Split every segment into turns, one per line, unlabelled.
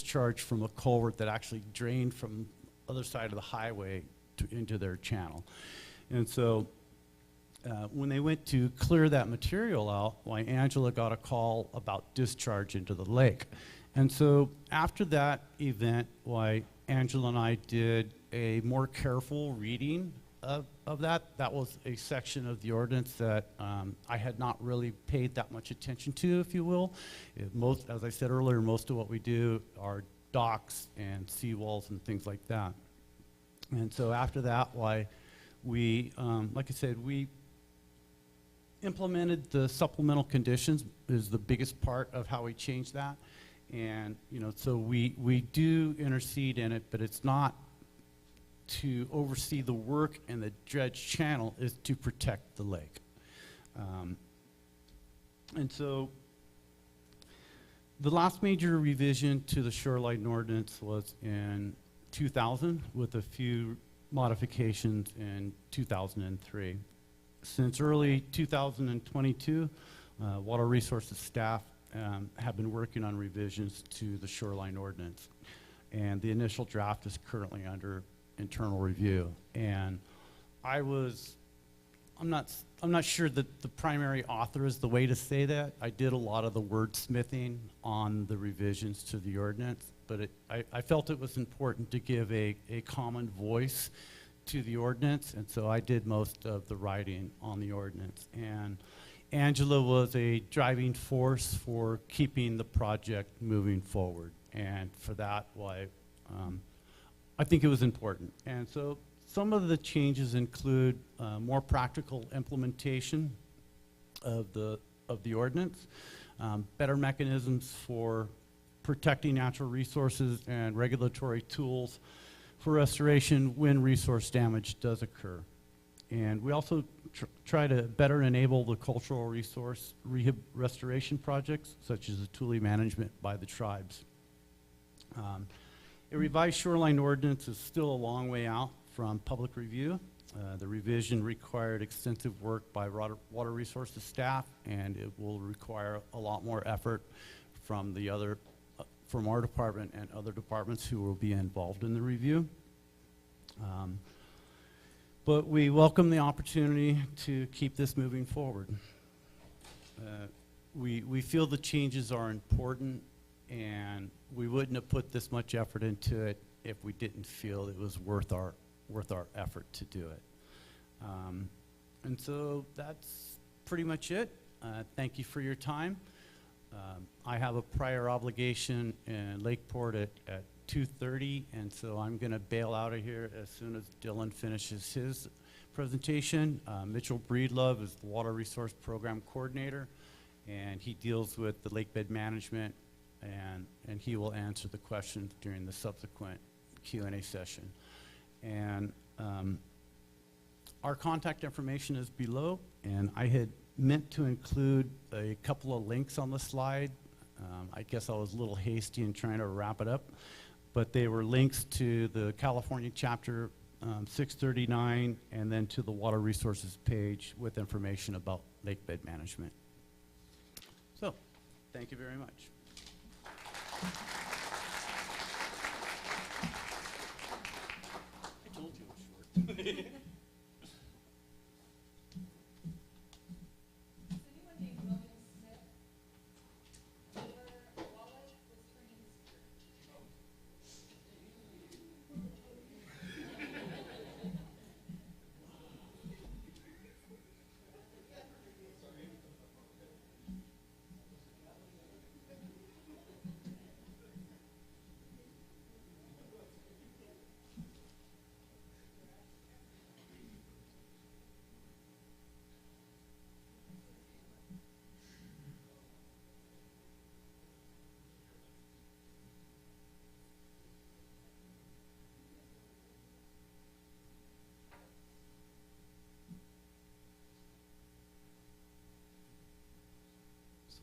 discharge from a culvert that actually drained from the other side of the highway into their channel. And so when they went to clear that material out, why Angela got a call about discharge into the lake. And so after that event, why Angela and I did a more careful reading of that. That was a section of the ordinance that I had not really paid that much attention to, if you will. As I said earlier, most of what we do are docks and seawalls and things like that. And so after that, why we, like I said, we implemented the supplemental conditions is the biggest part of how we changed that. And, you know, so we do intercede in it, but it's not to oversee the work in the dredge channel, is to protect the lake. And so the last major revision to the shoreline ordinance was in 2000 with a few modifications in 2003. Since early 2022, Water Resources staff have been working on revisions to the shoreline ordinance, and the initial draft is currently under internal review. And I'm not sure that the primary author is the way to say that. I did a lot of the wordsmithing on the revisions to the ordinance, but I felt it was important to give a common voice to the ordinance, and so I did most of the writing on the ordinance. And Angela was a driving force for keeping the project moving forward, and for that, why I think it was important. And so some of the changes include more practical implementation of the ordinance, better mechanisms for protecting natural resources, and regulatory tools for restoration when resource damage does occur. And we also try to better enable the cultural resource restoration projects, such as the tule management by the tribes. A revised shoreline ordinance is still a long way out from public review. The revision required extensive work by Water Resources staff, and it will require a lot more effort from our department and other departments who will be involved in the review. But we welcome the opportunity to keep this moving forward. We feel the changes are important, and we wouldn't have put this much effort into it if we didn't feel it was worth our effort to do it. And so that's pretty much it. Thank you for your time. I have a prior obligation in Lakeport at 2:30, and so I'm going to bail out of here as soon as Dylan finishes his presentation. Mitchell Breedlove is the Water Resource Program Coordinator, and he deals with the lake bed management, and he will answer the questions during the subsequent Q&A session. And our contact information is below, and I had meant to include a couple of links on the slide. I guess I was a little hasty in trying to wrap it up, but they were links to the California chapter 639, and then to the Water Resources page with information about lake bed management. So, thank you very much. I told you it was short.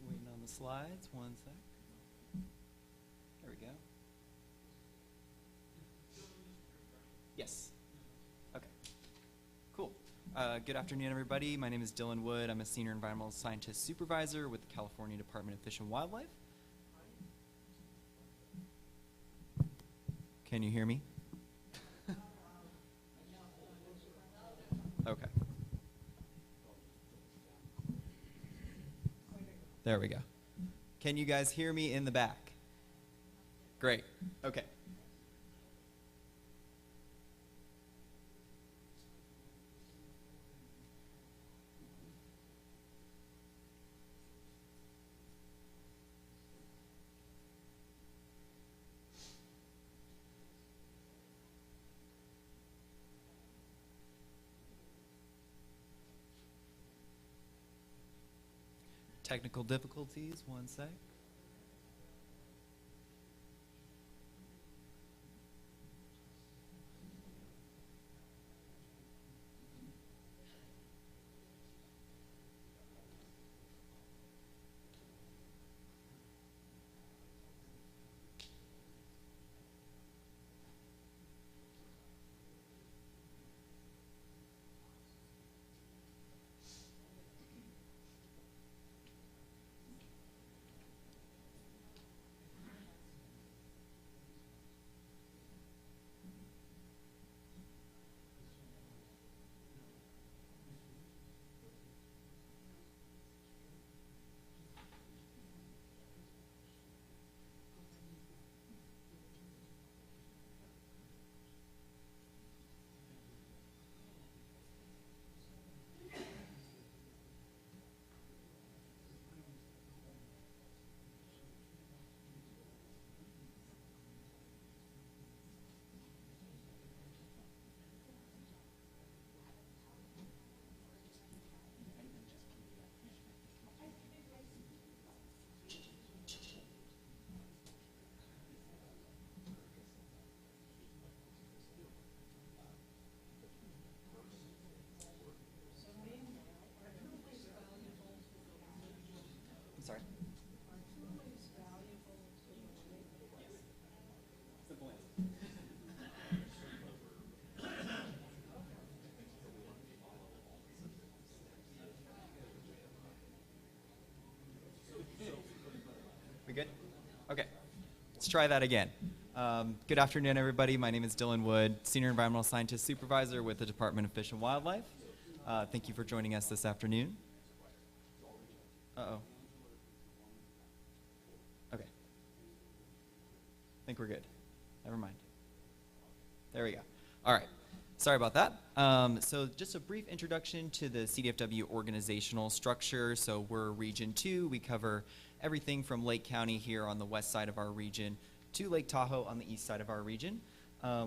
Waiting on the slides, one sec. There we go. Yes. Okay. Cool. Good afternoon, everybody. My name is Dylan Wood. I'm a Senior Environmental Scientist Supervisor with the California Department of Fish and Wildlife. Can you hear me? Okay. There we go. Can you guys hear me in the back? Great. Okay. Technical difficulties, one sec. I'm sorry. Simple answer. We good? Okay. Let's try that again. Good afternoon, everybody. My name is Dylan Wood, Senior Environmental Scientist Supervisor with the Department of Fish and Wildlife. Thank you for joining us this afternoon. Uh-oh. Okay. I think we're good. Never mind. There we go. All right. Sorry about that. So just a brief introduction to the CDFW organizational structure. So we're Region 2. We cover everything from Lake County here on the west side of our region to Lake Tahoe on the east side of our region.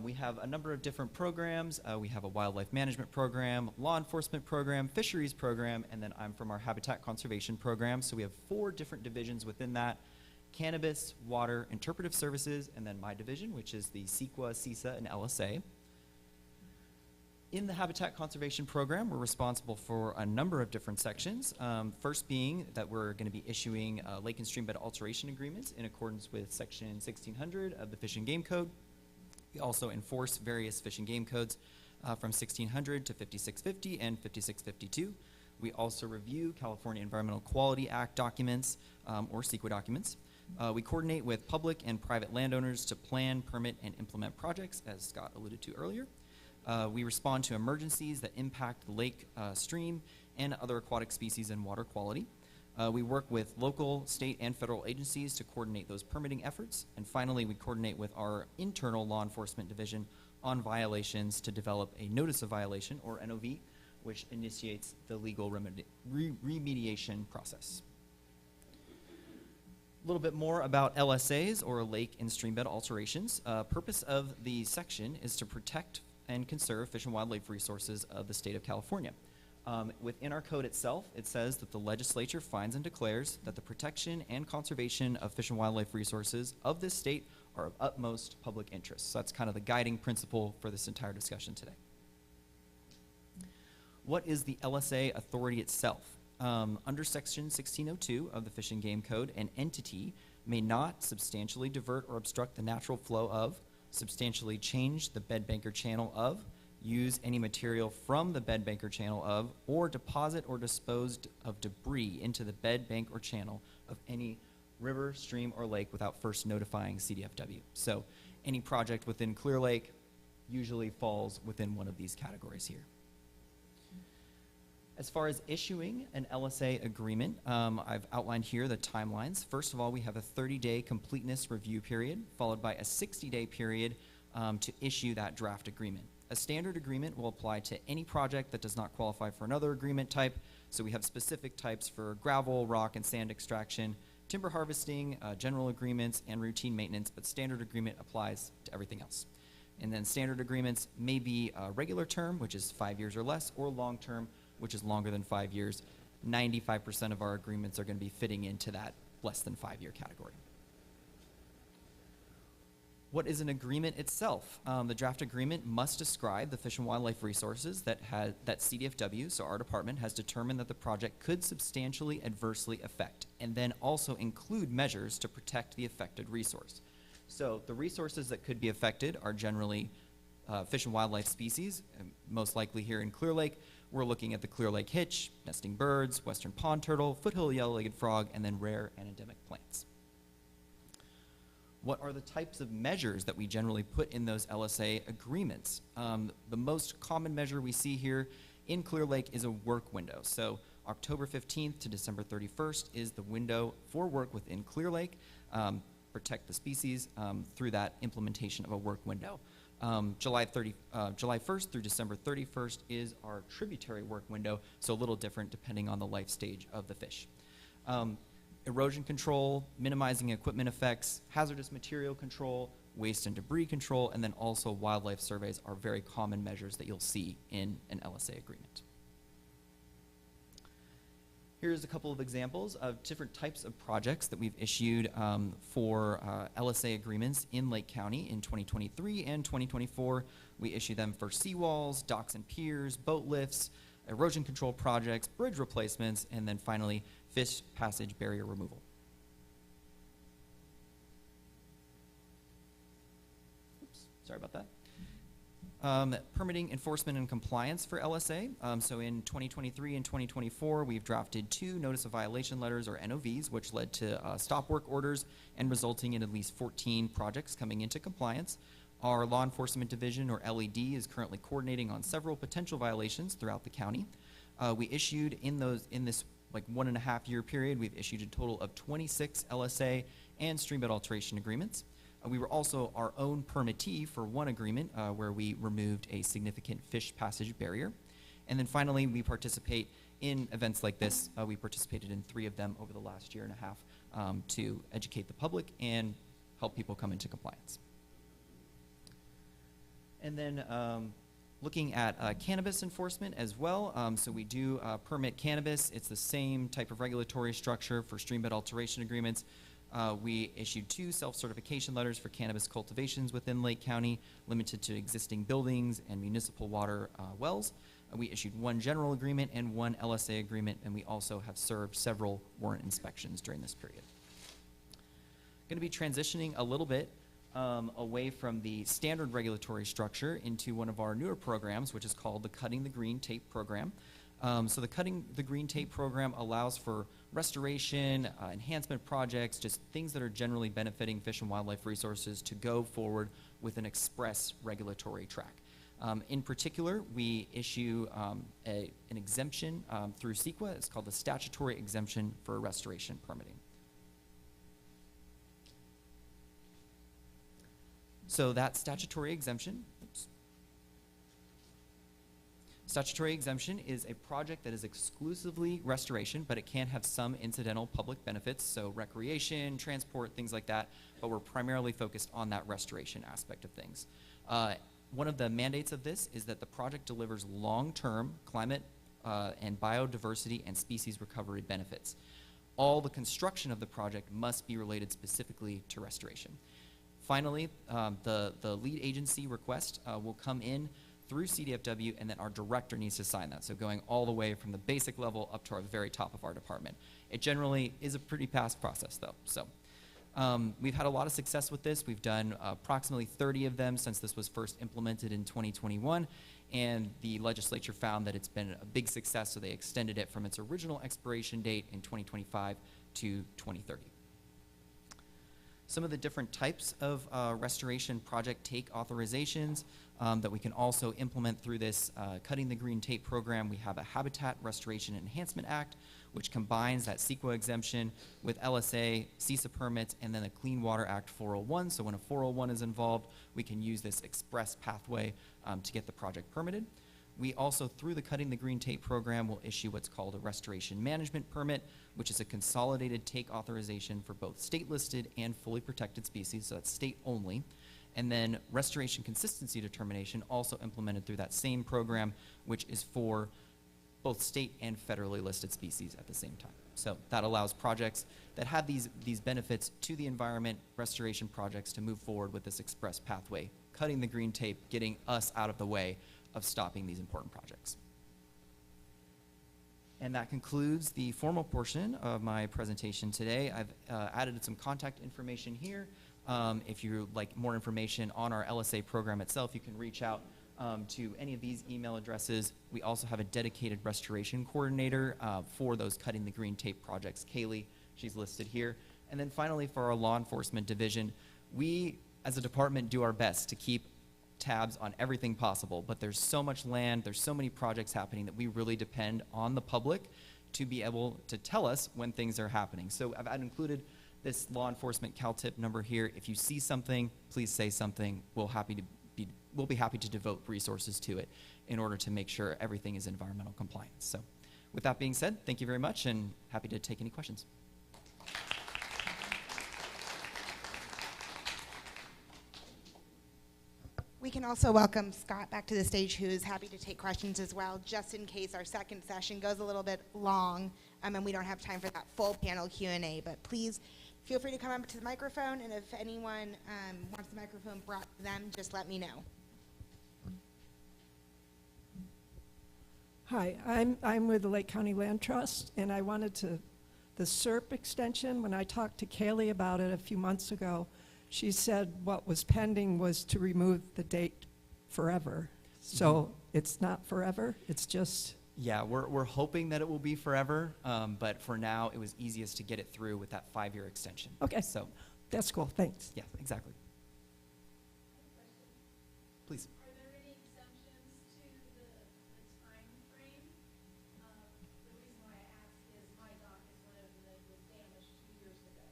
We have a number of different programs. We have a wildlife management program, law enforcement program, fisheries program, and then I'm from our habitat conservation program. So we have 4 different divisions within that: cannabis, water, interpretive services, and then my division, which is the CEQA, CISA, and LSA. In the Habitat Conservation Program, we're responsible for a number of different sections. First being that we're going to be issuing lake and streambed alteration agreements in accordance with Section 1600 of the Fish and Game Code. We also enforce various fish and game codes from 1600 to 5650 and 5652. We also review California Environmental Quality Act documents, or CEQA documents. We coordinate with public and private landowners to plan, permit, and implement projects, as Scott alluded to earlier. We respond to emergencies that impact the lake, stream, and other aquatic species and water quality. We work with local, state, and federal agencies to coordinate those permitting efforts. And finally, we coordinate with our internal law enforcement division on violations to develop a notice of violation, or NOV, which initiates the legal remediation process. A little bit more about LSAs, or lake and streambed alterations. Purpose of the section is to protect and conserve fish and wildlife resources of the state of California. Within our code itself, it says that the legislature finds and declares that the protection and conservation of fish and wildlife resources of this state are of utmost public interest. So that's kind of the guiding principle for this entire discussion today. What is the LSA authority itself? Under Section 1602 of the Fish and Game Code, an entity may not substantially divert or obstruct the natural flow of, substantially change the bed banker channel of, use any material from the bed banker channel of, or deposit or dispose of debris into the bed bank or channel of any river, stream, or lake without first notifying CDFW. So any project within Clear Lake usually falls within one of these categories here. As far as issuing an LSA agreement, I've outlined here the timelines. First of all, we have a 30-day completeness review period, followed by a 60-day period to issue that draft agreement. A standard agreement will apply to any project that does not qualify for another agreement type. So we have specific types for gravel, rock, and sand extraction, timber harvesting, general agreements, and routine maintenance, but standard agreement applies to everything else. And then standard agreements may be a regular term, which is 5 years or less, or long term, which is longer than 5 years. 95% of our agreements are going to be fitting into that less than 5-year category. What is an agreement itself? The draft agreement must describe the fish and wildlife resources that CDFW, so our department, has determined that the project could substantially adversely affect, and then also include measures to protect the affected resource. So the resources that could be affected are generally fish and wildlife species, most likely here in Clear Lake. We're looking at the Clear Lake hitch, nesting birds, western pond turtle, foothill yellow-legged frog, and then rare and endemic plants. What are the types of measures that we generally put in those LSA agreements? The most common measure we see here in Clear Lake is a work window. So October 15th to December 31st is the window for work within Clear Lake. Protect the species through that implementation of a work window. July 1st through December 31st is our tributary work window, so a little different depending on the life stage of the fish. Erosion control, minimizing equipment effects, hazardous material control, waste and debris control, and then also wildlife surveys are very common measures that you'll see in an LSA agreement. Here's a couple of examples of different types of projects that we've issued for LSA agreements in Lake County in 2023 and 2024. We issue them for seawalls, docks and piers, boat lifts, erosion control projects, bridge replacements, and then finally fish passage barrier removal. Oops, sorry about that. Permitting enforcement and compliance for LSA. So in 2023 and 2024, we've drafted 2 notice of violation letters, or NOVs, which led to stop work orders and resulting in at least 14 projects coming into compliance. Our law enforcement division, or LED, is currently coordinating on several potential violations throughout the county. We issued in this 1.5-year period, we've issued a total of 26 LSA and streambed alteration agreements. We were also our own permittee for one agreement where we removed a significant fish passage barrier. And then finally, we participate in events like this. We participated in 3 of them over the last 1.5 years to educate the public and help people come into compliance. And then looking at cannabis enforcement as well. So we do permit cannabis. It's the same type of regulatory structure for streambed alteration agreements. We issued 2 self-certification letters for cannabis cultivations within Lake County, limited to existing buildings and municipal water wells. We issued 1 general agreement and 1 LSA agreement, and we also have served several warrant inspections during this period. Going to be transitioning a little bit away from the standard regulatory structure into one of our newer programs, which is called the Cutting the Green Tape program. So the Cutting the Green Tape program allows for restoration, enhancement projects, just things that are generally benefiting fish and wildlife resources to go forward with an express regulatory track. In particular, we issue an exemption through CEQA. It's called the Statutory Exemption for Restoration Permitting. So that statutory exemption, Statutory exemption is a project that is exclusively restoration, but it can have some incidental public benefits, so recreation, transport, things like that, but we're primarily focused on that restoration aspect of things. One of the mandates of this is that the project delivers long-term climate and biodiversity and species recovery benefits. All the construction of the project must be related specifically to restoration. Finally, the lead agency request will come in through CDFW, and then our director needs to sign that. So going all the way from the basic level up to our very top of our department. It generally is a pretty fast process though. So we've had a lot of success with this. We've done approximately 30 of them since this was first implemented in 2021. And the legislature found that it's been a big success, so they extended it from its original expiration date in 2025 to 2030. some of the different types of restoration project take authorizations that we can also implement through this Cutting the Green Tape program. We have a Habitat Restoration Enhancement Act, which combines that CEQA exemption with LSA, CISA permits, and then the Clean Water Act 401. So when a 401 is involved, we can use this express pathway to get the project permitted. We also, through the Cutting the Green Tape program, will issue what's called a Restoration Management Permit, which is a consolidated take authorization for both state-listed and fully protected species, so that's state only. And then Restoration Consistency Determination, also implemented through that same program, which is for both state and federally listed species at the same time. So that allows projects that have these benefits to the environment, restoration projects, to move forward with this express pathway, cutting the green tape, getting us out of the way of stopping these important projects. And that concludes the formal portion of my presentation today. I've added some contact information here. If you'd like more information on our LSA program itself, you can reach out to any of these email addresses. We also have a dedicated restoration coordinator for those Cutting the Green Tape projects, Kaylee, she's listed here. And then finally, for our law enforcement division, we as a department do our best to keep tabs on everything possible, but there's so much land, there's so many projects happening that we really depend on the public to be able to tell us when things are happening. So I've included this law enforcement CalTIP number here. If you see something, please say something. We'll be happy to devote resources to it in order to make sure everything is environmental compliance. So with that being said, thank you very much, and happy to take any questions.
We can also welcome Scott back to the stage, who is happy to take questions as well, just in case our second session goes a little bit long and we don't have time for that full panel Q&A. But please feel free to come up to the microphone, and if anyone wants the microphone brought to them, just let me know.
Hi, I'm with the Lake County Land Trust, and I wanted to, the SERP extension, when I talked to Kaylee about it a few months ago, she said what was pending was to remove the date forever. So it's not forever, it's just...
Yeah, we're hoping that it will be forever, but for now, it was easiest to get it through with that 5-year extension.
Okay,
So,
that's cool, thanks.
yeah, exactly. Please.
Are there any exemptions to the time frame? The reason why I ask is my dock is one of them that was damaged 2 years ago.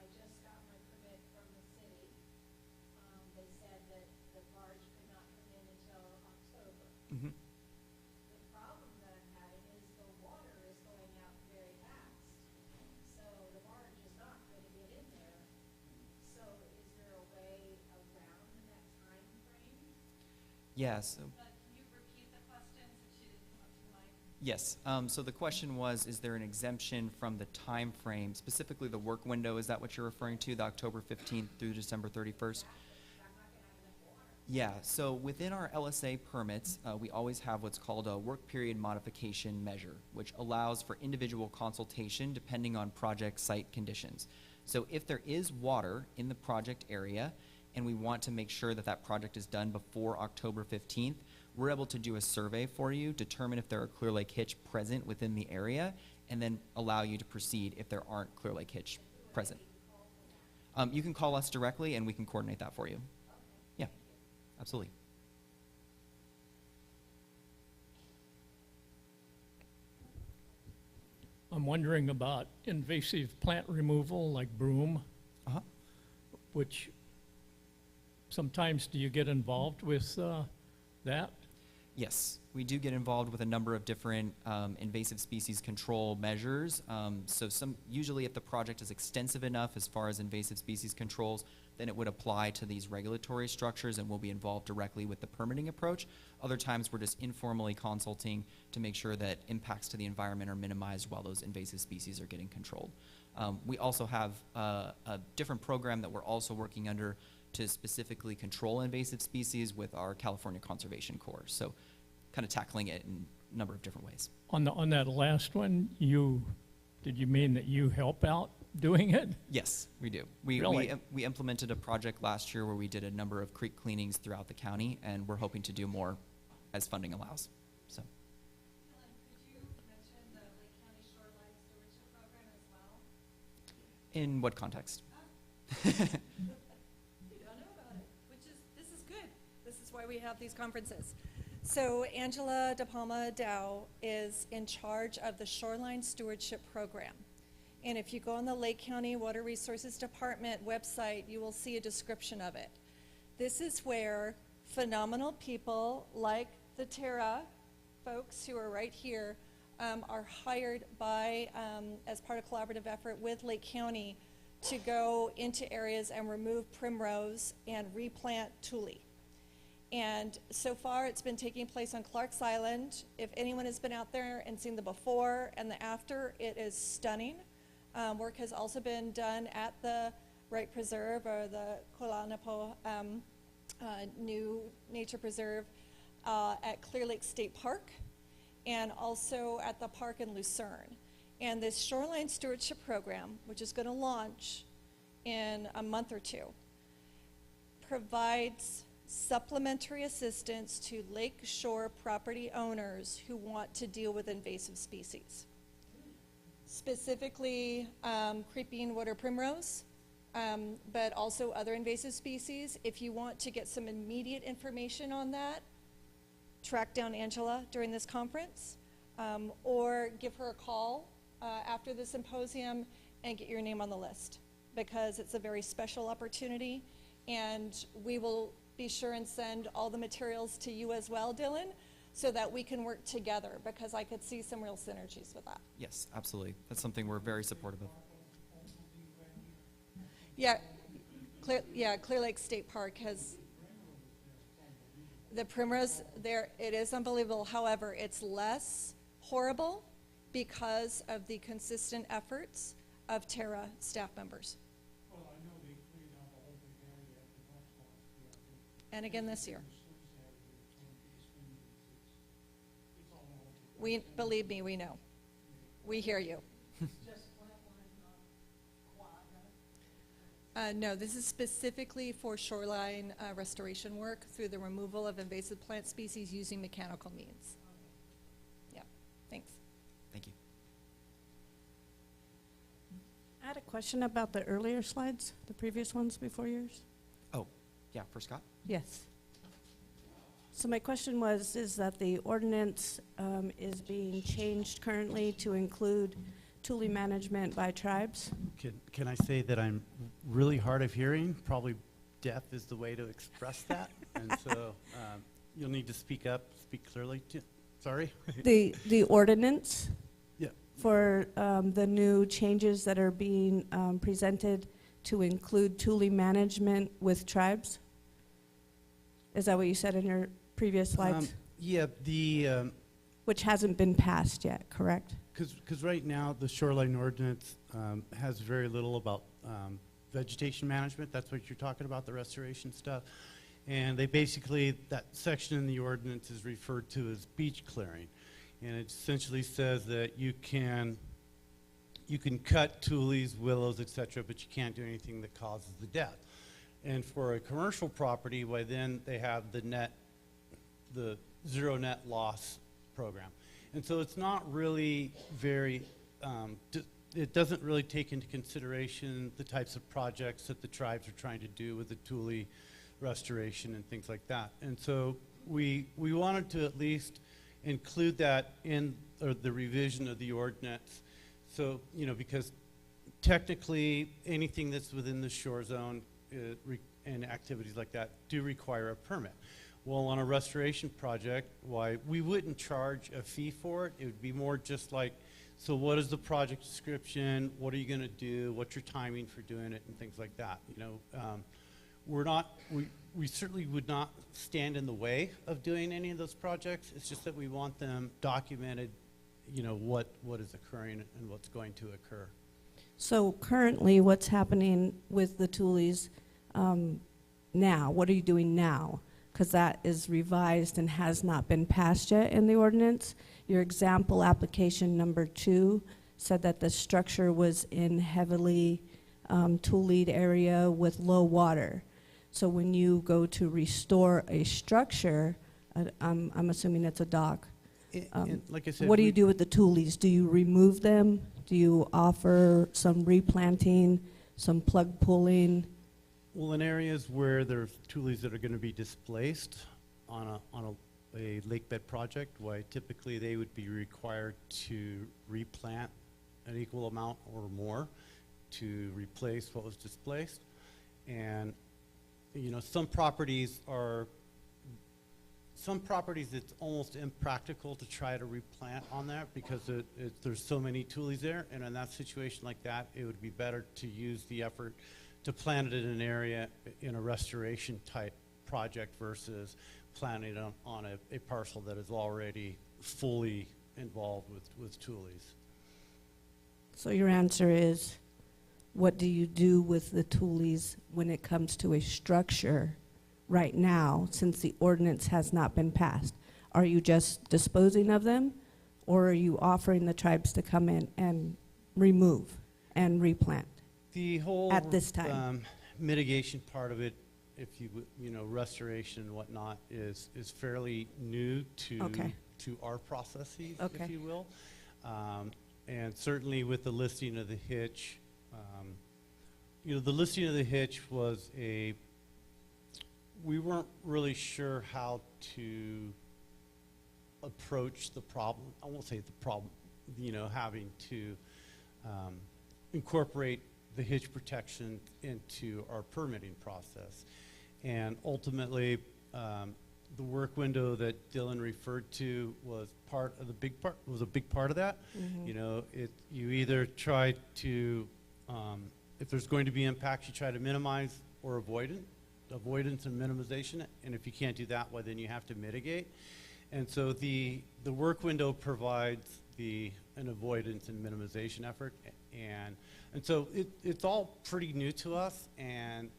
I just got my permit from the city. They said that the barge could not come in until October.
Mm-hmm.
The problem that I'm having is the water is going out very fast. So the barge is not going to get in there. So is there a way around that time frame?
Yeah, so...
Can you repeat the question since she didn't come up to the mic?
Yes. So the question was, is there an exemption from the time frame, specifically the work window? Is that what you're referring to, the October 15th through December 31st? Yeah. So within our LSA permits, we always have what's called a work period modification measure, which allows for individual consultation depending on project site conditions. So if there is water in the project area and we want to make sure that that project is done before October 15th, we're able to do a survey for you, determine if there are Clear Lake hitch present within the area, and then allow you to proceed if there aren't Clear Lake hitch present. You can call us directly and we can coordinate that for you. Yeah, absolutely.
I'm wondering about invasive plant removal like broom,
Uh-huh.
which sometimes do you get involved with that?
Yes, we do get involved with a number of different invasive species control measures. So usually if the project is extensive enough as far as invasive species controls, then it would apply to these regulatory structures and we'll be involved directly with the permitting approach. Other times we're just informally consulting to make sure that impacts to the environment are minimized while those invasive species are getting controlled. We also have a different program that we're also working under to specifically control invasive species with our California Conservation Corps. So kind of tackling it in a number of different ways.
On that last one, did you mean that you help out doing it?
Yes, we do.
Really?
We implemented a project last year where we did a number of creek cleanings throughout the county, and we're hoping to do more as funding allows. So.
Helen, could you mention the Lake County Shoreline Stewardship Program as well?
In what context?
You don't know about it, this is good. This is why we have these conferences. So Angela De Palma Dow is in charge of the Shoreline Stewardship Program. And if you go on the Lake County Water Resources Department website, you will see a description of it. This is where phenomenal people like the Terra folks who are right here are hired by, as part of collaborative effort with Lake County, to go into areas and remove primrose and replant tule. And so far it's been taking place on Clark's Island. If anyone has been out there and seen the before and the after, it is stunning. Work has also been done at the Wright Preserve, or the Kolanapo New Nature Preserve, at Clear Lake State Park, and also at the park in Lucerne. And this Shoreline Stewardship Program, which is going to launch in a month or two, provides supplementary assistance to lake shore property owners who want to deal with invasive species. Specifically, creeping water primrose, but also other invasive species. If you want to get some immediate information on that, track down Angela during this conference, or give her a call after the symposium and get your name on the list, because it's a very special opportunity, and we will be sure and send all the materials to you as well, Dylan, so that we can work together, because I could see some real synergies with that.
Yes, absolutely. That's something we're very supportive of.
Yeah, Clear Lake State Park has the primrose there. It is unbelievable. However, it's less horrible because of the consistent efforts of Terra staff members. And again this year. Believe me, we know. We hear you. No, this is specifically for shoreline restoration work through the removal of invasive plant species using mechanical means. Yeah, thanks.
Thank you.
I had a question about the earlier slides, the previous ones before yours.
Oh, yeah, for Scott?
Yes. So my question was, is that the ordinance is being changed currently to include tule management by tribes?
Can I say that I'm really hard of hearing? Probably deaf is the way to express that. And so you'll need to speak up, speak clearly. Sorry?
The ordinance
Yeah.
for the new changes that are being presented to include tule management with tribes? Is that what you said in your previous slides?
Yeah,
Which hasn't been passed yet, correct?
because right now the shoreline ordinance has very little about vegetation management. That's what you're talking about, the restoration stuff. And they basically, that section in the ordinance is referred to as beach clearing. And it essentially says that you can cut tules, willows, et cetera, but you can't do anything that causes the death. And for a commercial property, well, then they have the zero net loss program. And so it's not really very, it doesn't really take into consideration the types of projects that the tribes are trying to do with the tule restoration and things like that. And so we wanted to at least include that in the revision of the ordinance. So, because technically anything that's within the shore zone and activities like that do require a permit. Well, on a restoration project, why we wouldn't charge a fee for it. It would be more just like, so what is the project description? What are you going to do? What's your timing for doing it, and things like that. We certainly would not stand in the way of doing any of those projects. It's just that we want them documented, what is occurring and what's going to occur.
So currently, what's happening with the tules now? What are you doing now? Because that is revised and has not been passed yet in the ordinance. Your example application number 2 said that the structure was in heavily tuled area with low water. So when you go to restore a structure, I'm assuming it's a dock.
And like I said,
What do you do with the tules? Do you remove them? Do you offer some replanting some plug pulling?
Well, in areas where there's tules that are going to be displaced on a lake bed project, why typically they would be required to replant an equal amount or more to replace what was displaced. And, you know, some properties it's almost impractical to try to replant on that because there's so many tules there. And in that situation like that, it would be better to use the effort to plant it in an area in a restoration type project versus planting it on a parcel that is already fully involved with tules.
So your answer is, what do you do with the tules when it comes to a structure right now, since the ordinance has not been passed? Are you just disposing of them, or are you offering the tribes to come in and remove and replant?
The whole
At this time.
Mitigation part of it, if you know, restoration and whatnot, is fairly new
Okay.
to our processes,
Okay.
if you will. And certainly with the listing of the hitch, you know, the listing of the hitch was we weren't really sure how to approach the problem. I won't say the problem, you know, having to incorporate the hitch protection into our permitting process. And ultimately, the work window that Dylan referred to was a big part of that.
Mhm.
You know, you either try to, if there's going to be impacts, you try to minimize or avoidance and minimization. And if you can't do that, well, then you have to mitigate. And so the work window provides an avoidance and minimization effort. And so it's all pretty new to us, and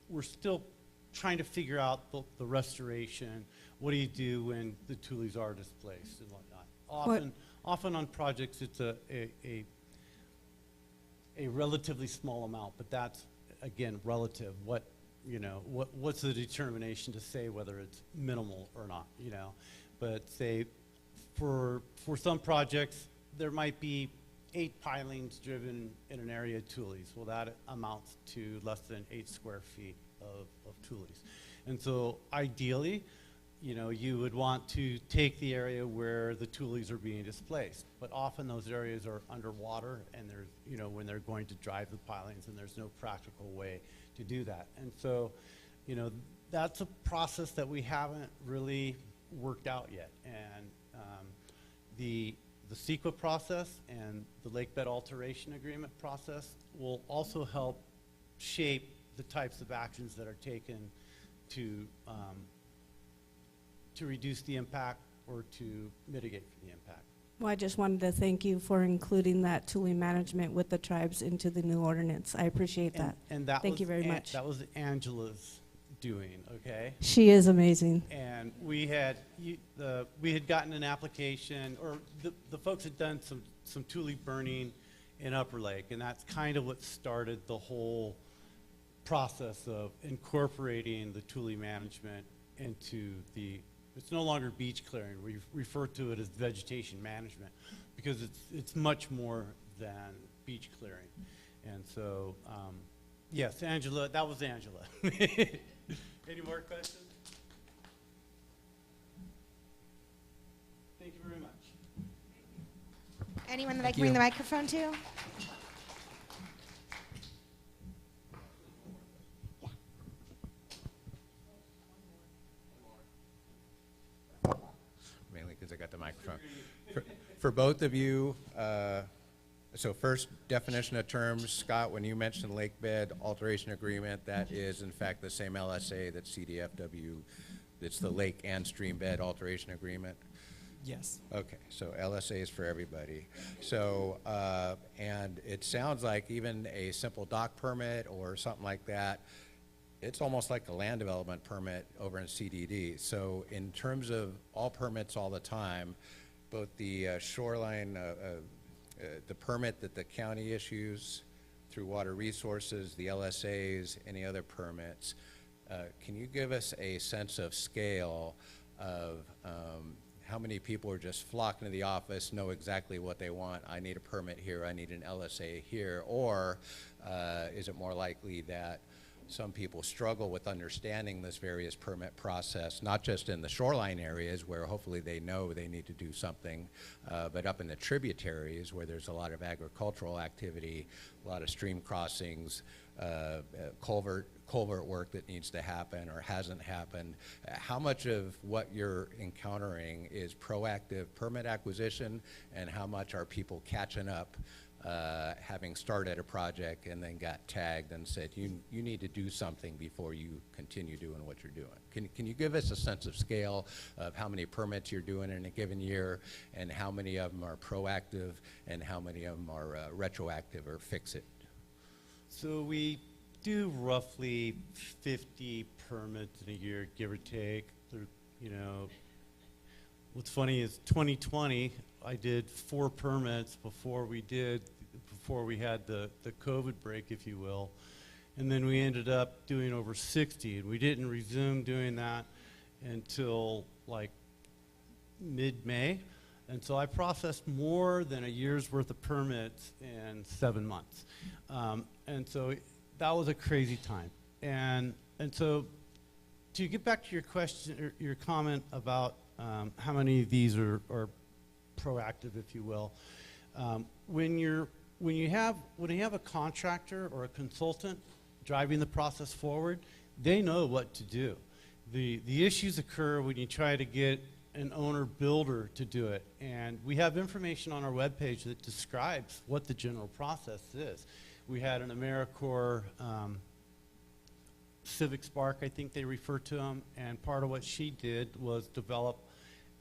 we're still trying to figure out the restoration. What do you do when the tules are displaced and whatnot? Often on projects, it's a relatively small amount, but that's, again, relative. What's the determination to say whether it's minimal or not, you know? But say for some projects, there might be 8 pilings driven in an area of tules. Well, that amounts to less than 8 square feet of tules. And so ideally, you know, you would want to take the area where the tules are being displaced. But often those areas are underwater, and there's, you know, when they're going to drive the pilings, and there's no practical way to do that. And so, you know, that's a process that we haven't really worked out yet. And the CEQA process and the lake bed alteration agreement process will also help shape the types of actions that are taken to reduce the impact or to mitigate for the impact.
Well, I just wanted to thank you for including that tule management with the tribes into the new ordinance. I appreciate that.
And that
Thank you very much.
That was Angela's doing, okay?
She is amazing.
And we had gotten an application, or the folks had done some tule burning in Upper Lake, and that's kind of what started the whole process of incorporating the tule management into it's no longer beach clearing. We refer to it as vegetation management because it's much more than beach clearing. And so, yes, Angela, that was Angela. Any more questions? Thank you very much.
Anyone that I can bring the microphone to?
Mainly because I got the microphone. For both of you, so first definition of terms, Scott, when you mentioned lake bed alteration agreement, that is in fact the same LSA that CDFW, it's the lake and stream bed alteration agreement.
Yes.
Okay, so LSA is for everybody. So, and it sounds like even a simple dock permit or something like that, it's almost like a land development permit over in CDD. So in terms of all permits all the time, both the shoreline, the permit that the county issues through water resources, the LSAs, any other permits, can you give us a sense of scale of how many people are just flocking to the office, know exactly what they want? I need a permit here, I need an LSA here. Or is it more likely that some people struggle with understanding this various permit process, not just in the shoreline areas where hopefully they know they need to do something, but up in the tributaries where there's a lot of agricultural activity, a lot of stream crossings, culvert work that needs to happen or hasn't happened. How much of what you're encountering is proactive permit acquisition, and how much are people catching up, having started a project and then got tagged and said, you need to do something before you continue doing what you're doing? Can you give us a sense of scale of how many permits you're doing in a given year, and how many of them are proactive and how many of them are retroactive or fix it?
So we do roughly 50 permits in a year, give or take. They're, you know, what's funny is 2020, I did 4 permits before we had the COVID break, if you will. And then we ended up doing over 60, and we didn't resume doing that until like mid-May. And so I processed more than a year's worth of permits in 7 months. And so that was a crazy time. And so to get back to your question, or your comment about how many of these are proactive, if you will, when you have a contractor or a consultant driving the process forward, they know what to do. The issues occur when you try to get an owner builder to do it, and we have information on our webpage that describes what the general process is. We had an AmeriCorps Civic Spark, I think they refer to them, and part of what she did was develop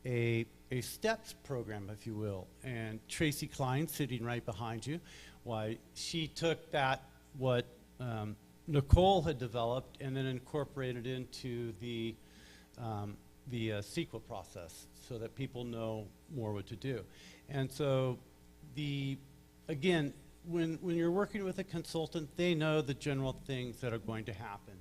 a STEPS program, if you will. And Tracy Klein, sitting right behind you, why she took that, what Nicole had developed, and then incorporated into the CEQA process so that people know more what to do. And so again, when you're working with a consultant, they know the general things that are going to happen.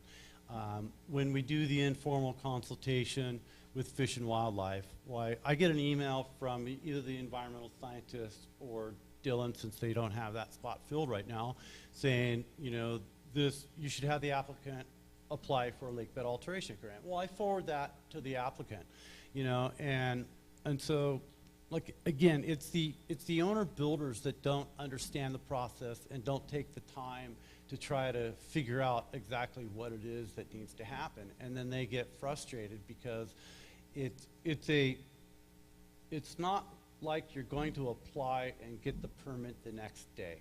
When we do the informal consultation with Fish and Wildlife, why I get an email from either the environmental scientist or Dylan, since they don't have that spot filled right now, saying, you know, you should have the applicant apply for a lake bed alteration grant. Well, I forward that to the applicant, you know, and so, like, again, it's the owner builders that don't understand the process and don't take the time to try to figure out exactly what it is that needs to happen, and then they get frustrated because it's not like you're going to apply and get the permit the next day.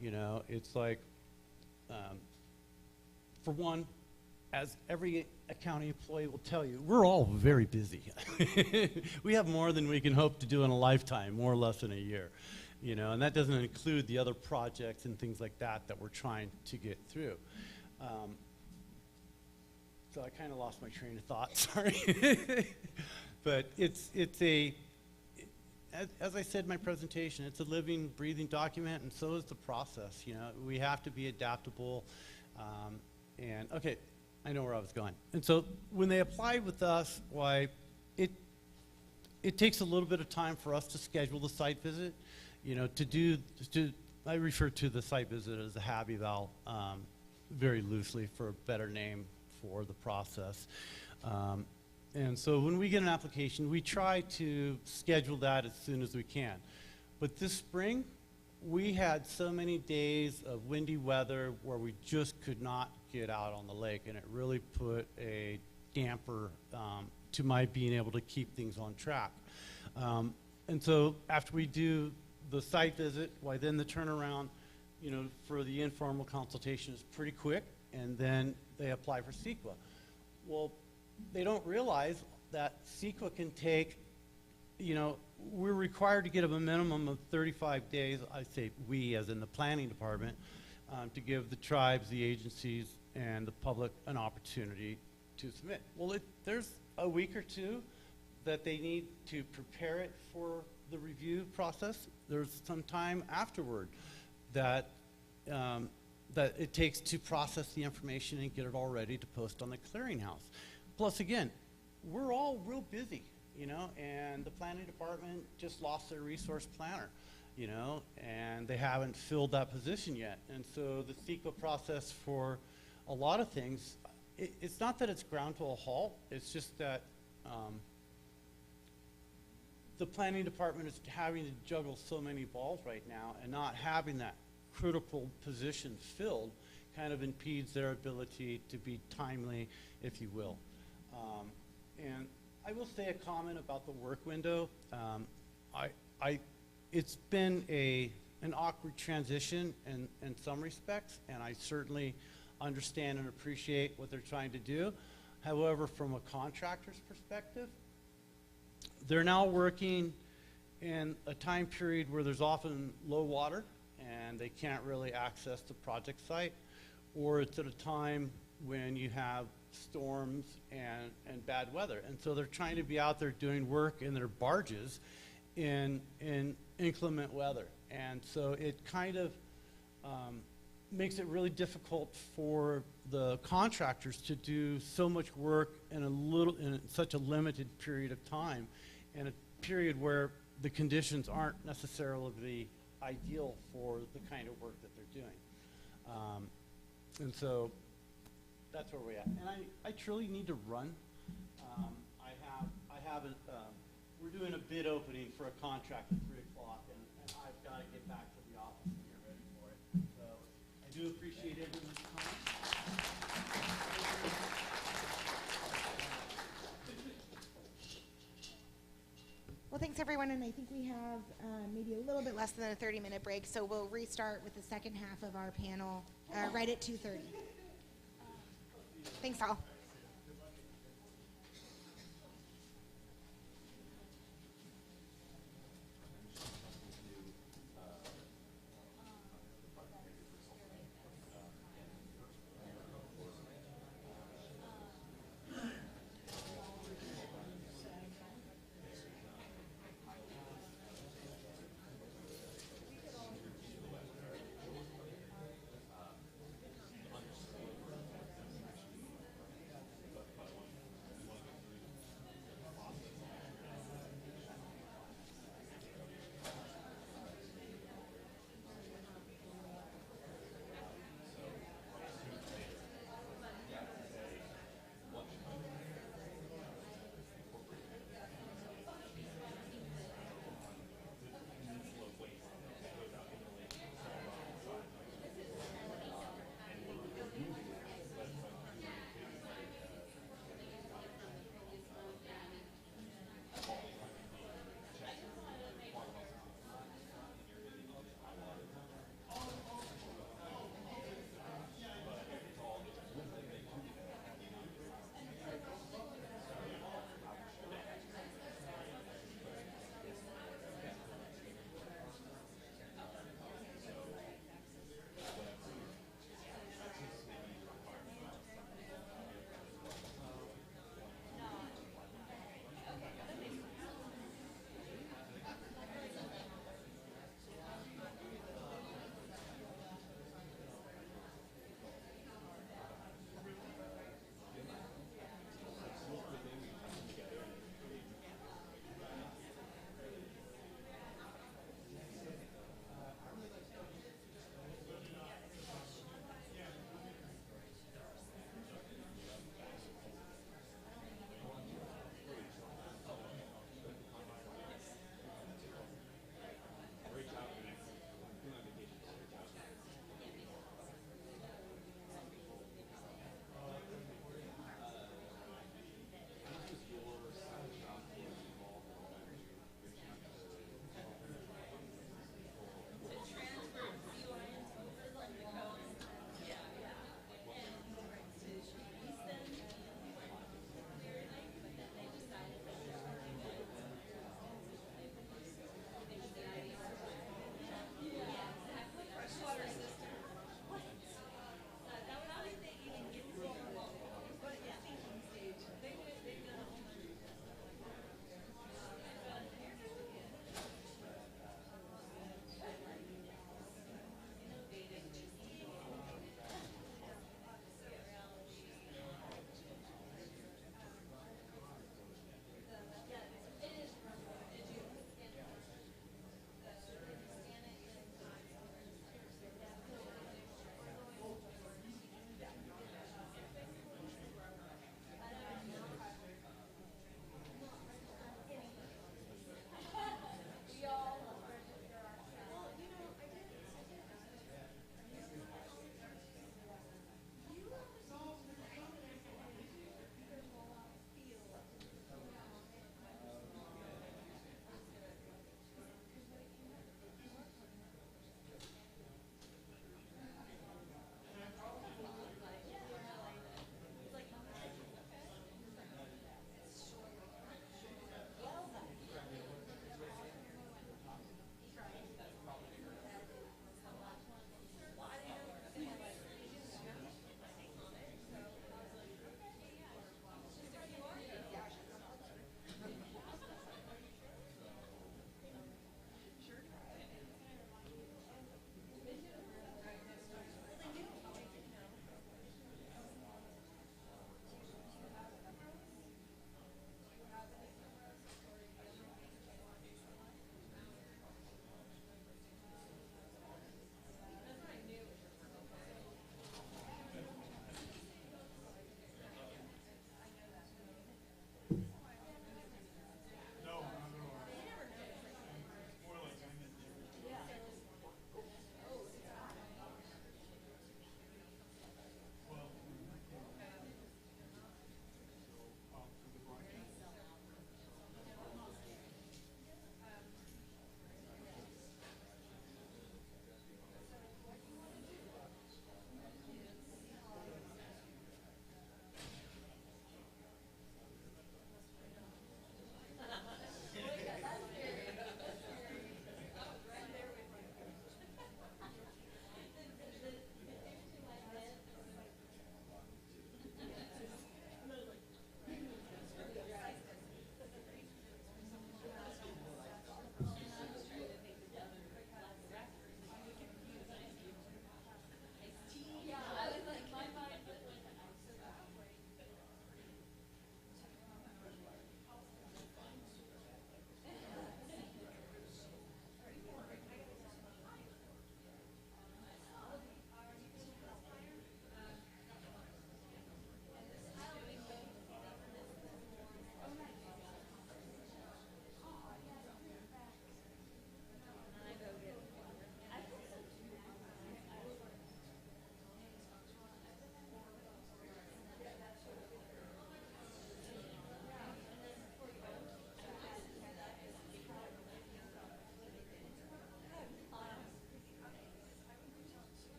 You know, it's like, for one, as every accounting employee will tell you, we're all very busy. We have more than we can hope to do in a lifetime, more or less in a year. You know, and that doesn't include the other projects and things like that we're trying to get through. So I kind of lost my train of thought, sorry. But as I said in my presentation, it's a living, breathing document, and so is the process. You know, we have to be adaptable. And okay, I know where I was going. And so when they apply with us, why it takes a little bit of time for us to schedule the site visit. You know, I refer to the site visit as a HAB eval, very loosely for a better name for the process. And so when we get an application, we try to schedule that as soon as we can. But this spring, we had so many days of windy weather where we just could not get out on the lake, and it really put a damper to my being able to keep things on track. And so after we do the site visit, why then the turnaround, you know, for the informal consultation is pretty quick, and then they apply for CEQA. Well, they don't realize that CEQA can take, you know, we're required to give a minimum of 35 days, I say we as in the planning department, to give the tribes, the agencies, and the public an opportunity to submit. Well, there's a week or two that they need to prepare it for the review process. There's some time afterward that it takes to process the information and get it all ready to post on the clearinghouse. Plus, again, we're all real busy. you know, and the planning department just lost their resource planner, you know, and they haven't filled that position yet. And so the CEQA process for a lot of things, it's not that it's ground to a halt, it's just that the planning department is having to juggle so many balls right now, and not having that critical position filled kind of impedes their ability to be timely, if you will. And I will say a comment about the work window. It's been an awkward transition in some respects, and I certainly understand and appreciate what they're trying to do. However, from a contractor's perspective, they're now working in a time period where there's often low water and they can't really access the project site, or it's at a time when you have storms and bad weather. And so they're trying to be out there doing work in their barges in inclement weather. And so it kind of makes it really difficult for the contractors to do so much work in such a limited period of time, in a period where the conditions aren't necessarily ideal for the kind of work that they're doing. And so that's where we're at. And I truly need to run. We're doing a bid opening for a contract at 3 o'clock, and I've got to get back to the office and get ready for it. So I do appreciate everyone's time.
Well, thanks everyone, and I think we have maybe a little bit less than a 30-minute break, so we'll restart with the second half of our panel right at 2:30. Thanks all.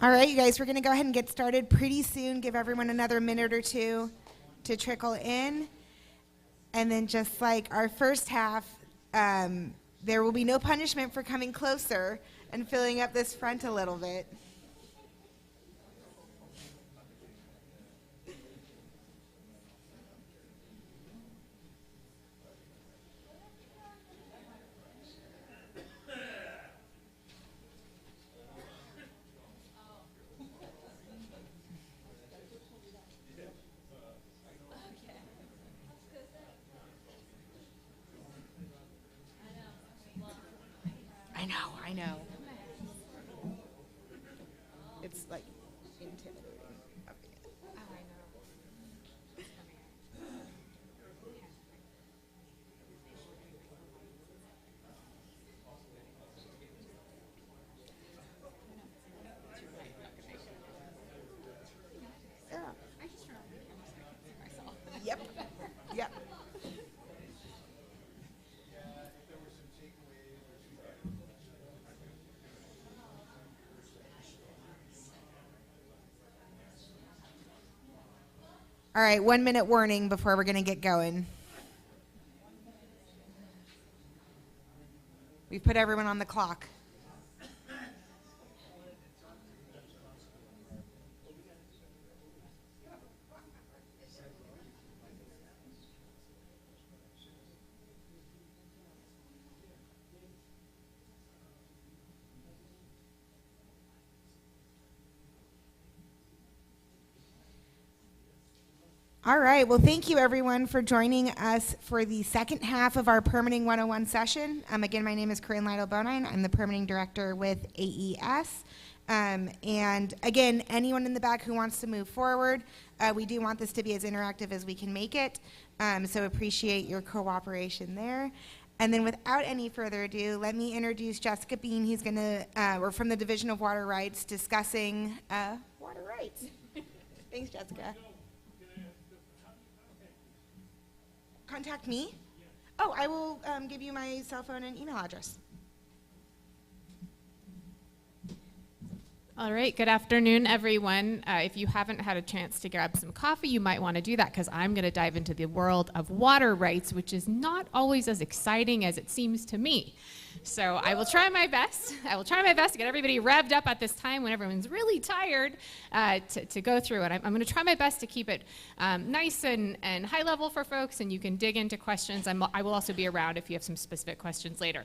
All right, you guys, we're going to go ahead and get started pretty soon. Give everyone another minute or two to trickle in. And then just like our first half, there will be no punishment for coming closer and filling up this front a little bit. I know. It's like intimidating. Oh, I know. Yeah. Yep. Yep. All right, 1 minute warning before we're going to get going. We've put everyone on the clock. All right, well, thank you everyone for joining us for the second half of our Permitting 101 session. Again, my name is Corinne Lytle-Bonine. I'm the Permitting Director with AES. And again, anyone in the back who wants to move forward, we do want this to be as interactive as we can make it. So appreciate your cooperation there. And then without any further ado, let me introduce Jessica Bean. He's going to, we're from the Division of Water Rights, discussing water rights. Thanks, Jessica. Contact me? Oh, I will give you my cell phone and email address.
All right, good afternoon, everyone. If you haven't had a chance to grab some coffee, you might want to do that because I'm going to dive into the world of water rights, which is not always as exciting as it seems to me. So I will try my best. I will try my best to get everybody revved up at this time when everyone's really tired to go through it. I'm going to try my best to keep it nice and high level for folks, and you can dig into questions. I will also be around if you have some specific questions later.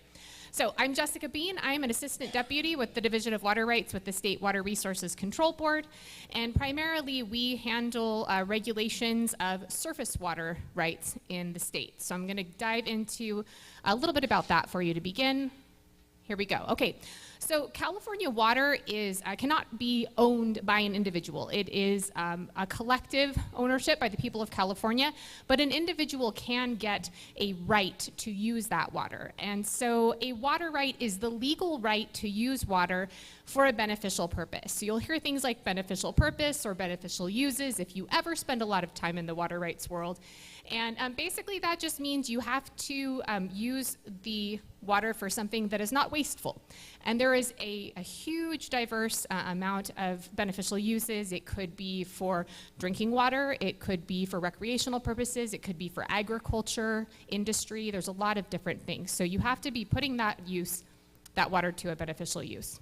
So I'm Jessica Bean. I'm an assistant deputy with the Division of Water Rights with the State Water Resources Control Board. And primarily we handle regulations of surface water rights in the state. So I'm going to dive into a little bit about that for you to begin. Here we go. Okay, so California water is cannot be owned by an individual. It is a collective ownership by the people of California, but an individual can get a right to use that water. And so a water right is the legal right to use water for a beneficial purpose. So you'll hear things like beneficial purpose or beneficial uses if you ever spend a lot of time in the water rights world. And basically that just means you have to use the water for something that is not wasteful. And there is a huge diverse amount of beneficial uses. It could be for drinking water, it could be for recreational purposes, it could be for agriculture, industry. There's a lot of different things. So you have to be putting that water to a beneficial use.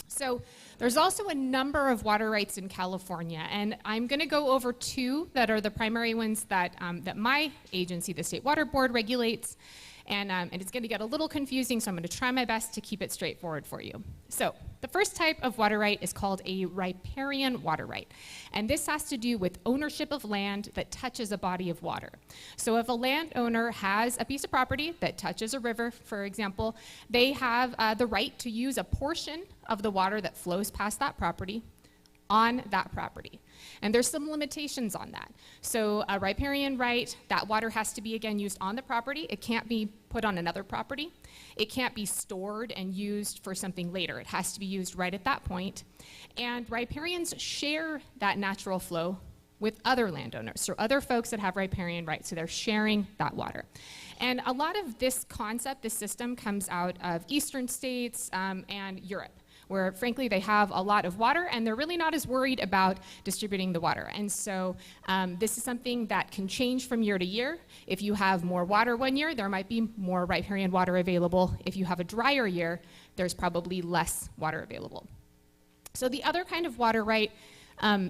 So there's also a number of water rights in California, and I'm going to go over two that are the primary ones that, that my agency, the State Water Board, regulates. And it's going to get a little confusing, so I'm going to try my best to keep it straightforward for you. So the first type of water right is called a riparian water right. And this has to do with ownership of land that touches a body of water. So if a landowner has a piece of property that touches a river, for example, they have the right to use a portion of the water that flows past that property on that property. And there's some limitations on that. So a riparian right, that water has to be, again, used on the property. It can't be put on another property. It can't be stored and used for something later. It has to be used right at that point. And riparians share that natural flow with other landowners, so other folks that have riparian rights, so they're sharing that water. And a lot of this concept, this system, comes out of eastern states and Europe, where frankly they have a lot of water and they're really not as worried about distributing the water. And so this is something that can change from year to year. If you have more water one year, there might be more riparian water available. If you have a drier year, there's probably less water available. So the other kind of water right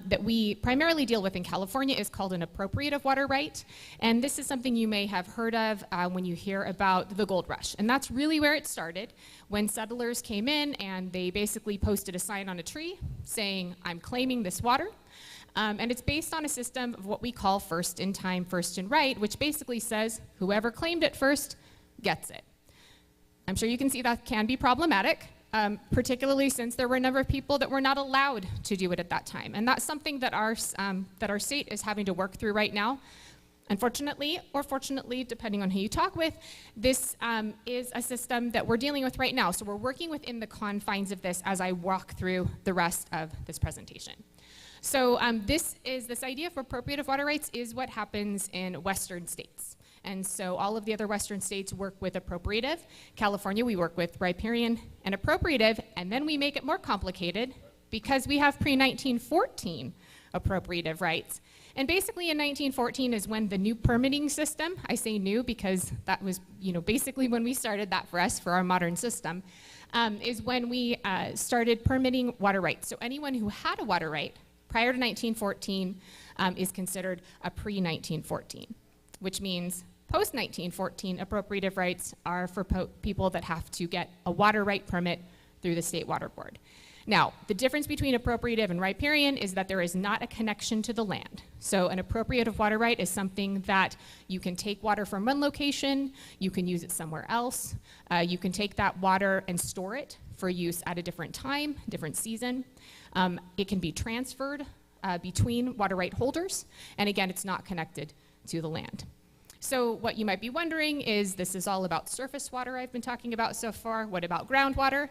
that we primarily deal with in California is called an appropriative water right. And this is something you may have heard of when you hear about the gold rush. And that's really where it started, when settlers came in and they basically posted a sign on a tree saying, I'm claiming this water. And it's based on a system of what we call first in time, first in right, which basically says whoever claimed it first gets it. I'm sure you can see that can be problematic. Particularly since there were a number of people that were not allowed to do it at that time. And that's something that our state is having to work through right now. Unfortunately, or fortunately, depending on who you talk with, this is a system that we're dealing with right now. So we're working within the confines of this as I walk through the rest of this presentation. So this idea of appropriative water rights is what happens in Western states. And so all of the other Western states work with appropriative. California, we work with riparian and appropriative, and then we make it more complicated because we have pre-1914 appropriative rights. And basically in 1914 is when the new permitting system, I say new because that was basically when we started that for us, for our modern system, is when we started permitting water rights. So anyone who had a water right prior to 1914 is considered a pre-1914, which means post-1914 appropriative rights are for people that have to get a water right permit through the State Water Board. Now, the difference between appropriative and riparian is that there is not a connection to the land. So an appropriative water right is something that you can take water from one location, you can use it somewhere else, you can take that water and store it for use at a different time, different season. It can be transferred between water right holders, and again, it's not connected to the land. So what you might be wondering is, this is all about surface water I've been talking about so far. What about groundwater?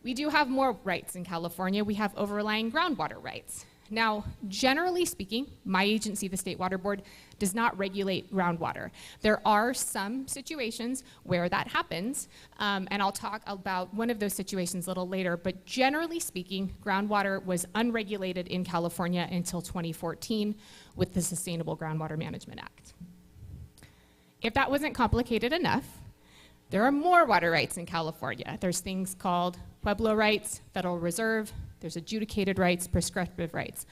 We do have more rights in California. We have overlying groundwater rights. Now, generally speaking, my agency, the State Water Board, does not regulate groundwater. There are some situations where that happens, and I'll talk about one of those situations a little later, but generally speaking, groundwater was unregulated in California until 2014 with the Sustainable Groundwater Management Act. If that wasn't complicated enough, there are more water rights in California. There's things called Pueblo rights, Federal Reserve, there's adjudicated rights, prescriptive rights.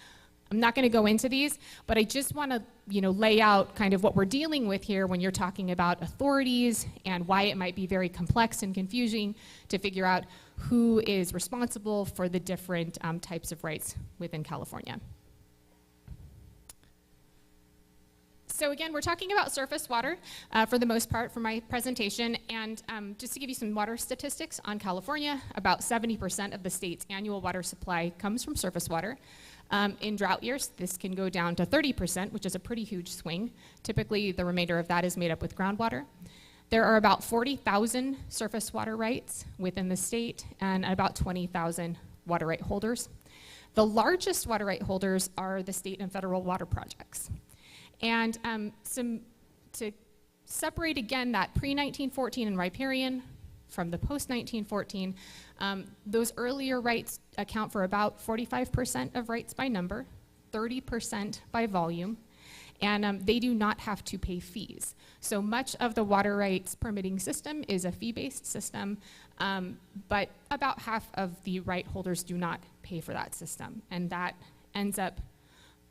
I'm not going to go into these, but I just want to lay out kind of what we're dealing with here when you're talking about authorities and why it might be very complex and confusing to figure out who is responsible for the different types of rights within California. So again, we're talking about surface water for the most part for my presentation. And just to give you some water statistics on California, about 70% of the state's annual water supply comes from surface water. In drought years, this can go down to 30%, which is a pretty huge swing. Typically, the remainder of that is made up with groundwater. There are about 40,000 surface water rights within the state and about 20,000 water right holders. The largest water right holders are the state and federal water projects. And to separate again that pre-1914 and riparian from the post-1914, those earlier rights account for about 45% of rights by number, 30% by volume, and they do not have to pay fees. So much of the water rights permitting system is a fee-based system, but about half of the right holders do not pay for that system, and that ends up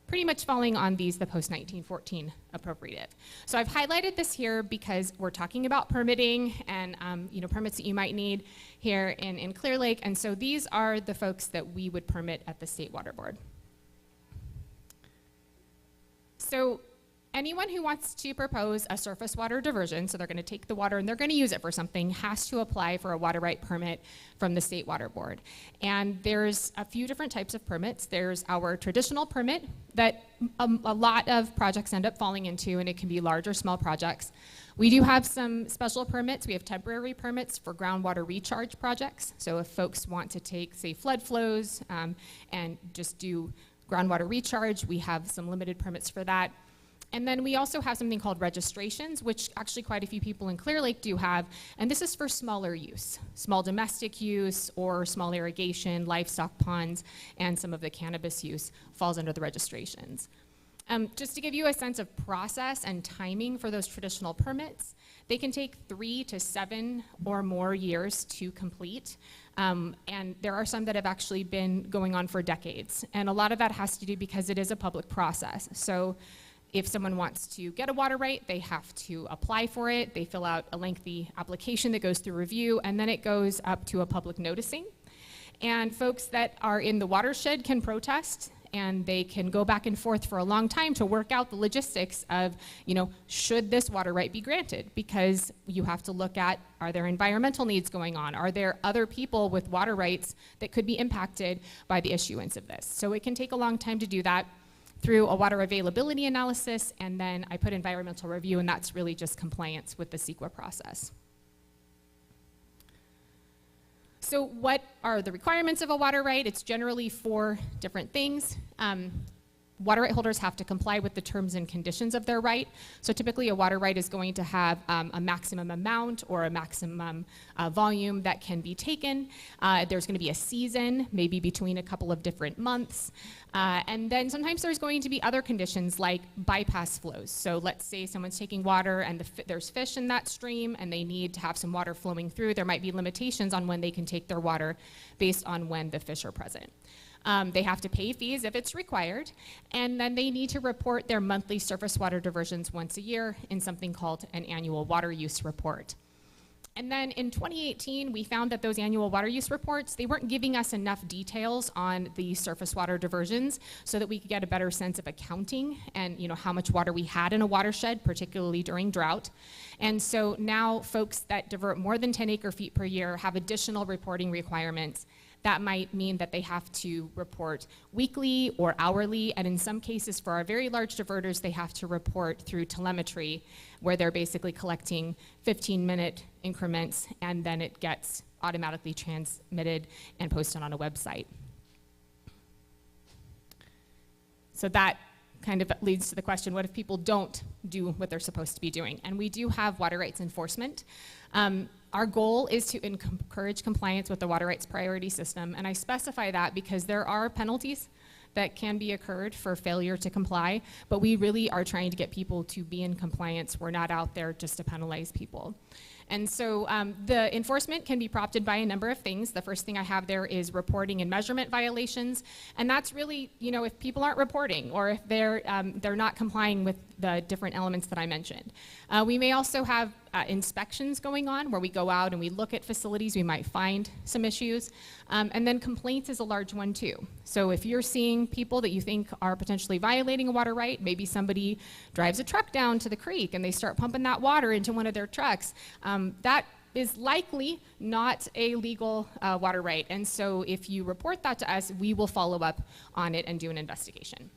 pretty much falling on the post-1914 appropriative. So I've highlighted this here because we're talking about permitting and permits that you might need here in Clear Lake, and so these are the folks that we would permit at the State Water Board. So anyone who wants to propose a surface water diversion, so they're going to take the water and they're going to use it for something, has to apply for a water right permit from the State Water Board. And there's a few different types of permits. There's our traditional permit that a lot of projects end up falling into, and it can be large or small projects. We do have some special permits. We have temporary permits for groundwater recharge projects. So if folks want to take, say, flood flows and just do groundwater recharge, we have some limited permits for that. And then we also have something called registrations, which actually quite a few people in Clear Lake do have, and this is for smaller use, small domestic use or small irrigation, livestock ponds, and some of the cannabis use falls under the registrations. Just to give you a sense of process and timing for those traditional permits, they can take 3 to 7 or more years to complete. And there are some that have actually been going on for decades. And a lot of that has to do because it is a public process. So if someone wants to get a water right, they have to apply for it. They fill out a lengthy application that goes through review, and then it goes up to a public noticing. And folks that are in the watershed can protest, and they can go back and forth for a long time to work out the logistics of, should this water right be granted? Because you have to look at, are there environmental needs going on? Are there other people with water rights that could be impacted by the issuance of this? So it can take a long time to do that through a water availability analysis, and then I put environmental review, and that's really just compliance with the CEQA process. So what are the requirements of a water right? It's generally 4 different things. Water right holders have to comply with the terms and conditions of their right. So typically a water right is going to have a maximum amount or a maximum volume that can be taken. There's going to be a season, maybe between a couple of different months. And then sometimes there's going to be other conditions like bypass flows. So let's say someone's taking water and there's fish in that stream and they need to have some water flowing through. There might be limitations on when they can take their water based on when the fish are present. They have to pay fees if it's required, and then they need to report their monthly surface water diversions once a year in something called an annual water use report. And then in 2018, we found that those annual water use reports, they weren't giving us enough details on the surface water diversions so that we could get a better sense of accounting and how much water we had in a watershed, particularly during drought. And so now folks that divert more than 10 acre-feet per year have additional reporting requirements. That might mean that they have to report weekly or hourly, and in some cases for our very large diverters, they have to report through telemetry, where they're basically collecting 15-minute increments, and then it gets automatically transmitted and posted on a website. So that kind of leads to the question, what if people don't do what they're supposed to be doing? And we do have water rights enforcement. Our goal is to encourage compliance with the water rights priority system, and I specify that because there are penalties that can be incurred for failure to comply, but we really are trying to get people to be in compliance. We're not out there just to penalize people. And so the enforcement can be prompted by a number of things. The first thing I have there is reporting and measurement violations, and that's really, if people aren't reporting or if they're not complying with the different elements that I mentioned. We may also have inspections going on where we go out and we look at facilities, we might find some issues. And then complaints is a large one too. So if you're seeing people that you think are potentially violating a water right, maybe somebody drives a truck down to the creek and they start pumping that water into one of their trucks, that is likely not a legal water right. And so if you report that to us, we will follow up on it and do an investigation.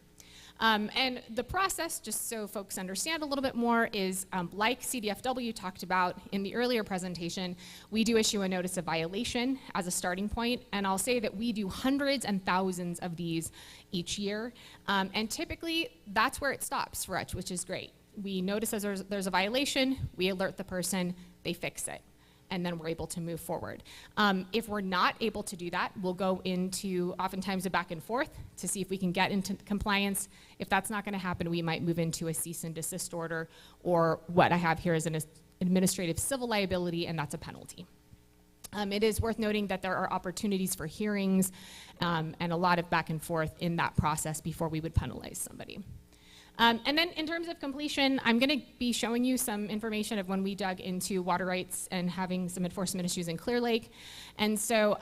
And the process, just so folks understand a little bit more, is like CDFW talked about in the earlier presentation, we do issue a notice of violation as a starting point, and I'll say that we do hundreds and thousands of these each year, and typically that's where it stops for us, which is great. We notice there's a violation, we alert the person, they fix it, and then we're able to move forward. If we're not able to do that, we'll go into oftentimes a back and forth to see if we can get into compliance. If that's not gonna happen, we might move into a cease and desist order, or what I have here is an administrative civil liability, and that's a penalty. It is worth noting that there are opportunities for hearings and a lot of back and forth in that process before we would penalize somebody. And then in terms of completion, I'm going to be showing you some information of when we dug into water rights and having some enforcement issues in Clear Lake. And so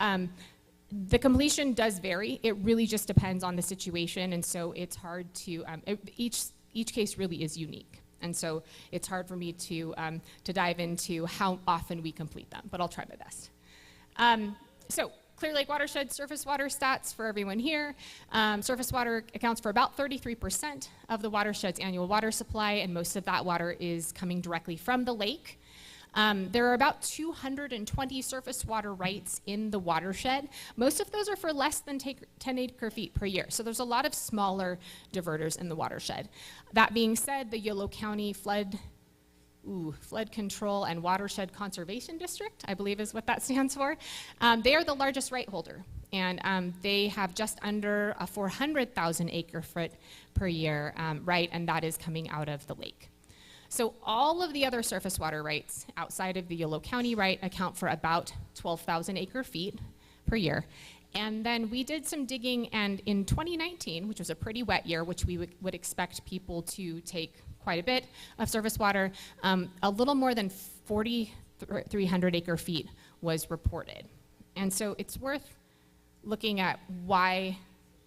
the completion does vary. It really just depends on the situation, and so it's hard to, each case really is unique. And so it's hard for me to dive into how often we complete them, but I'll try my best. So Clear Lake watershed surface water stats for everyone here. Surface water accounts for about 33% of the watershed's annual water supply, and most of that water is coming directly from the lake. There are about 220 surface water rights in the watershed. Most of those are for less than 10 acre feet per year. So there's a lot of smaller diverters in the watershed. That being said, the Yolo County Flood Control and Watershed Conservation District, I believe is what that stands for. They are the largest right holder, and they have just under a 400,000 acre foot per year right, and that is coming out of the lake. So all of the other surface water rights outside of the Yolo County right account for about 12,000 acre feet per year. And then we did some digging, and in 2019, which was a pretty wet year, which we would expect people to take quite a bit of surface water, a little more than 4,300 acre feet was reported. And so it's worth looking at why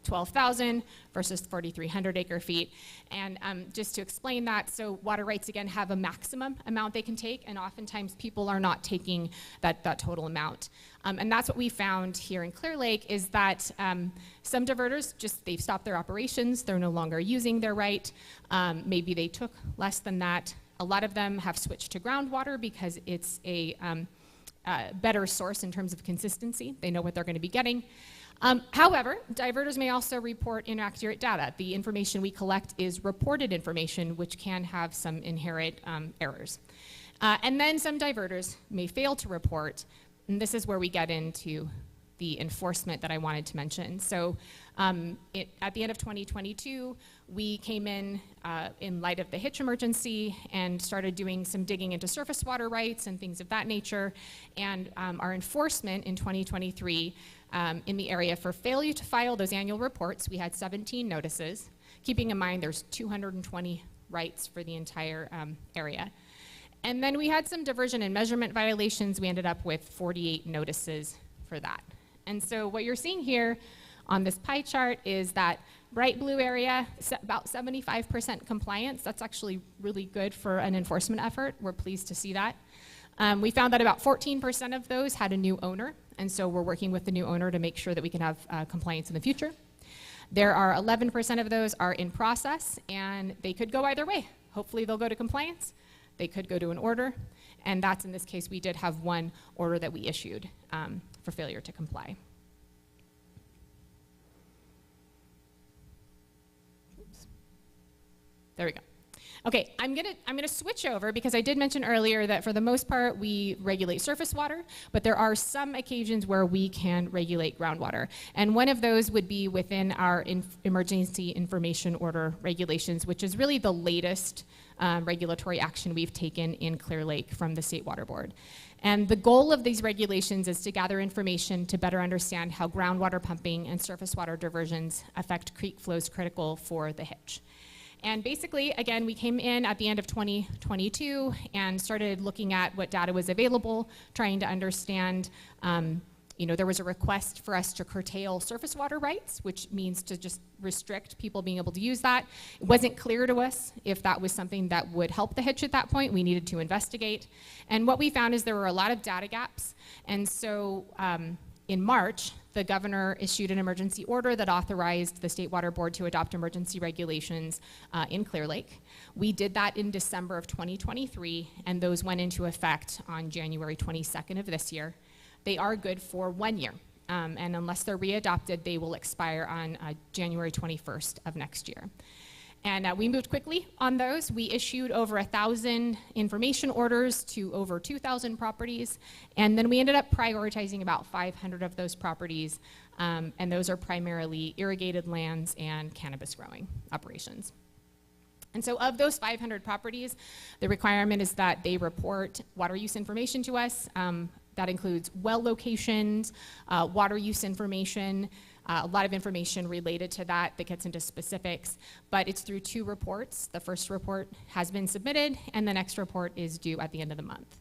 12,000 versus 4,300 acre feet. And just to explain that, so water rights, again, have a maximum amount they can take, and oftentimes people are not taking that total amount. And that's what we found here in Clear Lake, is that some diverters, they've stopped their operations, they're no longer using their right. Maybe they took less than that. A lot of them have switched to groundwater because it's a better source in terms of consistency. They know what they're going to be getting. However, diverters may also report inaccurate data. The information we collect is reported information, which can have some inherent errors. And then some diverters may fail to report, and this is where we get into the enforcement that I wanted to mention. So at the end of 2022, we came in light of the Hitch emergency and started doing some digging into surface water rights and things of that nature. And our enforcement in 2023 in the area for failure to file those annual reports, we had 17 notices, keeping in mind there's 220 rights for the entire area. And then we had some diversion and measurement violations. We ended up with 48 notices for that. And so what you're seeing here on this pie chart is that bright blue area, about 75% compliance. That's actually really good for an enforcement effort. We're pleased to see that. We found that about 14% of those had a new owner, and so we're working with the new owner to make sure that we can have compliance in the future. There are 11% of those are in process, and they could go either way. Hopefully they'll go to compliance. They could go to an order, and that's, in this case, we did have one order that we issued for failure to comply. Oops. There we go. Okay, I'm gonna switch over because I did mention earlier that for the most part we regulate surface water, but there are some occasions where we can regulate groundwater. And one of those would be within our emergency information order regulations, which is really the latest regulatory action we've taken in Clear Lake from the State Water Board. And the goal of these regulations is to gather information to better understand how groundwater pumping and surface water diversions affect creek flows critical for the Hitch. And basically, again, we came in at the end of 2022 and started looking at what data was available, trying to understand, there was a request for us to curtail surface water rights, which means to just restrict people being able to use that. It wasn't clear to us if that was something that would help the Hitch at that point. We needed to investigate. And what we found is there were a lot of data gaps. And so in March, the governor issued an emergency order that authorized the State Water Board to adopt emergency regulations in Clear Lake. We did that in December of 2023, and those went into effect on January 22nd of this year. They are good for 1 year, and unless they're readopted, they will expire on January 21st of next year. And we moved quickly on those. We issued over 1,000 information orders to over 2,000 properties, and then we ended up prioritizing about 500 of those properties, and those are primarily irrigated lands and cannabis growing operations. And so of those 500 properties, the requirement is that they report water use information to us. That includes well locations, water use information, a lot of information related to that gets into specifics, but it's through 2 reports. The first report has been submitted, and the next report is due at the end of the month.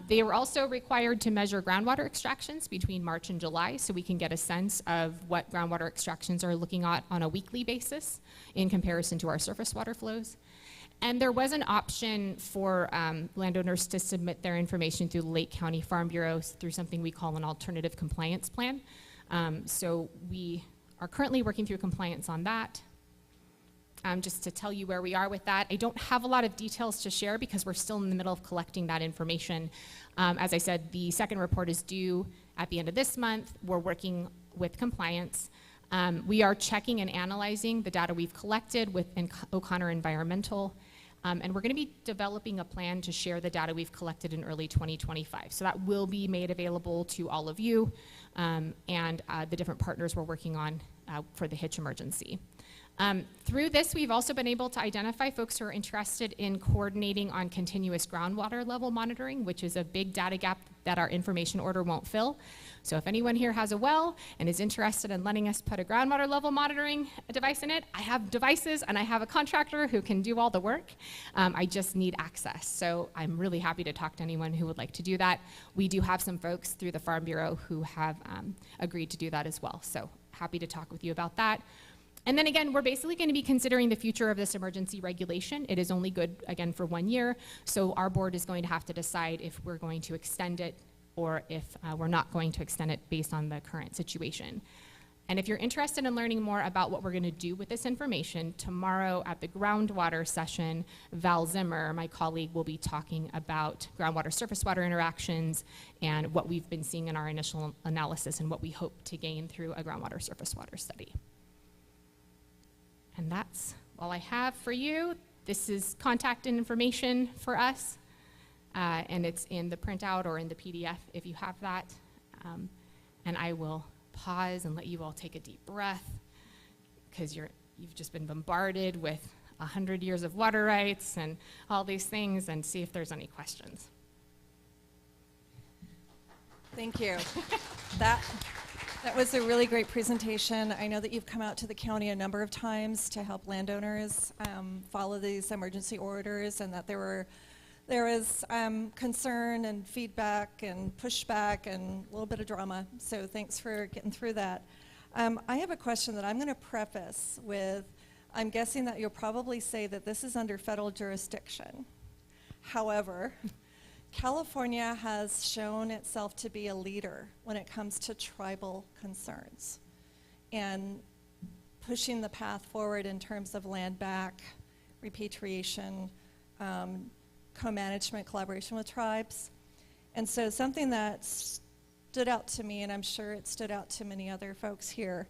They were also required to measure groundwater extractions between March and July, so we can get a sense of what groundwater extractions are looking at on a weekly basis in comparison to our surface water flows. And there was an option for landowners to submit their information through the Lake County Farm Bureau through something we call an alternative compliance plan. So we are currently working through compliance on that. just to tell you where we are with that. I don't have a lot of details to share because we're still in the middle of collecting that information. As I said, the second report is due at the end of this month. We're working with compliance. We are checking and analyzing the data we've collected with O'Connor Environmental. And we're going to be developing a plan to share the data we've collected in early 2025. So that will be made available to all of you and the different partners we're working on for the Hitch emergency. Through this, we've also been able to identify folks who are interested in coordinating on continuous groundwater level monitoring, which is a big data gap that our information order won't fill. So if anyone here has a well and is interested in letting us put a groundwater level monitoring device in it, I have devices and I have a contractor who can do all the work. I just need access. So I'm really happy to talk to anyone who would like to do that. We do have some folks through the Farm Bureau who have agreed to do that as well. So happy to talk with you about that. And then again, we're basically going to be considering the future of this emergency regulation. It is only good, again, for 1 year. So our board is going to have to decide if we're going to extend it or if we're not going to extend it based on the current situation. And if you're interested in learning more about what we're going to do with this information, tomorrow at the groundwater session, Val Zimmer, my colleague, will be talking about groundwater surface water interactions and what we've been seeing in our initial analysis and what we hope to gain through a groundwater surface water study. And that's all I have for you. This is contact information for us, and it's in the printout or in the PDF if you have that. And I will pause and let you all take a deep breath because you've just been bombarded with 100 years of water rights and all these things, and see if there's any questions.
Thank you. That was a really great presentation. I know that you've come out to the county a number of times to help landowners follow these emergency orders, and that there was concern and feedback and pushback and a little bit of drama. So thanks for getting through that. I have a question that I'm going to preface with, I'm guessing that you'll probably say that this is under federal jurisdiction. However, California has shown itself to be a leader when it comes to tribal concerns and pushing the path forward in terms of land back, repatriation, co-management, collaboration with tribes. And so something that stood out to me, and I'm sure it stood out to many other folks here,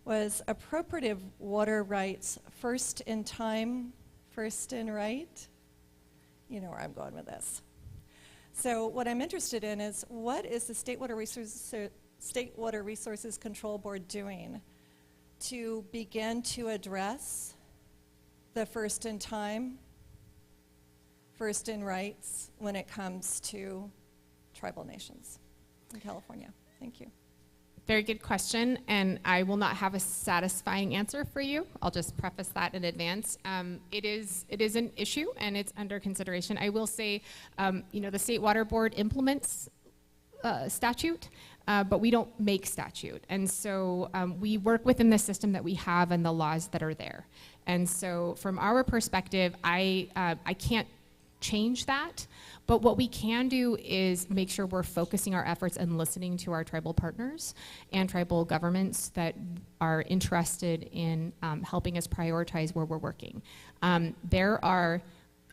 was appropriative water rights, first in time, first in right. You know where I'm going with this. So what I'm interested in is, what is the State Water Resources Control Board doing to begin to address the first in time, first in rights when it comes to tribal nations in California? Thank you.
Very good question, and I will not have a satisfying answer for you. I'll just preface that in advance. It is an issue, and it's under consideration. I will say, the State Water Board implements statute, but we don't make statute. And so we work within the system that we have and the laws that are there. And so from our perspective, I can't change that. But what we can do is make sure we're focusing our efforts and listening to our tribal partners and tribal governments that are interested in helping us prioritize where we're working. There are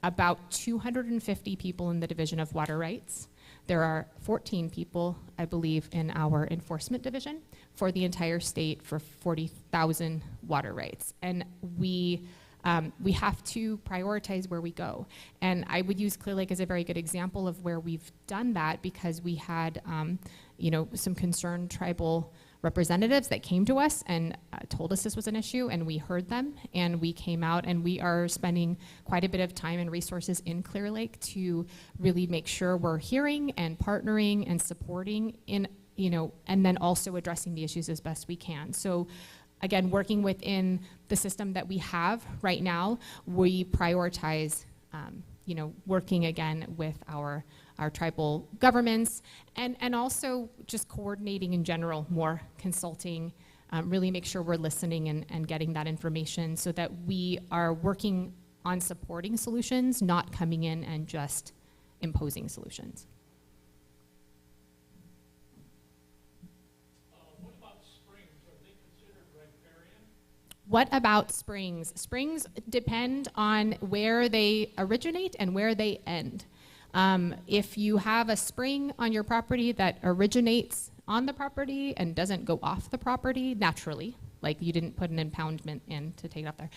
about 250 people in the Division of Water Rights. There are 14 people, I believe, in our enforcement division for the entire state for 40,000 water rights. And we have to prioritize where we go. And I would use Clear Lake as a very good example of where we've done that, because we had some concerned tribal representatives that came to us and told us this was an issue, and we heard them, and we came out, and we are spending quite a bit of time and resources in Clear Lake to really make sure we're hearing and partnering and supporting and then also addressing the issues as best we can. So again, working within the system that we have right now, we prioritize, working again with our tribal governments, and also just coordinating in general, more consulting, really make sure we're listening and getting that information so that we are working on supporting solutions, not coming in and just imposing solutions. What about springs? Springs depend on where they originate and where they end. If you have a spring on your property that originates on the property and doesn't go off the property naturally, like you didn't put an impoundment in to take it off there,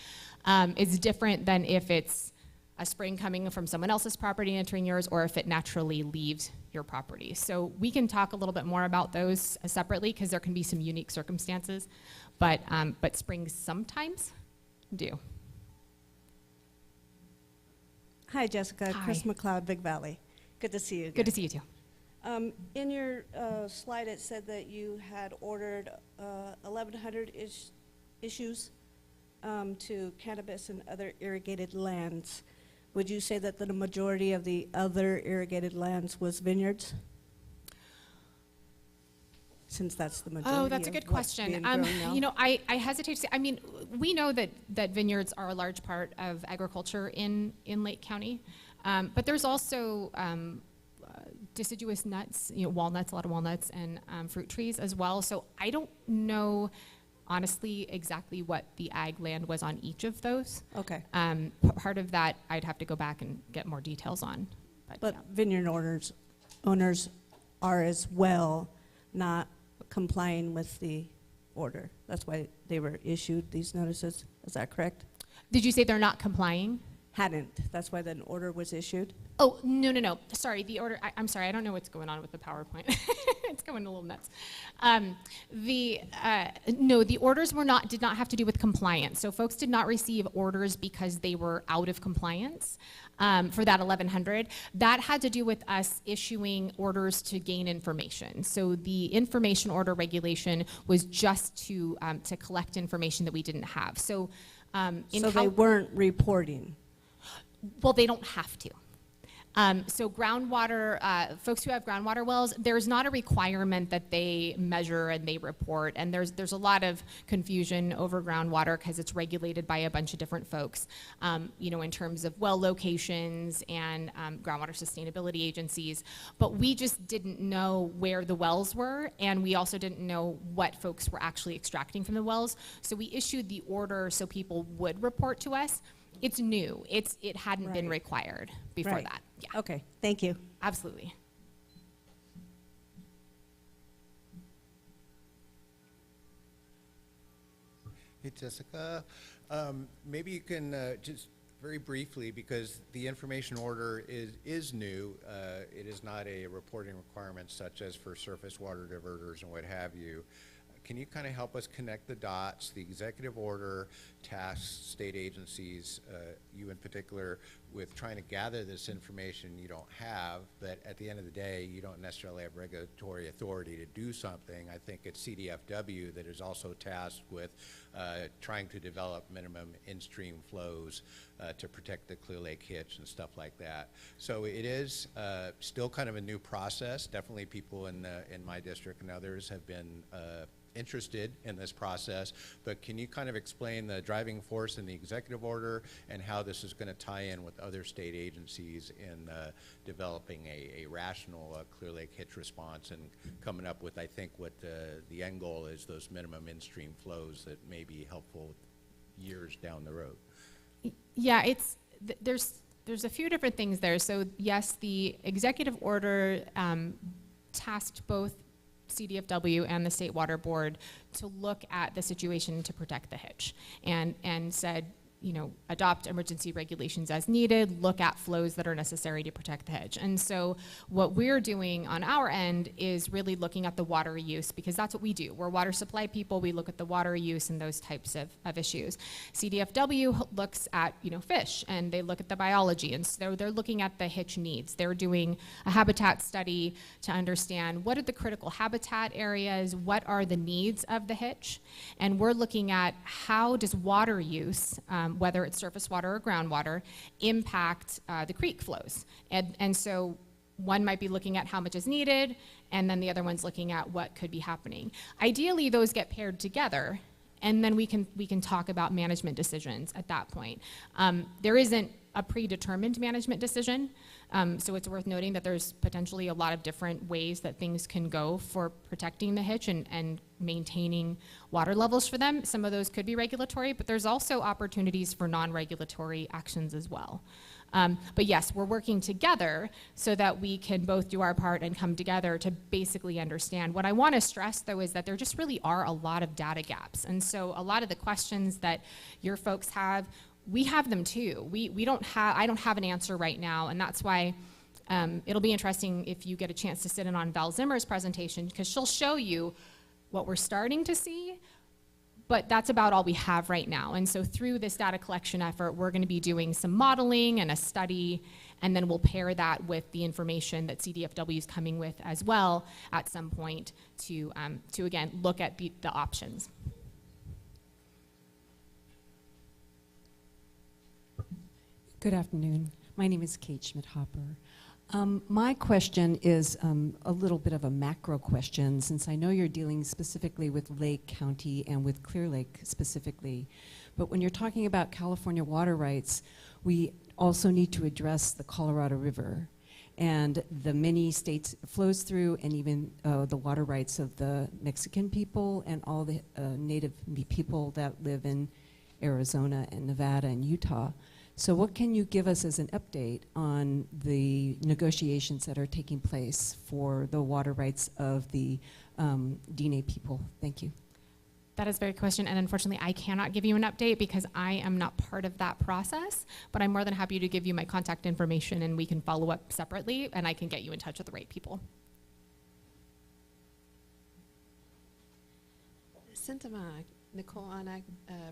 it's different than if it's a spring coming from someone else's property entering yours, or if it naturally leaves your property. So we can talk a little bit more about those separately, because there can be some unique circumstances, but springs sometimes do.
Hi, Jessica.
Hi.
Chris McLeod, Big Valley. Good to see you again.
Good to see you too.
In your slide, it said that you had ordered 1,100 issues to cannabis and other irrigated lands. Would you say that the majority of the other irrigated lands was vineyards? Since that's the majority.
Oh, that's a
of
good
what's
question.
being grown now.
You know, I hesitate to say, I mean, we know that vineyards are a large part of agriculture in Lake County, but there's also deciduous nuts, you know, walnuts, a lot of walnuts, and fruit trees as well. So I don't know, honestly, exactly what the ag land was on each of those.
Okay.
Part of that I'd have to go back and get more details on.
But
yeah.
vineyard owners are as well not complying with the order. That's why they were issued these notices. Is that correct?
Did you say they're not complying?
Hadn't. That's why the order was issued.
Oh, no. Sorry, the order, I'm sorry, I don't know what's going on with the PowerPoint. It's going a little nuts. No, the orders did not have to do with compliance. So folks did not receive orders because they were out of compliance for that 1,100. That had to do with us issuing orders to gain information. So the information order regulation was just to collect information that we didn't have. So
They weren't reporting.
Well, they don't have to. So groundwater, folks who have groundwater wells, there's not a requirement that they measure and they report, and there's a lot of confusion over groundwater because it's regulated by a bunch of different folks, you know, in terms of well locations and groundwater sustainability agencies. But we just didn't know where the wells were, and we also didn't know what folks were actually extracting from the wells. So we issued the order so people would report to us. It's new. It hadn't been required before
Right.
that. Yeah.
Okay, thank you.
Absolutely.
Hey, Jessica. Maybe you can just very briefly, because the information order is new. It is not a reporting requirement such as for surface water diverters and what have you. Can you kind of help us connect the dots? The executive order tasks state agencies, you in particular, with trying to gather this information you don't have, but at the end of the day, you don't necessarily have regulatory authority to do something. I think it's CDFW that is also tasked with trying to develop minimum in-stream flows to protect the Clear Lake hitch and stuff like that. So it is still kind of a new process. Definitely people in my district and others have been interested in this process, but can you kind of explain the driving force in the executive order and how this is going to tie in with other state agencies in developing a rational Clear Lake hitch response and coming up with, I think, what the end goal is, those minimum in-stream flows that may be helpful years down the road?
Yeah, there's a few different things there. So yes, the executive order tasked both CDFW and the State Water Board to look at the situation to protect the hitch, and said, you know, adopt emergency regulations as needed, look at flows that are necessary to protect the hedge. And so what we're doing on our end is really looking at the water use, because that's what we do. We're water supply people. We look at the water use and those types of issues. CDFW looks at, you know, fish, and they look at the biology, and so they're looking at the hitch needs. They're doing a habitat study to understand what are the critical habitat areas, what are the needs of the hitch, and we're looking at how does water use, whether it's surface water or groundwater, impact the creek flows. And so one might be looking at how much is needed, and then the other one's looking at what could be happening. Ideally, those get paired together, and then we can talk about management decisions at that point. There isn't a predetermined management decision. So it's worth noting that there's potentially a lot of different ways that things can go for protecting the hitch and maintaining water levels for them. Some of those could be regulatory, but there's also opportunities for non-regulatory actions as well. But yes, we're working together so that we can both do our part and come together to basically understand. What I want to stress, though, is that there just really are a lot of data gaps. And so a lot of the questions that your folks have, we have them too. I don't have an answer right now, and that's why it'll be interesting if you get a chance to sit in on Val Zimmer's presentation, because she'll show you what we're starting to see, but that's about all we have right now. And so through this data collection effort, we're going to be doing some modeling and a study, and then we'll pair that with the information that CDFW is coming with as well at some point to again, look at the options.
Good afternoon. My name is Kate Schmidt-Hopper. My question is a little bit of a macro question, since I know you're dealing specifically with Lake County and with Clear Lake specifically. But when you're talking about California water rights, we also need to address the Colorado River and the many states it flows through, and even the water rights of the Mexican people and all the native people that live in Arizona and Nevada and Utah. So what can you give us as an update on the negotiations that are taking place for the water rights of the Diné people? Thank you.
That is a very good question, and unfortunately I cannot give you an update because I am not part of that process, but I'm more than happy to give you my contact information and we can follow up separately and I can get you in touch with the right people.
Sintama, Nicole Anna,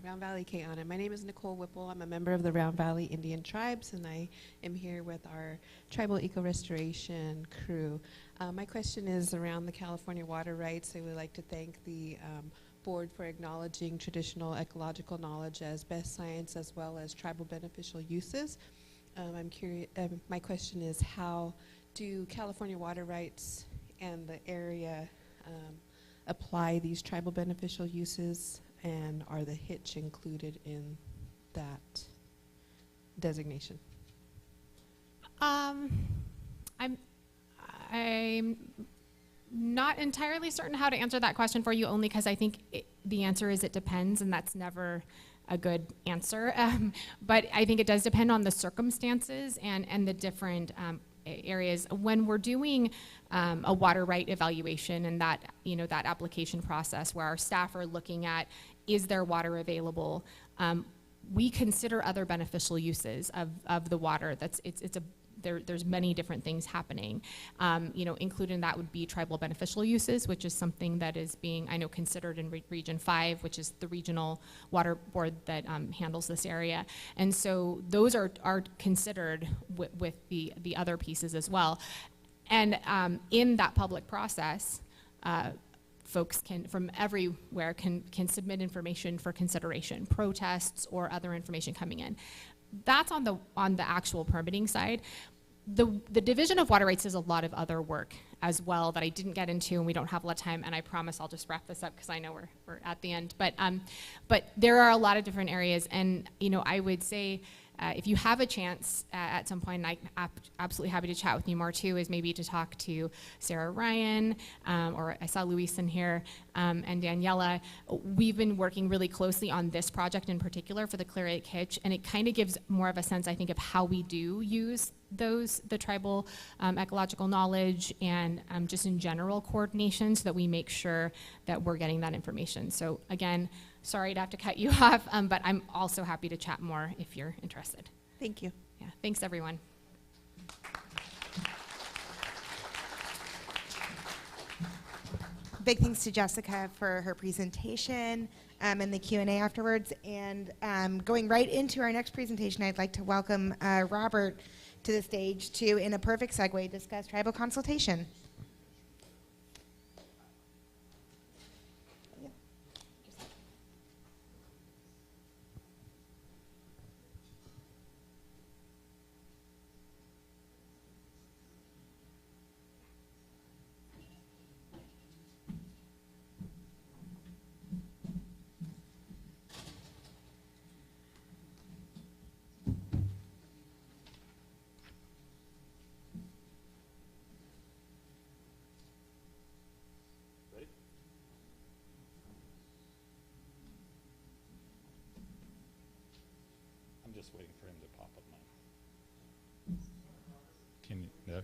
Round Valley K Anna. My name is Nicole Whipple. I'm a member of the Round Valley Indian Tribes, and I am here with our Tribal Eco Restoration crew. My question is around the California water rights. I would like to thank the board for acknowledging traditional ecological knowledge as best science as well as tribal beneficial uses. I'm curious, my question is, how do California water rights and the area apply these tribal beneficial uses, and are the hitch included in that designation?
I'm not entirely certain how to answer that question for you, only because I think the answer is it depends, and that's never a good answer. But I think it does depend on the circumstances and the different areas. When we're doing a water right evaluation and that, that application process where our staff are looking at, is there water available? We consider other beneficial uses of the water. There's many different things happening. Included in that would be tribal beneficial uses, which is something that is being, I know, considered in Region 5, which is the regional water board that handles this area. And so those are considered with the other pieces as well. And in that public process, folks from everywhere can submit information for consideration, protests or other information coming in. That's on the actual permitting side. The Division of Water Rights does a lot of other work as well that I didn't get into, and we don't have a lot of time, and I promise I'll just wrap this up because I know we're at the end. But there are a lot of different areas, and I would say if you have a chance at some point, and I'm absolutely happy to chat with you more too, is maybe to talk to Sarah Ryan, or I saw Luis in here, and Daniela. We've been working really closely on this project in particular for the Clear Lake Hitch, and it kind of gives more of a sense, I think, of how we do use the tribal ecological knowledge and just in general coordination, so that we make sure that we're getting that information. So again, sorry to have to cut you off, but I'm also happy to chat more if you're interested.
Thank you.
Yeah, thanks everyone.
Big thanks to Jessica for her presentation and the Q&A afterwards. And going right into our next presentation, I'd like to welcome Robert to the stage to, in a perfect segue, discuss tribal consultation.
just waiting for him to pop up mine. Can you, there?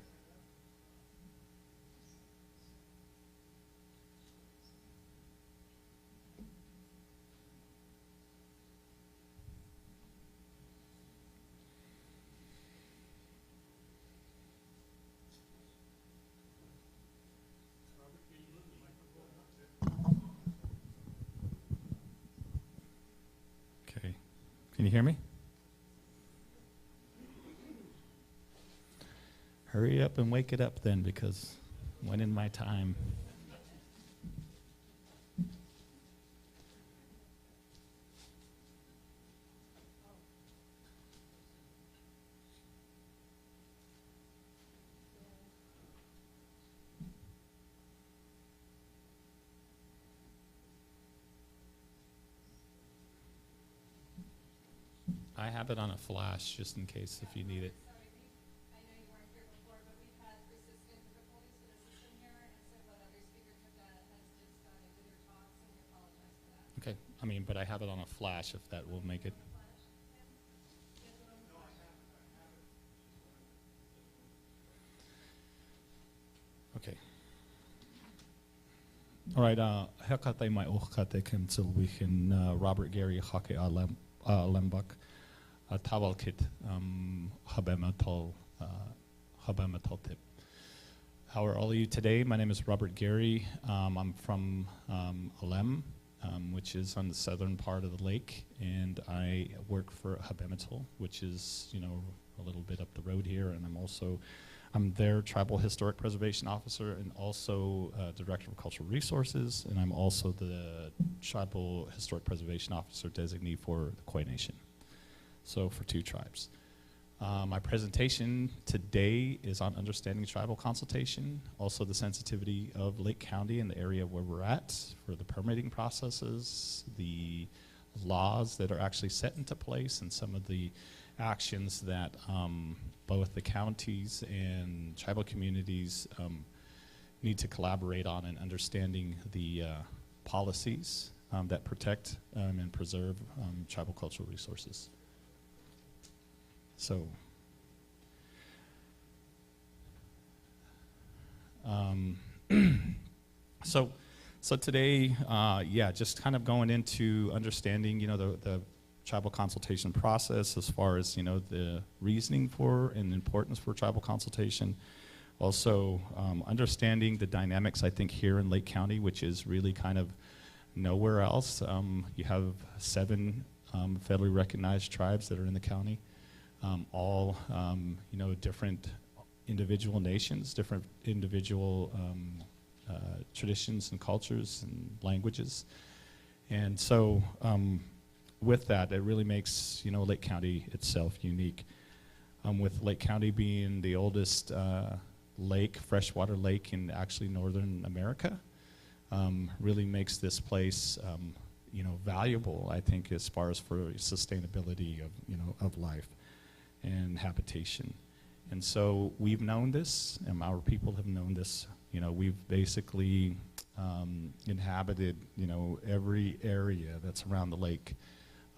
Okay. Can you hear me? Hurry up and wake it up then, because when in my time. I have it on a flash just in case if you need it.
I know you weren't here before, but we've had persistent difficulties with the system here, and so what other speakers have done has just gone into their talks, and we apologize for that.
Okay, I mean, but I have it on a flash if that will make it. Okay. All right, hekate mai ochkate kem tilwichin Robert Gary hake lembak tawal kit habematol tip. How are all of you today? My name is Robert Gary. I'm from Alem, which is on the southern part of the lake, and I work for Habematol, which is, you know, a little bit up the road here, and I'm their Tribal Historic Preservation Officer and also Director of Cultural Resources, and I'm also the Tribal Historic Preservation Officer designee for the Koi Nation, so for 2 tribes. My presentation today is on understanding tribal consultation, also the sensitivity of Lake County and the area where we're at for the permitting processes, the laws that are actually set into place, and some of the actions that both the counties and tribal communities need to collaborate on in understanding the policies that protect and preserve tribal cultural resources. So, so today, yeah, just kind of going into understanding, you know, the tribal consultation process as far as, you know, the reasoning for and importance for tribal consultation. Also, understanding the dynamics, I think, here in Lake County, which is really kind of nowhere else. You have 7 federally recognized tribes that are in the county. All, you know, different individual nations, different individual traditions and cultures and languages. And so with that, it really makes, you know, Lake County itself unique. With Lake County being the oldest lake, freshwater lake in actually Northern America, really makes this place, you know, valuable, I think, as far as for sustainability of, you know, of life and habitation. And so we've known this, and our people have known this. You know, we've basically inhabited, you know, every area that's around the lake.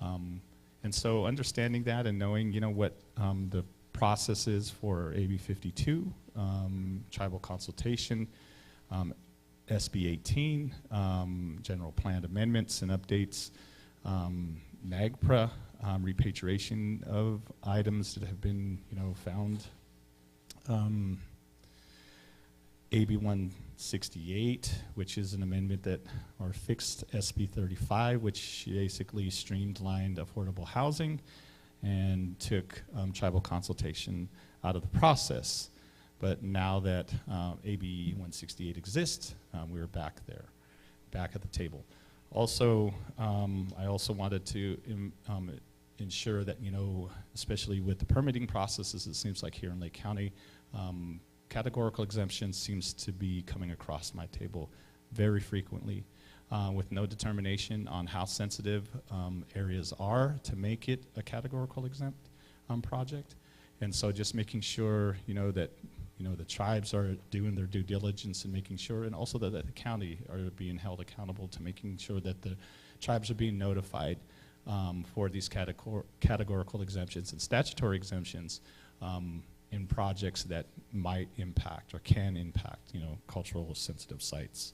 And so understanding that and knowing, you know, what the process is for AB 52, tribal consultation, SB 18, general plan amendments and updates, NAGPRA, repatriation of items that have been, you know, found, AB 168, which is an amendment that, or fixed SB 35, which basically streamlined affordable housing and took tribal consultation out of the process. But now that AB 168 exists, we're back there, back at the table. Also, I also wanted to ensure that, you know, especially with the permitting processes, it seems like here in Lake County, categorical exemption seems to be coming across my table very frequently with no determination on how sensitive areas are to make it a categorical exempt project. And so just making sure, you know, that, you know, the tribes are doing their due diligence and making sure, and also that the county are being held accountable to making sure that the tribes are being notified for these categorical exemptions and statutory exemptions in projects that might impact or can impact, cultural sensitive sites.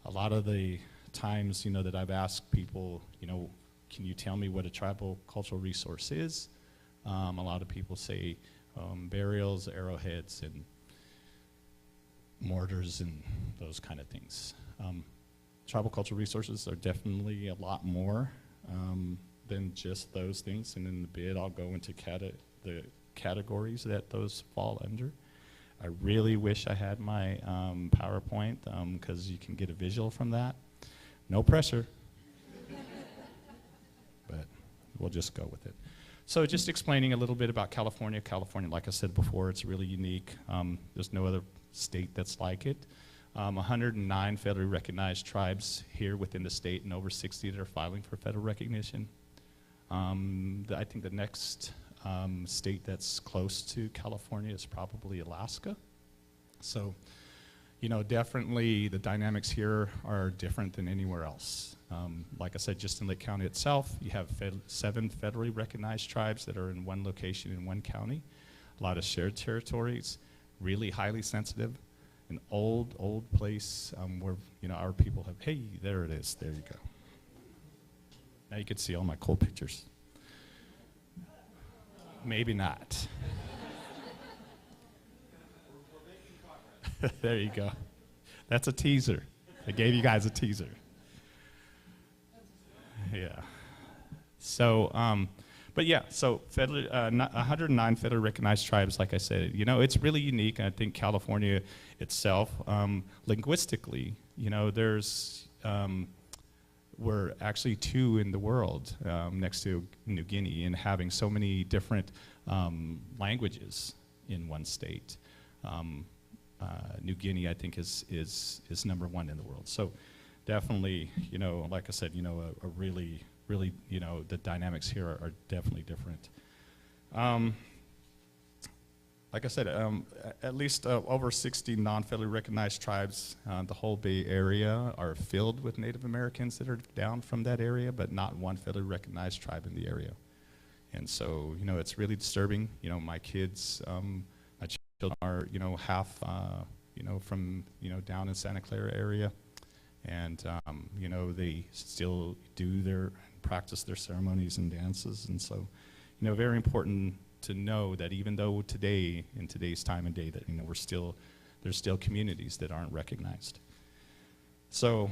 A lot of the times, that I've asked people, can you tell me what a tribal cultural resource is? A lot of people say burials, arrowheads, and mortars, and those kind of things. Tribal cultural resources are definitely a lot more than just those things, and in the bid I'll go into the categories that those fall under. I really wish I had my PowerPoint because you can get a visual from that. No pressure, but we'll just go with it. So just explaining a little bit about California. California, like I said before, it's really unique. There's no other state that's like it. 109 federally recognized tribes here within the state, and over 60 that are filing for federal recognition. I think the next state that's close to California is probably Alaska. So, definitely the dynamics here are different than anywhere else. Like I said, just in Lake County itself, you have 7 federally recognized tribes that are in one location in one county. A lot of shared territories, really highly sensitive. An old place where, our people have, hey, there it is, there you go. Now you can see all my cool pictures. Maybe not. There you go. That's a teaser. I gave you guys a teaser. Yeah. So, but yeah, so 109 federally recognized tribes, like I said, it's really unique. I think California itself, linguistically, we're actually 2 in the world next to New Guinea, and having so many different languages in one state. New Guinea, I think, is number 1 in the world. So definitely, like I said, a really, the dynamics here are definitely different. Like I said, at least over 60 non-federally recognized tribes, the whole Bay Area, are filled with Native Americans that are down from that area, but not one federally recognized tribe in the area. And so, it's really disturbing. My kids, my children are, half, from, down in Santa Clara area. And, they still practice their ceremonies and dances. And so, very important to know that even though today, in today's time and day, that there's still communities that aren't recognized. So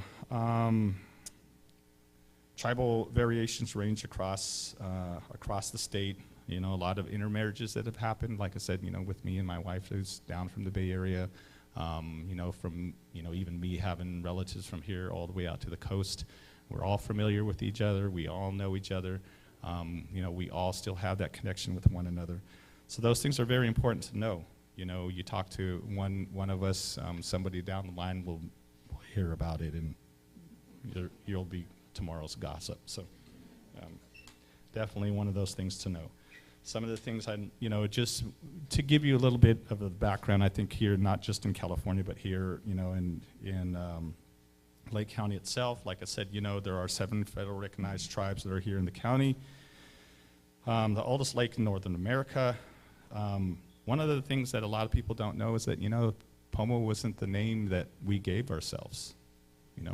tribal variations range across the state. A lot of intermarriages that have happened. Like I said, with me and my wife who's down from the Bay Area. From even me having relatives from here all the way out to the coast. We're all familiar with each other. We all know each other. We all still have that connection with one another. So those things are very important to know. You talk to one of us, somebody down the line will hear about it, and you'll be tomorrow's gossip. So definitely one of those things to know. Some of the things just to give you a little bit of a background, I think here, not just in California, but here, in Lake County itself. Like I said, there are 7 federal recognized tribes that are here in the county. The oldest lake in Northern America. One of the things that a lot of people don't know is that, Pomo wasn't the name that we gave ourselves.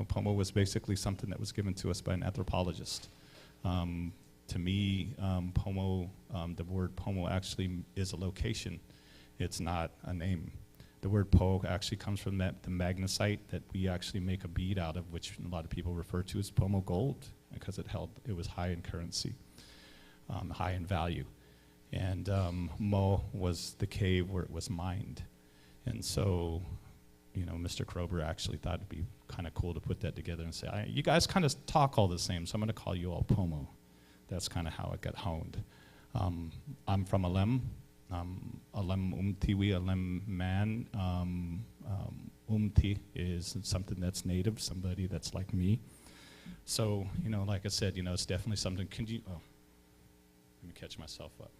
Pomo was basically something that was given to us by an anthropologist. To me, Pomo, the word Pomo actually is a location. It's not a name. The word Po actually comes from the magnesite that we actually make a bead out of, which a lot of people refer to as Pomo gold, because it was high in currency, high in value. And Mo was the cave where it was mined. And so, Mr. Krober actually thought it'd be kind of cool to put that together and say, you guys kind of talk all the same, so I'm going to call you all Pomo. That's kind of how it got honed. I'm from Alem. Alem Umtiwi, Alem man. Umti is something that's native, somebody that's like me. So, like I said, it's definitely something. Let me catch myself up.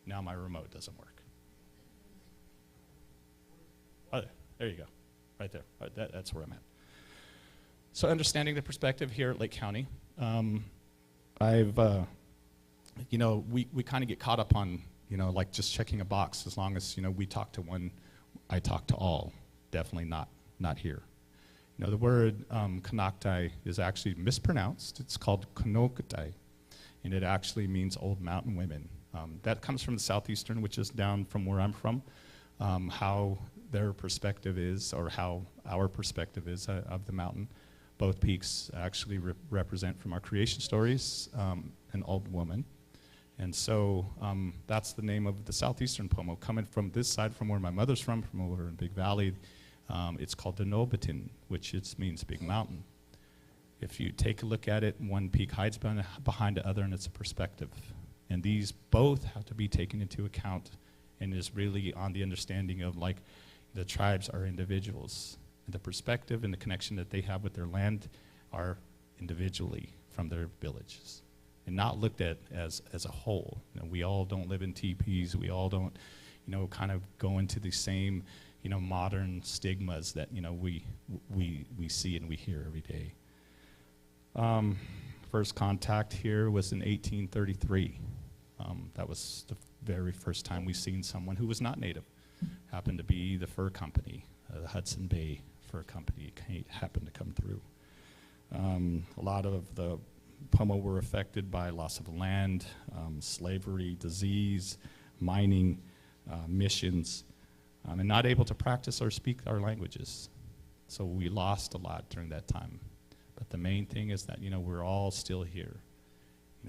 Now my remote doesn't work. Oh, there you go. Right there. That's where I'm at. So understanding the perspective here at Lake County, we kind of get caught up on, like just checking a box. As long as, we talk to one, I talk to all. Definitely not here. The word Konoktai is actually mispronounced. It's called Konoktai, and it actually means old mountain women. That comes from the southeastern, which is down from where I'm from, how their perspective is, or how our perspective is of the mountain. Both peaks actually represent from our creation stories an old woman. And so that's the name of the southeastern pomo. Coming from this side, from where my mother's from over in Big Valley, it's called the Nobitin, which means big mountain. If you take a look at it, one peak hides behind the other, and it's a perspective. And these both have to be taken into account, and is really on the understanding of, like, the tribes are individuals. And the perspective and the connection that they have with their land are individually from their villages, and not looked at as a whole. We all don't live in teepees. We all don't, kind of go into the same, modern stigmas that, we see and we hear every day. First contact here was in 1833. That was the very first time we seen someone who was not native. Happened to be the fur company, the Hudson Bay Fur Company happened to come through. A lot of the pomo were affected by loss of land, slavery, disease, mining, missions, and not able to practice or speak our languages. So we lost a lot during that time. But the main thing is that, we're all still here.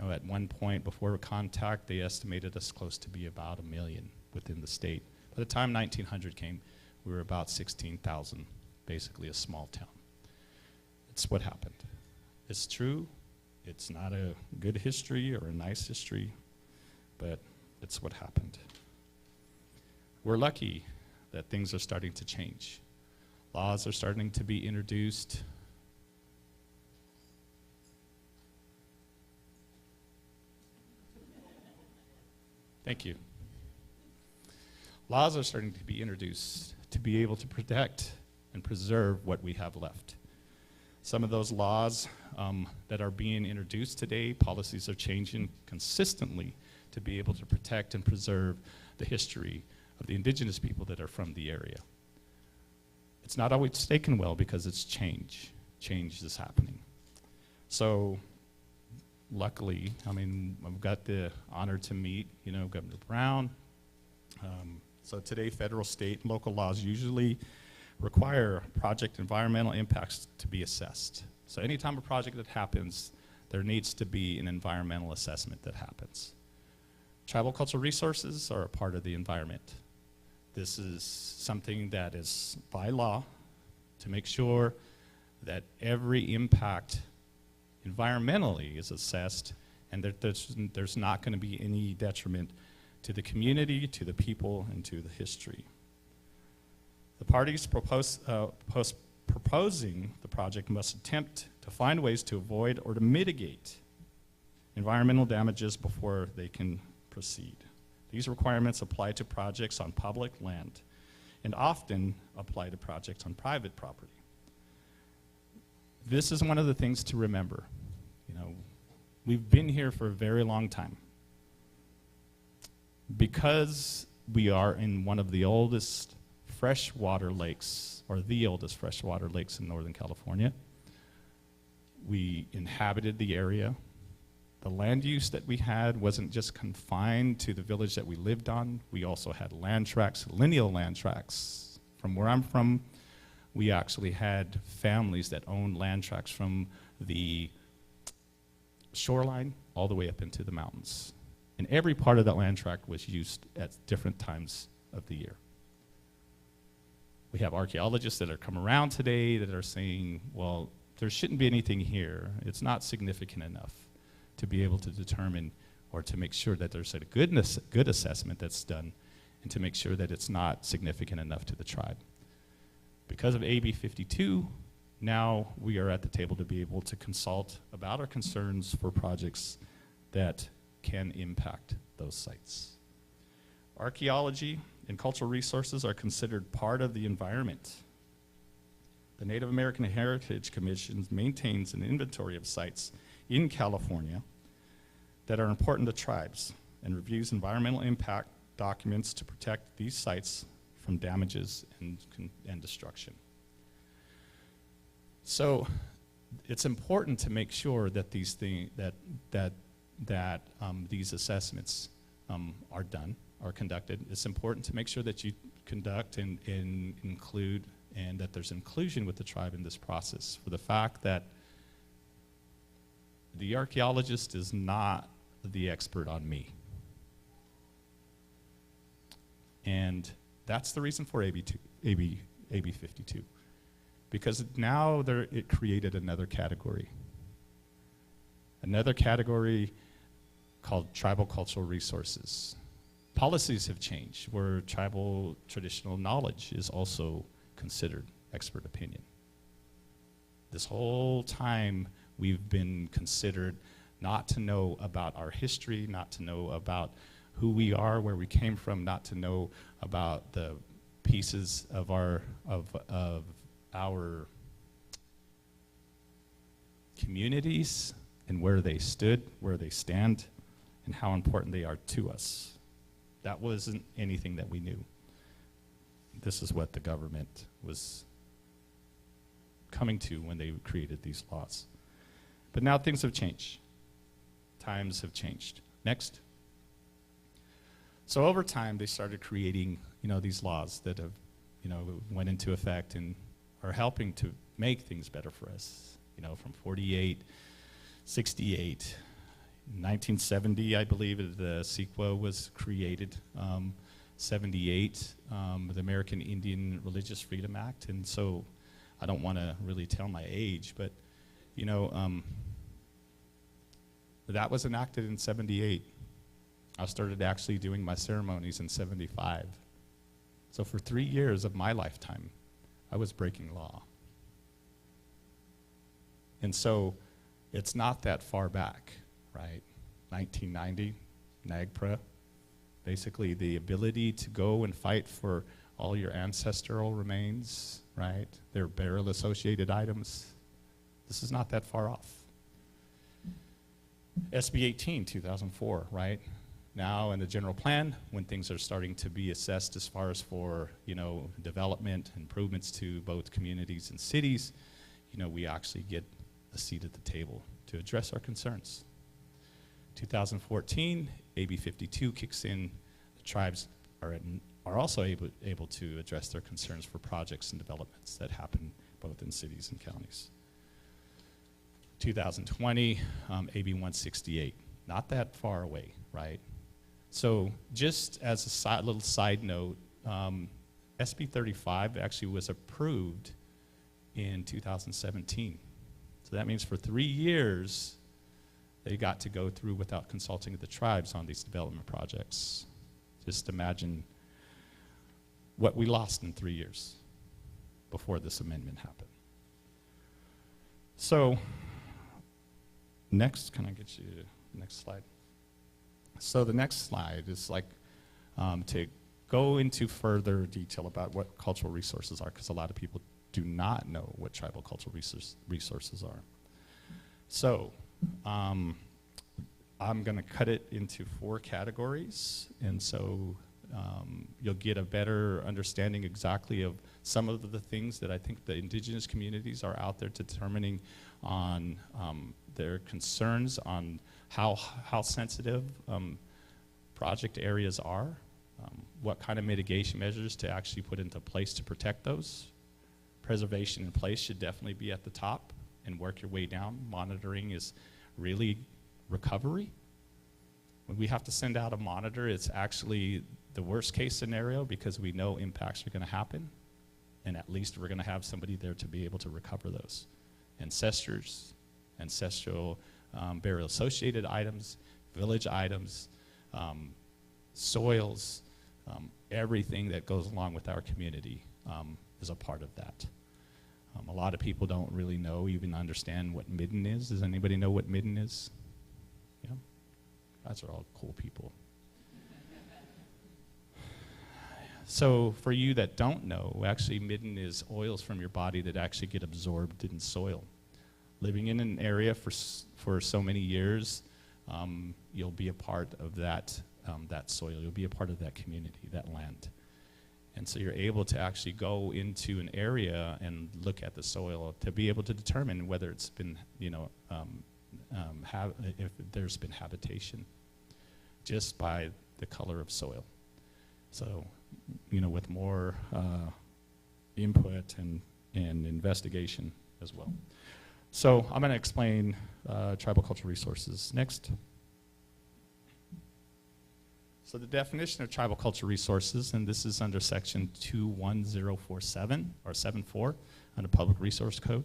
At one point before contact, they estimated us close to be about 1 million within the state. By the time 1900 came, we were about 16,000, basically a small town. It's what happened. It's true. It's not a good history or a nice history, but it's what happened. We're lucky that things are starting to change. Laws are starting to be introduced. Thank you. Laws are starting to be introduced to be able to protect and preserve what we have left. Some of those laws that are being introduced today, policies are changing consistently to be able to protect and preserve the history of the indigenous people that are from the area. It's not always taken well because it's change. Change is happening. So luckily, I've got the honor to meet, Governor Brown. So today, federal, state, and local laws usually require project environmental impacts to be assessed. So anytime a project that happens, there needs to be an environmental assessment that happens. Tribal cultural resources are a part of the environment. This is something that is by law to make sure that every impact environmentally is assessed, and that there's not going to be any detriment to the community, to the people, and to the history. The parties proposing the project must attempt to find ways to avoid or to mitigate environmental damages before they can proceed. These requirements apply to projects on public land and often apply to projects on private property. This is one of the things to remember. We've been here for a very long time. Because we are in one of the oldest freshwater lakes, or the oldest freshwater lakes in Northern California, we inhabited the area. The land use that we had wasn't just confined to the village that we lived on. We also had land tracts, lineal land tracts. From where I'm from, we actually had families that owned land tracts from the shoreline all the way up into the mountains. And every part of that land tract was used at different times of the year. We have archaeologists that are come around today that are saying, well, there shouldn't be anything here. It's not significant enough to be able to determine or to make sure that there's a good assessment that's done, and to make sure that it's not significant enough to the tribe. Because of AB 52, now we are at the table to be able to consult about our concerns for projects that can impact those sites. Archaeology and cultural resources are considered part of the environment. The Native American Heritage Commission maintains an inventory of sites in California that are important to tribes and reviews environmental impact documents to protect these sites from damages and destruction. So it's important to make sure that these these assessments are done, are conducted. It's important to make sure that you conduct and include, and that there's inclusion with the tribe in this process, for the fact that the archaeologist is not the expert on me. And that's the reason for AB 52. Because now it created another category. Another category called tribal cultural resources. Policies have changed where tribal traditional knowledge is also considered expert opinion. This whole time we've been considered not to know about our history, not to know about who we are, where we came from, not to know about the pieces of our communities and where they stood, where they stand, and how important they are to us. That wasn't anything that we knew. This is what the government was coming to when they created these laws. But now things have changed. Times have changed. Next. So over time, they started creating, these laws that have, went into effect and are helping to make things better for us. From 48, 68, 1970, I believe, the CEQA was created. 78, the American Indian Religious Freedom Act. And so I don't want to really tell my age, but, that was enacted in 78. I started actually doing my ceremonies in 75. So for 3 years of my lifetime, I was breaking law. And so it's not that far back, right? 1990, NAGPRA, basically the ability to go and fight for all your ancestral remains, right? Their burial-associated items. This is not that far off. SB 18, 2004, right? Now in the general plan, when things are starting to be assessed as far as for, development, improvements to both communities and cities, we actually get a seat at the table to address our concerns. 2014, AB 52 kicks in. The tribes are also able to address their concerns for projects and developments that happen both in cities and counties. 2020, AB 168, not that far away, right? So just as a little side note, SB 35 actually was approved in 2017. So that means for 3 years, they got to go through without consulting the tribes on these development projects. Just imagine what we lost in 3 years before this amendment happened. So next, can I get you next slide? So the next slide is to go into further detail about what cultural resources are, because a lot of people do not know what tribal cultural resources are. So I'm going to cut it into 4 categories, and so you'll get a better understanding exactly of some of the things that I think the indigenous communities are out there determining on their concerns on how sensitive project areas are, what kind of mitigation measures to actually put into place to protect those. Preservation in place should definitely be at the top and work your way down. Monitoring is really recovery. When we have to send out a monitor, it's actually the worst case scenario because we know impacts are going to happen, and at least we're going to have somebody there to be able to recover those. Ancestral burial associated items, village items, soils, everything that goes along with our community is a part of that. A lot of people don't really know, even understand what midden is. Does anybody know what midden is? Yeah? Guys are all cool people. So for you that don't know, actually midden is oils from your body that actually get absorbed in soil. Living in an area for so many years, you'll be a part of that soil. You'll be a part of that community, that land. And so you're able to actually go into an area and look at the soil to be able to determine whether it's been, if there's been habitation just by the color of soil. So, with more input and investigation as well. So I'm going to explain tribal cultural resources next. So the definition of tribal cultural resources, and this is under section 21047 or 74 under Public Resource Code.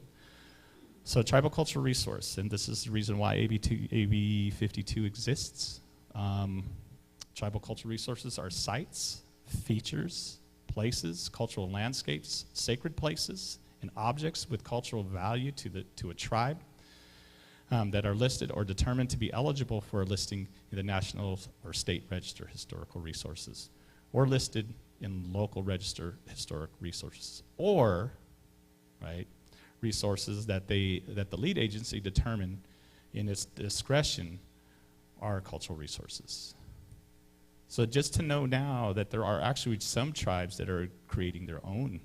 So tribal cultural resource, and this is the reason why AB 52 exists. Tribal cultural resources are sites, features, places, cultural landscapes, sacred places, and objects with cultural value to a tribe that are listed or determined to be eligible for a listing in the National or State Register Historical Resources, or listed in local register historic resources, or resources that the lead agency determine in its discretion are cultural resources. So just to know now that there are actually some tribes that are creating their own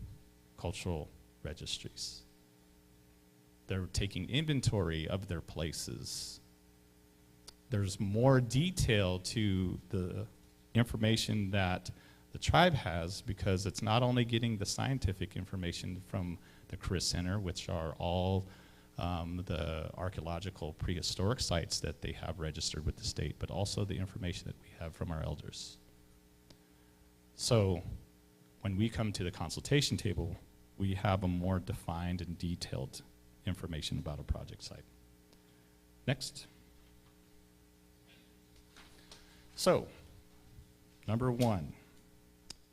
cultural registries. They're taking inventory of their places. There's more detail to the information that the tribe has, because it's not only getting the scientific information from the Chris Center, which are all the archaeological prehistoric sites that they have registered with the state, but also the information that we have from our elders. So when we come to the consultation table, we have a more defined and detailed information about a project site. Next. So, number 1,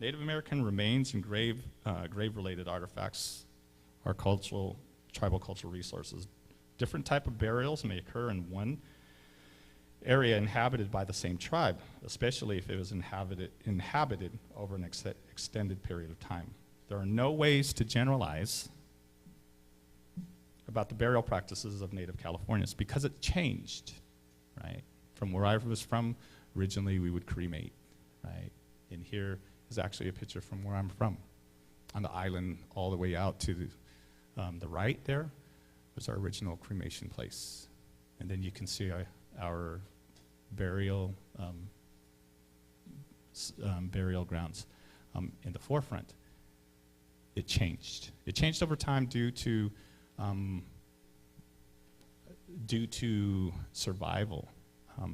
Native American remains and grave-related artifacts are tribal cultural resources. Different type of burials may occur in one area inhabited by the same tribe, especially if it was inhabited over an extended period of time. There are no ways to generalize about the burial practices of Native Californians because it changed, right? From where I was from, originally we would cremate, right? And here is actually a picture from where I'm from, on the island all the way out to the right there was our original cremation place. And then you can see our burial grounds in the forefront. It changed. It changed over time due to survival.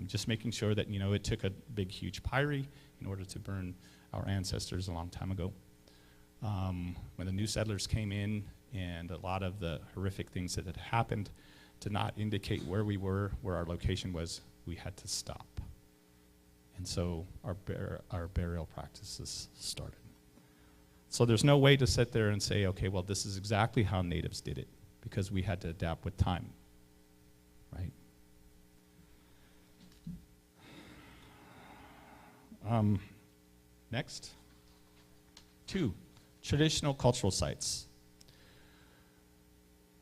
Just making sure that, it took a big, huge pyre in order to burn our ancestors a long time ago. When the new settlers came in, and a lot of the horrific things that had happened to not indicate where we were, where our location was, we had to stop. And so our burial practices started. So there's no way to sit there and say, okay, well, this is exactly how natives did it, because we had to adapt with time, right? Next. 2, traditional cultural sites.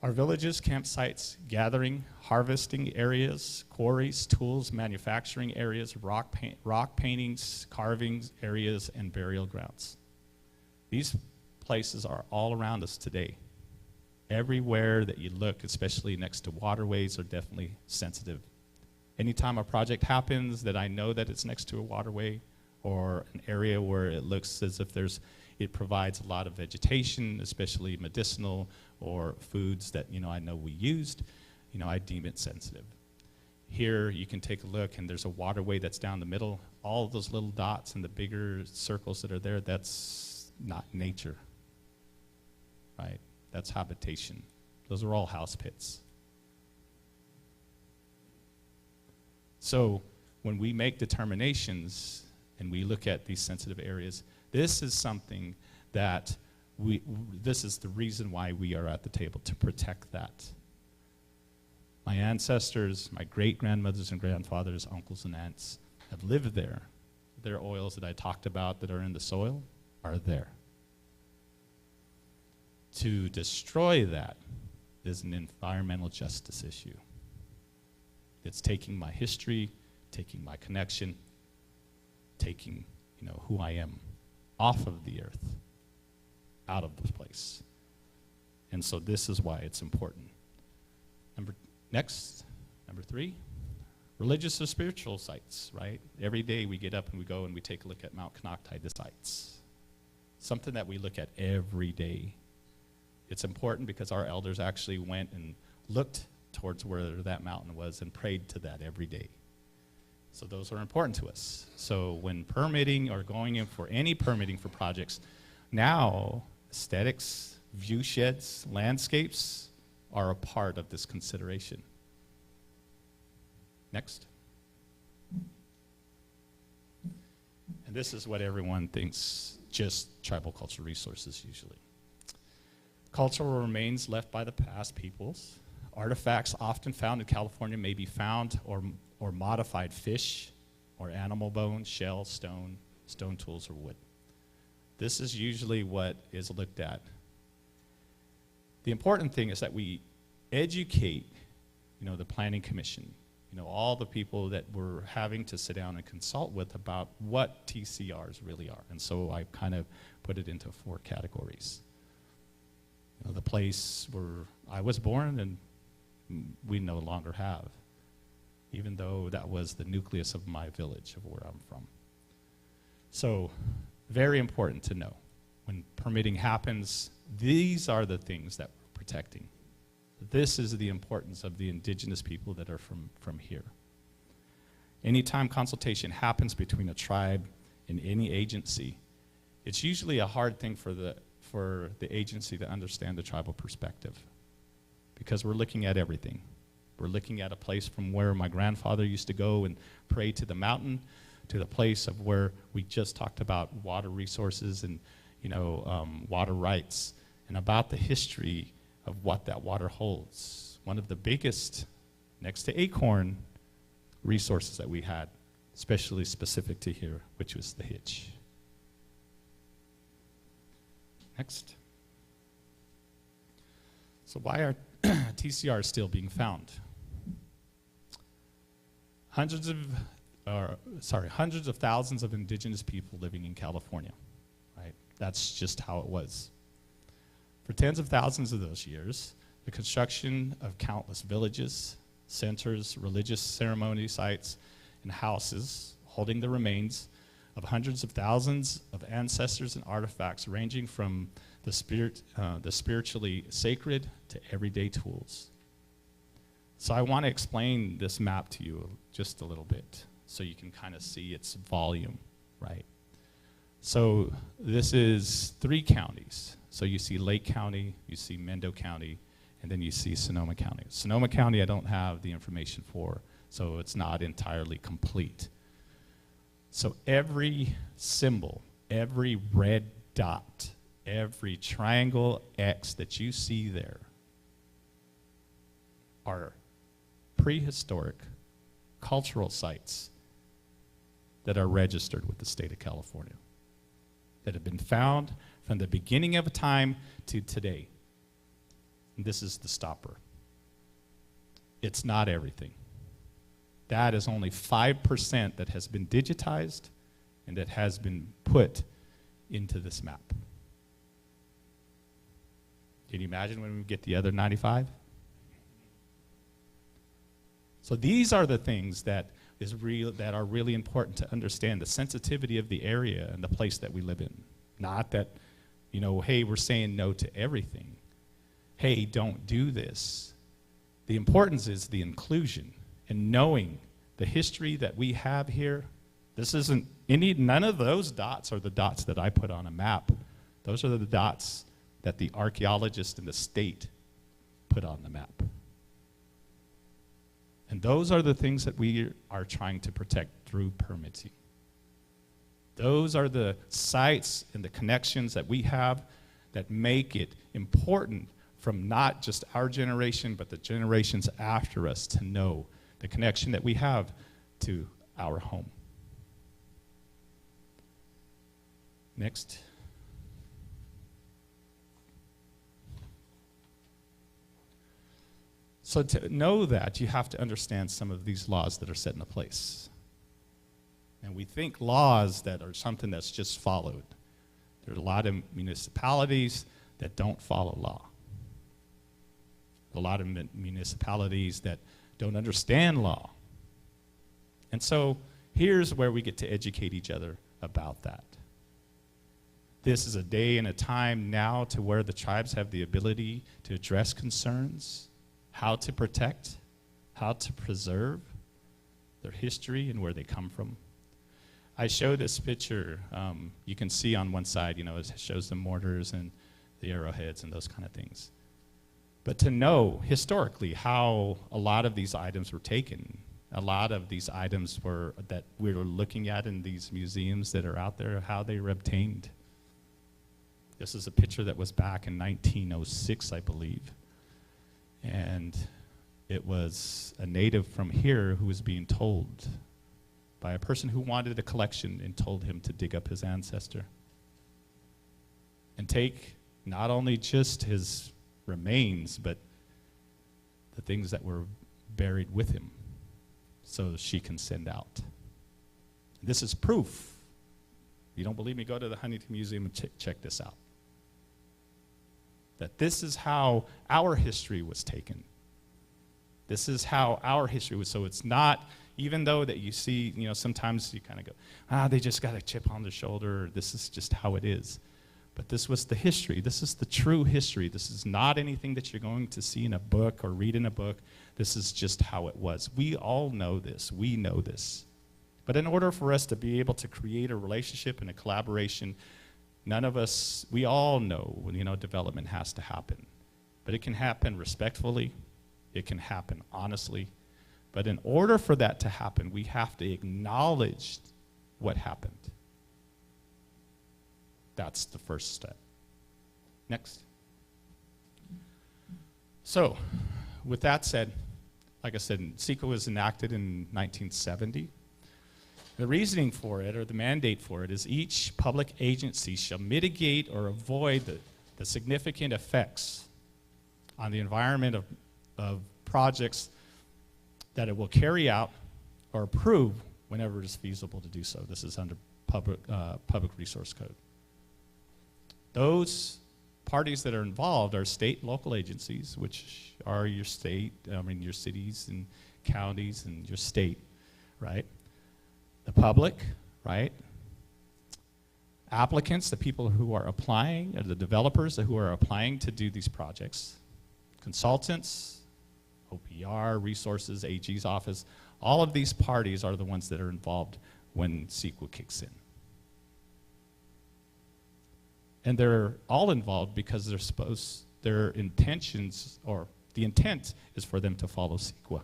Our villages, campsites, gathering, harvesting areas, quarries, tools, manufacturing areas, rock paintings, carvings areas, and burial grounds. These places are all around us today. Everywhere that you look, especially next to waterways, are definitely sensitive. Anytime a project happens that I know that it's next to a waterway or an area where it looks as if it provides a lot of vegetation, especially medicinal or foods that I know we used, I deem it sensitive. Here you can take a look, and there's a waterway that's down the middle. All of those little dots and the bigger circles that are there, that's not nature, right? That's habitation. Those are all house pits. So when we make determinations and we look at these sensitive areas, this is something that this is the reason why we are at the table, to protect that. My ancestors, my great-grandmothers and grandfathers, uncles and aunts have lived there. There are oils that I talked about that are in the soil. are there. To destroy that is an environmental justice issue. It's taking my history, taking my connection, taking, who I am off of the earth, out of this place. And so this is why it's important. Number 3, religious or spiritual sites, right? Every day we get up and we go and we take a look at Mount Konocti, the sites. Something that we look at every day. It's important because our elders actually went and looked towards where that mountain was and prayed to that every day. So those are important to us. So when permitting or going in for any permitting for projects, now aesthetics, view sheds, landscapes are a part of this consideration. Next. And this is what everyone thinks, just tribal cultural resources usually. Cultural remains left by the past peoples. Artifacts often found in California may be found or modified fish or animal bones, shells, stone tools, or wood. This is usually what is looked at. The important thing is that we educate, the Planning Commission, all the people that we're having to sit down and consult with about what TCRs really are. And so I kind of put it into 4 categories. The place where I was born and we no longer have, even though that was the nucleus of my village, of where I'm from. So, very important to know. When permitting happens, these are the things that we're protecting. This is the importance of the indigenous people that are from here. Anytime consultation happens between a tribe and any agency, it's usually a hard thing for the agency to understand the tribal perspective, because we're looking at everything. We're looking at a place from where my grandfather used to go and pray to the mountain, to the place of where we just talked about water resources and water rights, and about the history of what that water holds. One of the biggest, next to Acorn, resources that we had, especially specific to here, which was the hitch. Next. So why are TCRs still being found? Hundreds of thousands of indigenous people living in California, right? That's just how it was. For tens of thousands of those years, the construction of countless villages, centers, religious ceremony sites, and houses holding the remains of hundreds of thousands of ancestors and artifacts ranging from the spiritually sacred to everyday tools. So I want to explain this map to you just a little bit so you can kind of see its volume, right? So this is 3 counties. So you see Lake County, you see Mendo County, and then you see Sonoma County. Sonoma County I don't have the information for, so it's not entirely complete. So every symbol, every red dot, every triangle X that you see there are prehistoric cultural sites that are registered with the state of California, that have been found from the beginning of time to today. And this is the stopper. It's not everything. That is only 5% that has been digitized and that has been put into this map. Can you imagine when we get the other 95? So these are the things that are really important to understand, the sensitivity of the area and the place that we live in. Not that, hey, we're saying no to everything. Hey, don't do this. The importance is the inclusion and knowing the history that we have here. This isn't none of those dots are the dots that I put on a map. Those are the dots that the archaeologists in the state put on the map. And those are the things that we are trying to protect through permitting. Those are the sites and the connections that we have that make it important from not just our generation, but the generations after us to know the connection that we have to our home. Next. So to know that, you have to understand some of these laws that are set into place. And we think laws that are something that's just followed. There are a lot of municipalities that don't follow law. A lot of municipalities that don't understand law. And so here's where we get to educate each other about that. This is a day and a time now to where the tribes have the ability to address concerns, how to protect, how to preserve their history and where they come from. I show this picture. You can see on one side, it shows the mortars and the arrowheads and those kind of things. But to know historically how a lot of these items were taken, a lot of these items that we're looking at in these museums that are out there, how they were obtained. This is a picture that was back in 1906, I believe. And it was a native from here who was being told by a person who wanted a collection and told him to dig up his ancestor and take not only just his remains, but the things that were buried with him so she can send out. This is proof. If you don't believe me, go to the Huntington Museum and check this out. That this is how our history was taken. This is how our history was. So it's not, even though that you see, sometimes you kind of go, they just got a chip on their shoulder. This is just how it is. But this was the history. This is the true history. This is not anything that you're going to see in a book or read in a book. This is just how it was. We all know this. We know this. But in order for us to be able to create a relationship and a collaboration, none of us, we all know, development has to happen. But it can happen respectfully. It can happen honestly. But in order for that to happen, we have to acknowledge what happened. That's the first step. Next. So, with that said, like I said, CEQA was enacted in 1970. The reasoning for it, or the mandate for it, is each public agency shall mitigate or avoid the significant effects on the environment of projects that it will carry out or approve whenever it is feasible to do so. This is under Public Resource Code. Those parties that are involved are state and local agencies, which are your state, your cities and counties and your state, right? The public, right? Applicants, the people who are applying, or the developers who are applying to do these projects. Consultants, OPR, resources, AG's office, all of these parties are the ones that are involved when CEQA kicks in. And they're all involved because their intentions, or the intent is for them to follow CEQA.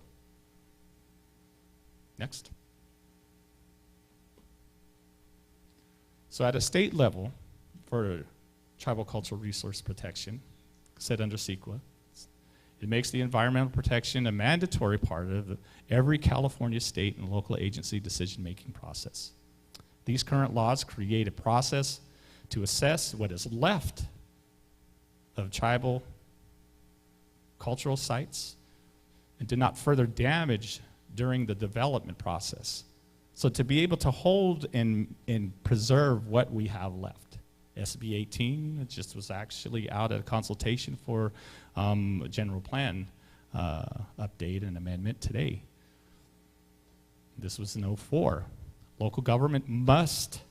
Next. So at a state level, for tribal cultural resource protection, set under CEQA, it makes the environmental protection a mandatory part of every California state and local agency decision-making process. These current laws create a process to assess what is left of tribal cultural sites and to not further damage during the development process. So to be able to hold and preserve what we have left. SB 18 just was actually out at a consultation for a general plan update and amendment today. This was in 04. Local government must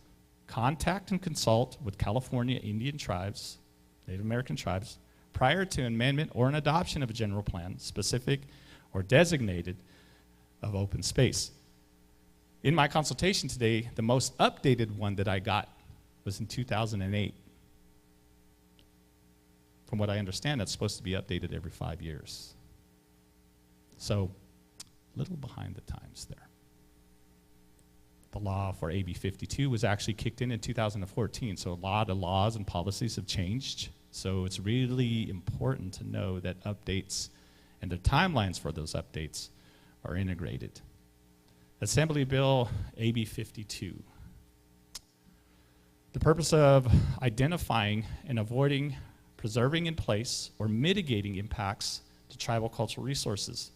contact and consult with California Indian tribes, Native American tribes, prior to amendment or an adoption of a general plan, specific or designated, of open space. In my consultation today, the most updated one that I got was in 2008. From what I understand, that's supposed to be updated every 5 years. So, a little behind the times there. The law for AB 52 was actually kicked in 2014, so a lot of laws and policies have changed. So it's really important to know that updates and the timelines for those updates are integrated. Assembly Bill AB 52. The purpose of identifying and avoiding, preserving in place, or mitigating impacts to tribal cultural resources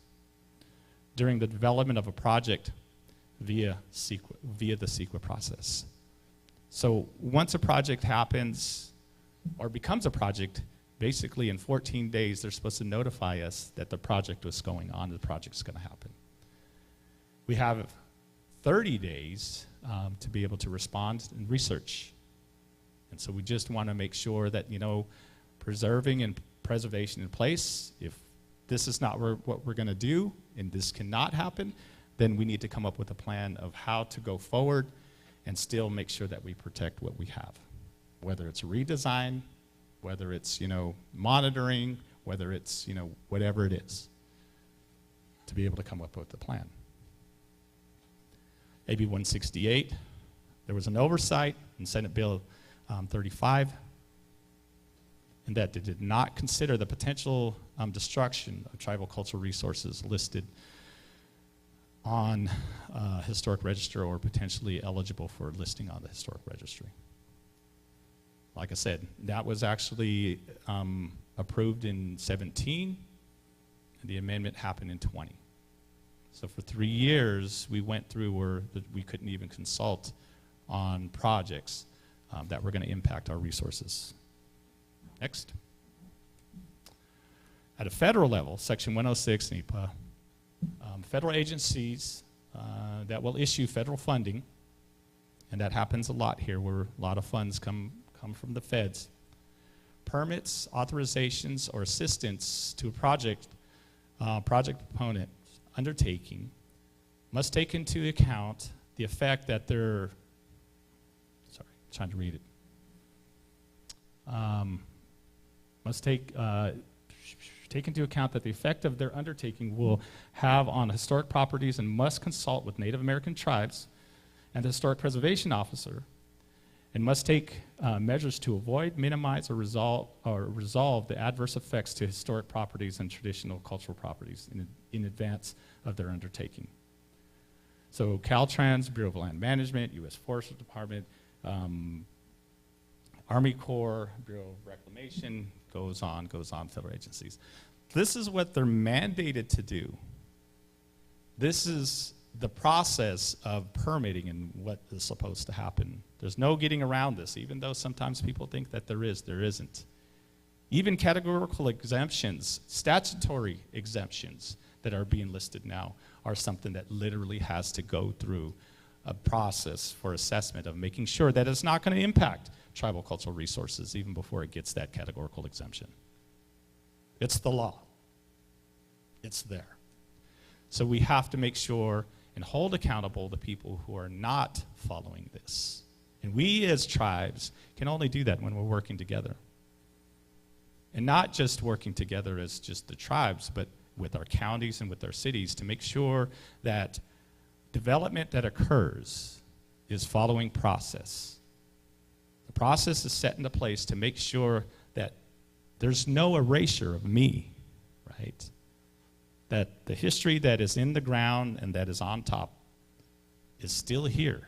during the development of a project via the CEQA process. So once a project happens or becomes a project, basically in 14 days, they're supposed to notify us that the project was going on, the project's going to happen. We have 30 days to be able to respond and research. And so we just want to make sure that, you know, preserving and preservation in place, if this is not what we're going to do and this cannot happen, then we need to come up with a plan of how to go forward and still make sure that we protect what we have, whether it's redesign, whether it's, you know, monitoring, whether it's, you know, whatever it is, to be able to come up with a plan. AB 168, there was an oversight in Senate Bill 35, and that they did not consider the potential destruction of tribal cultural resources listed on historic register or potentially eligible for listing on the historic registry. Like I said, that was actually approved in 17, and the amendment happened in 20. So for 3 years, we went through where we couldn't even consult on projects that were going to impact our resources. Next. At a federal level, Section 106 NEPA, federal agencies that will issue federal funding, and that happens a lot here where a lot of funds come from the feds, permits, authorizations, or assistance to a project proponent undertaking must take into account the effect that their, sorry, trying to read it, must take into account that the effect of their undertaking will have on historic properties and must consult with Native American tribes and the Historic Preservation Officer, and must take measures to avoid, minimize, or resolve the adverse effects to historic properties and traditional cultural properties in advance of their undertaking. So Caltrans, Bureau of Land Management, U.S. Forest Department, Army Corps, Bureau of Reclamation, goes on, federal agencies. This is what they're mandated to do. This is the process of permitting and what is supposed to happen. There's no getting around this, even though sometimes people think that there isn't. Even categorical exemptions, statutory exemptions that are being listed now are something that literally has to go through a process for assessment of making sure that it's not going to impact tribal cultural resources even before it gets that categorical exemption. It's the law. It's there. So we have to make sure and hold accountable the people who are not following this. And we as tribes can only do that when we're working together. And not just working together as just the tribes, but with our counties and with our cities to make sure that development that occurs is following process. The process is set into place to make sure that there's no erasure of me, right? That the history that is in the ground and that is on top is still here.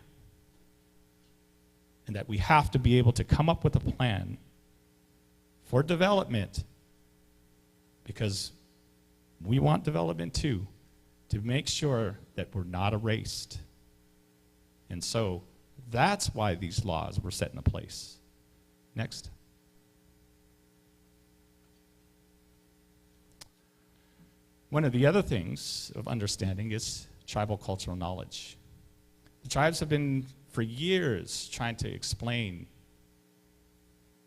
And that we have to be able to come up with a plan for development, because we want development too, to make sure that we're not erased. And so that's why these laws were set into place. Next. One of the other things of understanding is tribal cultural knowledge. The tribes have been for years trying to explain,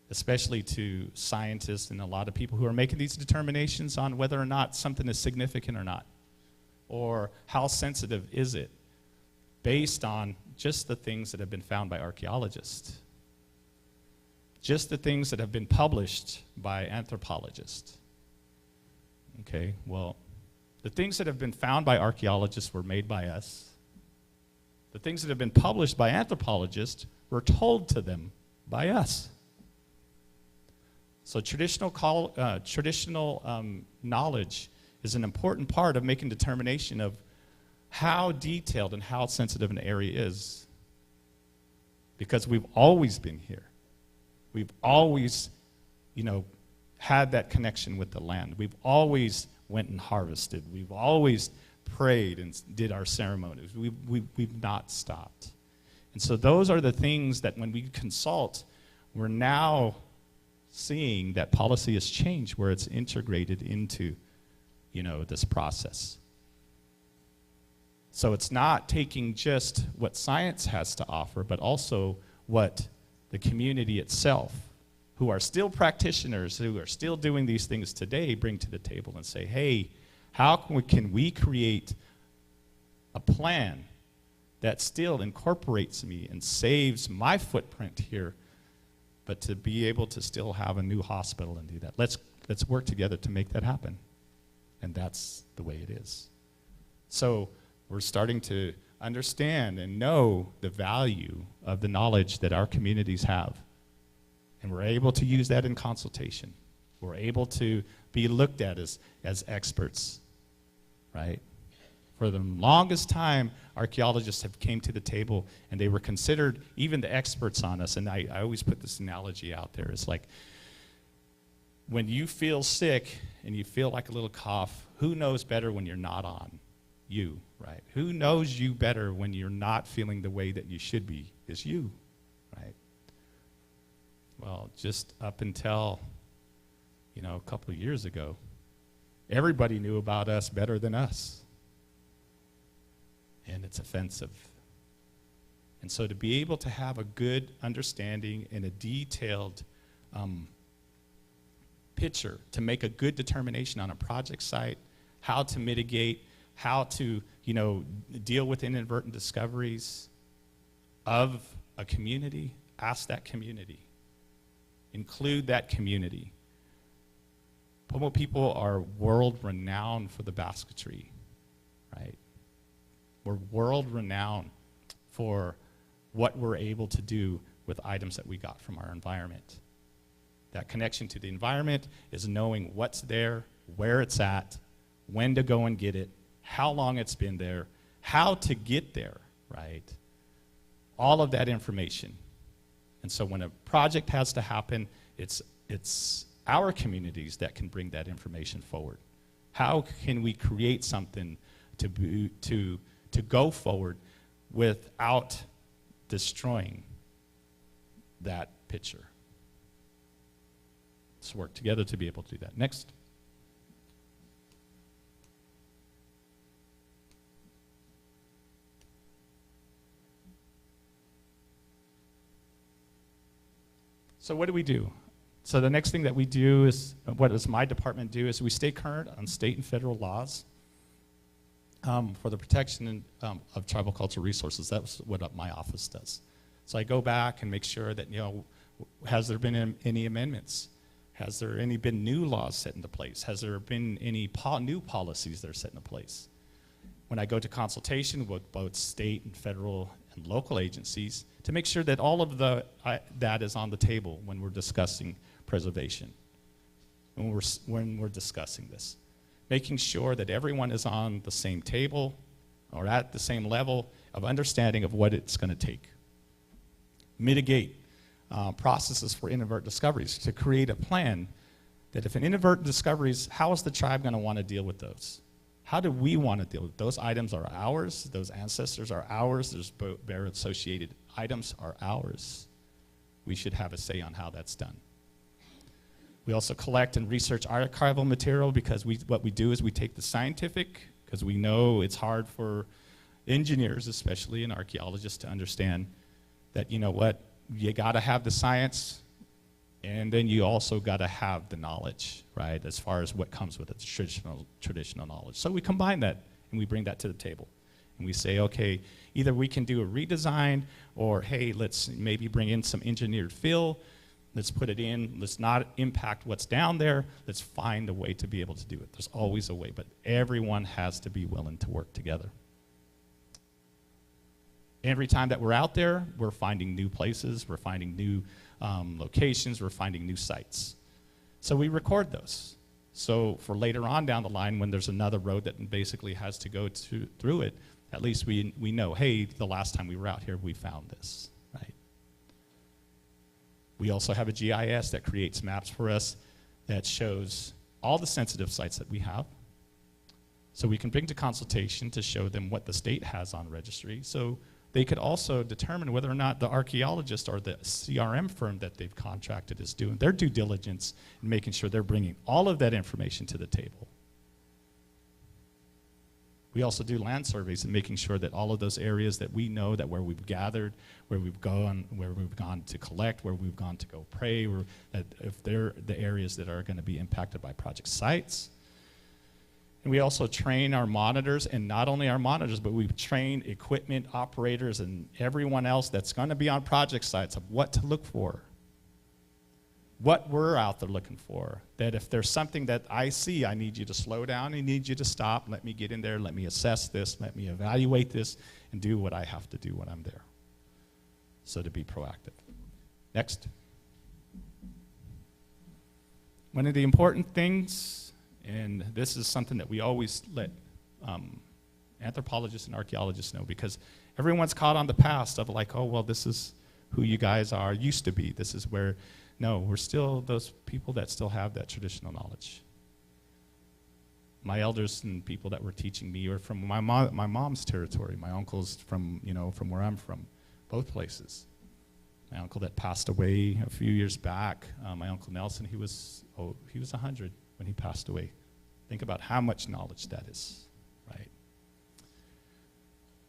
especially to scientists and a lot of people who are making these determinations on whether or not something is significant or not, or how sensitive is it, based on just the things that have been found by archaeologists, just the things that have been published by anthropologists. Okay, well, the things that have been found by archaeologists were made by us. The things that have been published by anthropologists were told to them by us. So traditional knowledge is an important part of making determination of how detailed and how sensitive an area is. Because we've always been here. We've always, had that connection with the land. We've always went and harvested. We've always prayed and did our ceremonies. We've not stopped. And so those are the things that when we consult, we're now seeing that policy has changed where it's integrated into, this process. So it's not taking just what science has to offer, but also what the community itself, who are still practitioners, who are still doing these things today, bring to the table and say, hey, how can we create a plan that still incorporates me and saves my footprint here, but to be able to still have a new hospital and do that. Let's work together to make that happen. And that's the way it is. So we're starting to understand and know the value of the knowledge that our communities have. And we're able to use that in consultation. We're able to be looked at as experts, right? For the longest time, archaeologists have came to the table and they were considered even the experts on us. And I always put this analogy out there. It's like when you feel sick and you feel like a little cough, who knows better when you're not on? You, right? Who knows you better when you're not feeling the way that you should be? Is you, right? Well, just up until, a couple of years ago, everybody knew about us better than us. And it's offensive. And so to be able to have a good understanding and a detailed picture, to make a good determination on a project site, how to mitigate, how to, deal with inadvertent discoveries of a community, ask that community. Include that community. Pomo people are world-renowned for the basketry, right? We're world-renowned for what we're able to do with items that we got from our environment. That connection to the environment is knowing what's there, where it's at, when to go and get it, how long it's been there, how to get there, right? All of that information. And so when a project has to happen, it's our communities that can bring that information forward. How can we create something to go forward without destroying that picture? Let's work together to be able to do that. Next. So what do we do? So the next thing that we do is, what does my department do, is we stay current on state and federal laws for the protection of tribal cultural resources. That's what my office does. So I go back and make sure that, has there been any amendments? Has there been new laws set into place? Has there been any new policies that are set into place? When I go to consultation with both state and federal and local agencies, to make sure that all of that is on the table when we're discussing preservation, when we're discussing this. Making sure that everyone is on the same table or at the same level of understanding of what it's going to take. Mitigate processes for inadvertent discoveries, to create a plan that if an inadvertent discoveries, how is the tribe going to want to deal with those? How do we want to deal with those? Items are ours, those ancestors are ours, those bear associated items are ours. We should have a say on how that's done. We also collect and research archival material because what we do is we take the scientific, because we know it's hard for engineers, especially and archaeologists, to understand that, you got to have the science, and then you also got to have the knowledge, right, as far as what comes with it, traditional knowledge. So we combine that, and we bring that to the table. And we say, okay, either we can do a redesign, or, hey, let's maybe bring in some engineered fill. Let's put it in. Let's not impact what's down there. Let's find a way to be able to do it. There's always a way, but everyone has to be willing to work together. Every time that we're out there, we're finding new places, we're finding new locations, we're finding new sites. So we record those. So for later on down the line, when there's another road that basically has to go through it, at least we know, hey, the last time we were out here, we found this, right? We also have a GIS that creates maps for us that shows all the sensitive sites that we have, So we can bring to consultation to show them what the state has on registry. So they could also determine whether or not the archaeologist or the CRM firm that they've contracted is doing their due diligence in making sure they're bringing all of that information to the table. We also do land surveys and making sure that all of those areas that we know that where we've gathered, where we've gone to collect, where we've gone to go pray, that if they're the areas that are going to be impacted by project sites. And we also train our monitors, and not only our monitors, but we train equipment operators and everyone else that's going to be on project sites of what to look for. What we're out there looking for. That if there's something that I see, I need you to slow down, I need you to stop, let me get in there, let me assess this, let me evaluate this, and do what I have to do when I'm there. So to be proactive. Next. One of the important things, and this is something that we always let anthropologists and archaeologists know, because everyone's caught on the past of like, oh, well, this is who you guys are, used to be. This is where, no, we're still those people that still have that traditional knowledge. My elders and people that were teaching me are from my mom's territory. My uncle's from, from where I'm from, both places. My uncle that passed away a few years back, my Uncle Nelson, he was 100 when he passed away. Think about how much knowledge that is, right?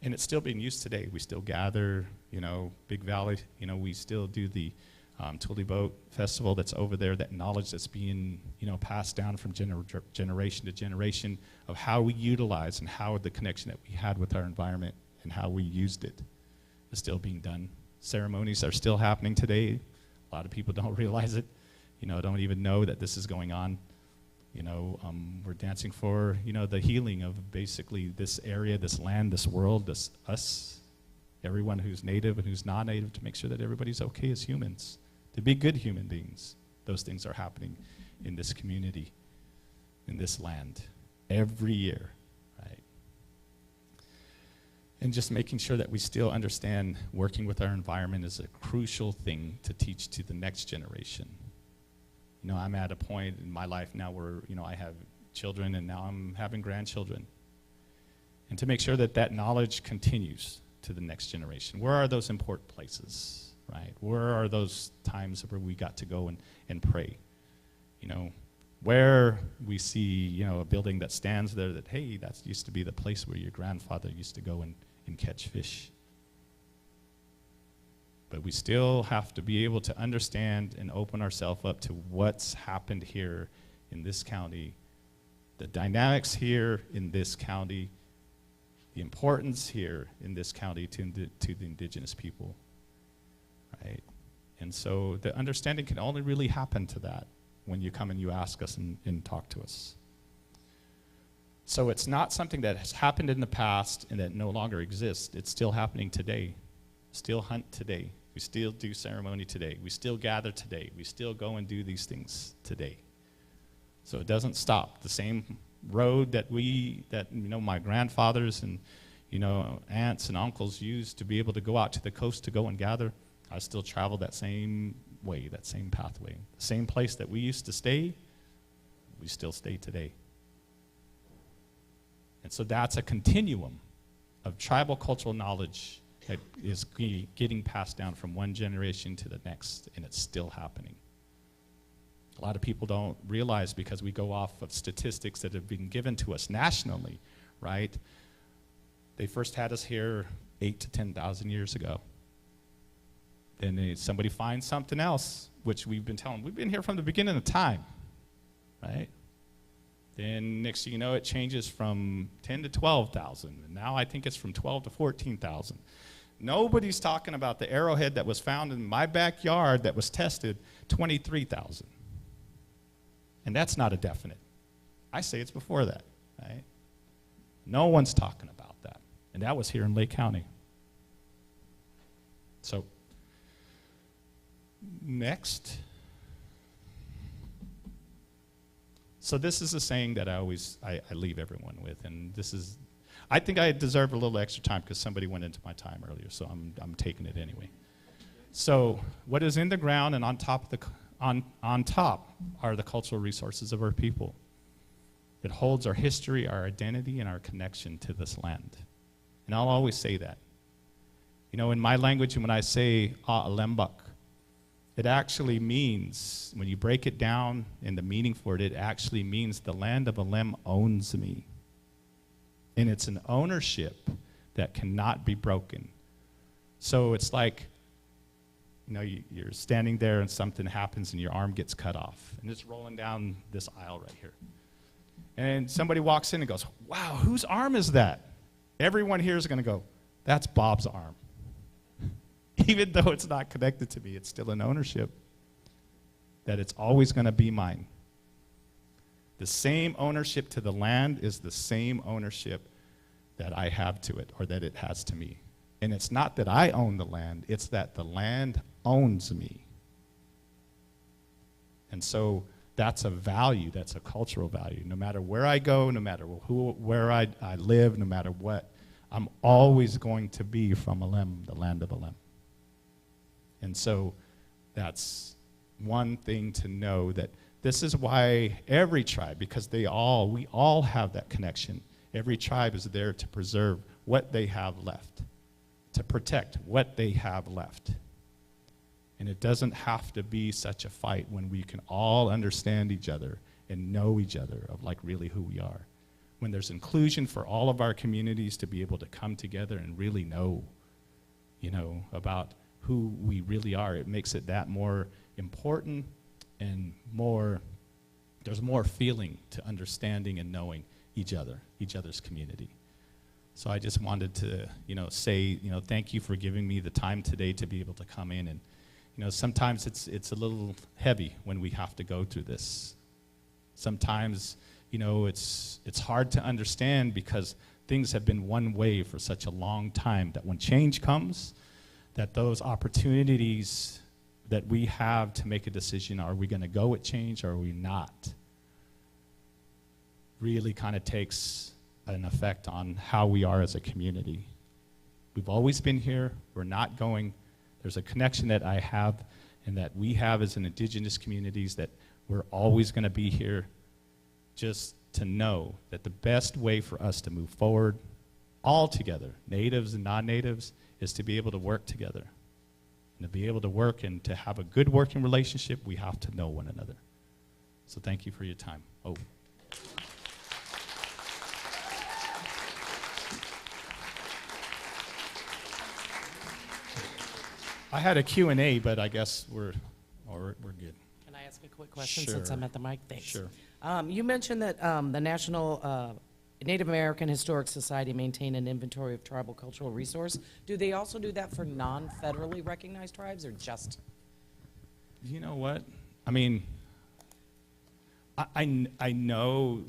And it's still being used today. We still gather, Big Valley, we still do the Tule Boat Festival that's over there, that knowledge that's being, passed down from generation to generation of how we utilize and how the connection that we had with our environment and how we used it is still being done. Ceremonies are still happening today. A lot of people don't realize it, don't even know that this is going on. We're dancing for, the healing of basically this area, this land, this world, us, everyone who's native and who's non-native, to make sure that everybody's okay as humans, to be good human beings. Those things are happening in this community, in this land, every year, right? And just making sure that we still understand working with our environment is a crucial thing to teach to the next generation. I'm at a point in my life now where, I have children and now I'm having grandchildren. And to make sure that that knowledge continues to the next generation. Where are those important places, right? Where are those times where we got to go and pray? Where we see, a building that stands there that, hey, that used to be the place where your grandfather used to go and catch fish. But we still have to be able to understand and open ourselves up to what's happened here in this county, the dynamics here in this county, the importance here in this county to the indigenous people, right? And so the understanding can only really happen to that when you come and you ask us and talk to us. So it's not something that has happened in the past and that no longer exists. It's still happening today. Still hunt today. We still do ceremony today. We still gather today. We still go and do these things today. So it doesn't stop. The same road that my grandfathers and, aunts and uncles used to be able to go out to the coast to go and gather, I still travel that same way, that same pathway. The same place that we used to stay, we still stay today. And so that's a continuum of tribal cultural knowledge that is getting passed down from one generation to the next, and it's still happening. A lot of people don't realize, because we go off of statistics that have been given to us nationally, right? They first had us here 8,000 to 10,000 years ago. Then somebody finds something else, which we've been telling. We've been here from the beginning of time, right? Then next thing you know, it changes from 10 to 12,000. And now I think it's from 12 to 14,000. Nobody's talking about the arrowhead that was found in my backyard that was tested 23,000. And that's not a definite. I say it's before that, right? No one's talking about that. And that was here in Lake County. So, next. So this is a saying that I leave everyone with, and this is, I think I deserve a little extra time because somebody went into my time earlier, so I'm taking it anyway. So what is in the ground and on top are the cultural resources of our people. It holds our history, our identity, and our connection to this land. And I'll always say that. You know, in my language, when I say Alembak, it actually means, when you break it down and the meaning for it, it actually means the land of Alem owns me. And it's an ownership that cannot be broken. So it's like, you know, you're standing there and something happens and your arm gets cut off. And it's rolling down this aisle right here. And somebody walks in and goes, wow, whose arm is that? Everyone here is going to go, that's Bob's arm. Even though it's not connected to me, it's still an ownership that it's always going to be mine. The same ownership to the land is the same ownership that I have to it, or that it has to me. And it's not that I own the land, it's that the land owns me. And so that's a value, that's a cultural value. No matter where I go, no matter where I live, no matter what, I'm always going to be from Alem, the land of Alem. And so that's one thing to know, that this is why every tribe, because we all have that connection. Every tribe is there to preserve what they have left, to protect what they have left. And it doesn't have to be such a fight when we can all understand each other and know each other of like really who we are. When there's inclusion for all of our communities to be able to come together and really know, you know, about who we really are, it makes it that more important and there's more feeling to understanding and knowing each other's community. So I just wanted to, you know, say, you know, thank you for giving me the time today to be able to come in. And, you know, sometimes it's a little heavy when we have to go through this. Sometimes, you know, it's hard to understand because things have been one way for such a long time, that when change comes, that those opportunities that we have to make a decision, are we going to go with change or are we not, really kind of takes an effect on how we are as a community. We've always been here, we're not going. There's a connection that I have and that we have as an indigenous communities, that we're always going to be here, just to know that the best way for us to move forward all together, natives and non-natives, is to be able to work together. And to be able to work and to have a good working relationship, we have to know one another. So thank you for your time. Oh. I had a Q&A, but I guess we're good.
Can I ask a quick question
Sure.
since I'm at the mic? Thanks.
Sure.
You mentioned that the National Native American Historic Society maintain an inventory of tribal cultural resource. Do they also do that for non-federally recognized tribes, or just?
You know what? I mean, I know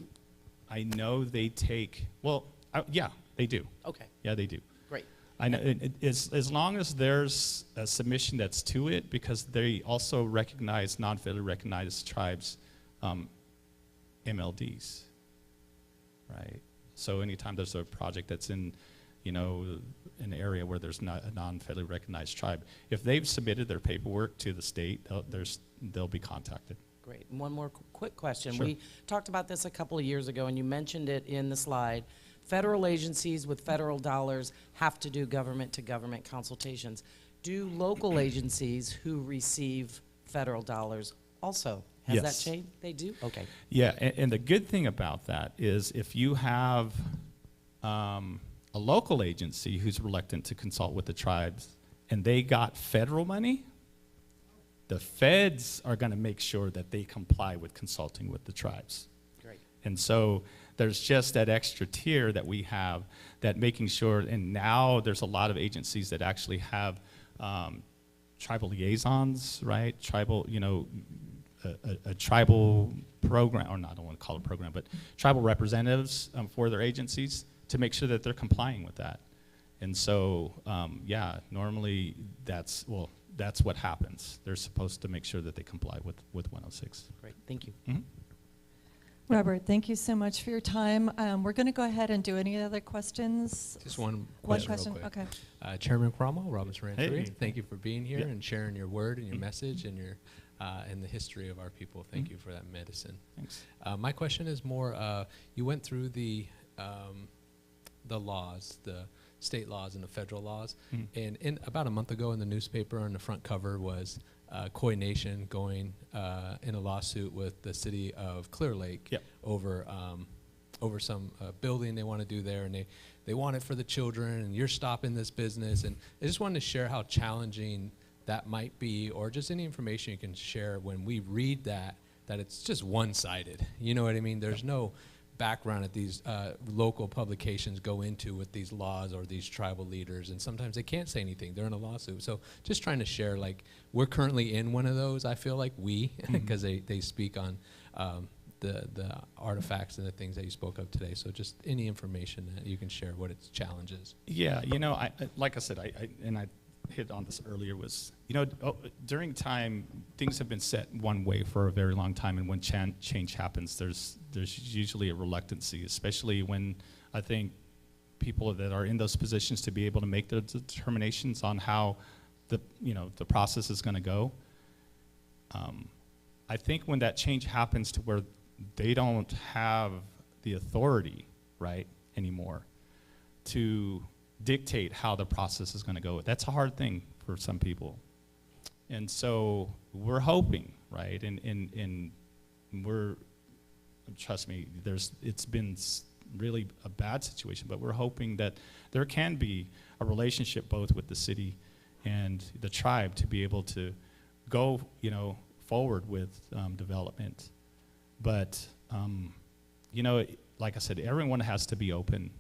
they take, well, yeah, they do.
Okay.
Yeah, they do.
Great.
I know, as long as there's a submission that's to it, because they also recognize non-federally recognized tribes, MLDs, right? So anytime there's a project that's in, you know, an area where there's not a non-federally recognized tribe, if they've submitted their paperwork to the state, they'll be contacted.
Great. And one more quick question.
Sure.
We talked about this a couple of years ago, and you mentioned it in the slide. Federal agencies with federal dollars have to do government-to-government consultations. Do local agencies who receive federal dollars also? Has
Yes.
that changed? They do? Okay.
Yeah, and the good thing about that is if you have a local agency who's reluctant to consult with the tribes and they got federal money, the feds are going to make sure that they comply with consulting with the tribes.
Great.
And so there's just that extra tier that we have, that making sure, and now there's a lot of agencies that actually have tribal liaisons, right? Tribal, you know, a tribal program, or not, I don't want to call it a program, but tribal representatives for their agencies to make sure that they're complying with that. And so, yeah, normally that's what happens. They're supposed to make sure that they comply with 106.
Great, thank you.
Mm-hmm.
Robert, thank you so much for your time. We're going to go ahead and do any other questions.
Just one
One
question.
question,
Real quick.
okay.
Chairman Cromwell, Roberts Ranchery,
Hey.
thank you for being here
Yeah.
and sharing your word and your message and your and the history of our people. Thank you for that medicine.
Thanks.
My question is more, you went through the laws, the state laws and the federal laws, and about a month ago in the newspaper on the front cover was Koi Nation going in a lawsuit with the city of Clear Lake over some building they want to do there, and they want it for the children, and you're stopping this business. And I just wanted to share how challenging that might be, or just any information you can share when we read that it's just one-sided. You know what I mean? There's no background that these local publications go into with these laws or these tribal leaders, and sometimes they can't say anything. They're in a lawsuit. So just trying to share, like, we're currently in one of those, I feel like, because they speak on the artifacts and the things that you spoke of today. So just any information that you can share, what its challenges.
Yeah, like I said, I hit on this earlier, was, during time, things have been set one way for a very long time, and when change happens, there's usually a reluctancy, especially when I think people that are in those positions to be able to make the determinations on how the process is going to go. I think when that change happens to where they don't have the authority, right, anymore, to dictate how the process is going to go. That's a hard thing for some people. And so we're hoping, right, and we're, trust me, it's been really a bad situation, but we're hoping that there can be a relationship both with the city and the tribe to be able to go, forward with development. But, like I said, everyone has to be open.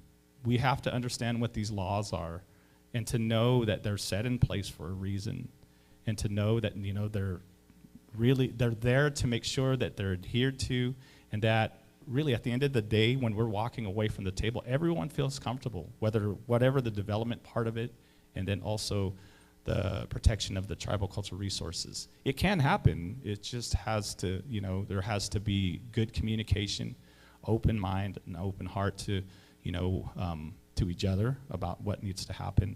We have to understand what these laws are, and to know that they're set in place for a reason, and to know that they're there to make sure that they're adhered to, and that really at the end of the day, when we're walking away from the table, everyone feels comfortable, whatever the development part of it, and then also the protection of the tribal cultural resources. It can happen. It just has to, there has to be good communication, open mind, and open heart to to each other about what needs to happen.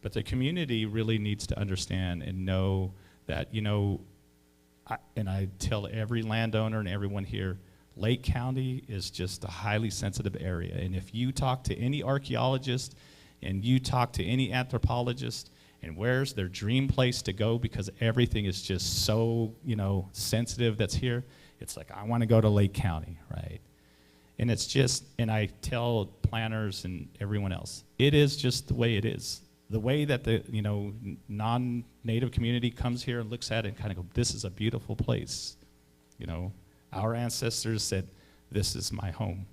But the community really needs to understand and know that, and I tell every landowner and everyone here, Lake County is just a highly sensitive area. And if you talk to any archaeologist and you talk to any anthropologist, and where's their dream place to go because everything is just so, sensitive that's here, it's like, I want to go to Lake County, right? And it's just, and I tell planners and everyone else, it is just the way it is. The way that the, non-native community comes here and looks at it and kind of go, this is a beautiful place. Our ancestors said, this is my home.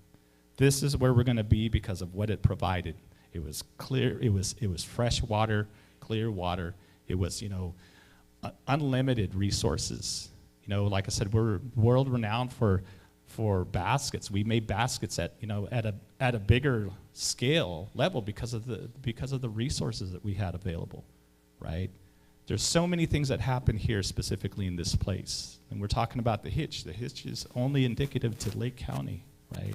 This is where we're going to be because of what it provided. It was clear, it was fresh water, clear water. It was, unlimited resources. Like I said, we're world renowned for baskets. We made baskets at a bigger scale level because of the resources that we had available, right? There's so many things that happen here specifically in this place. And we're talking about the hitch. The hitch is only indicative to Lake County, right?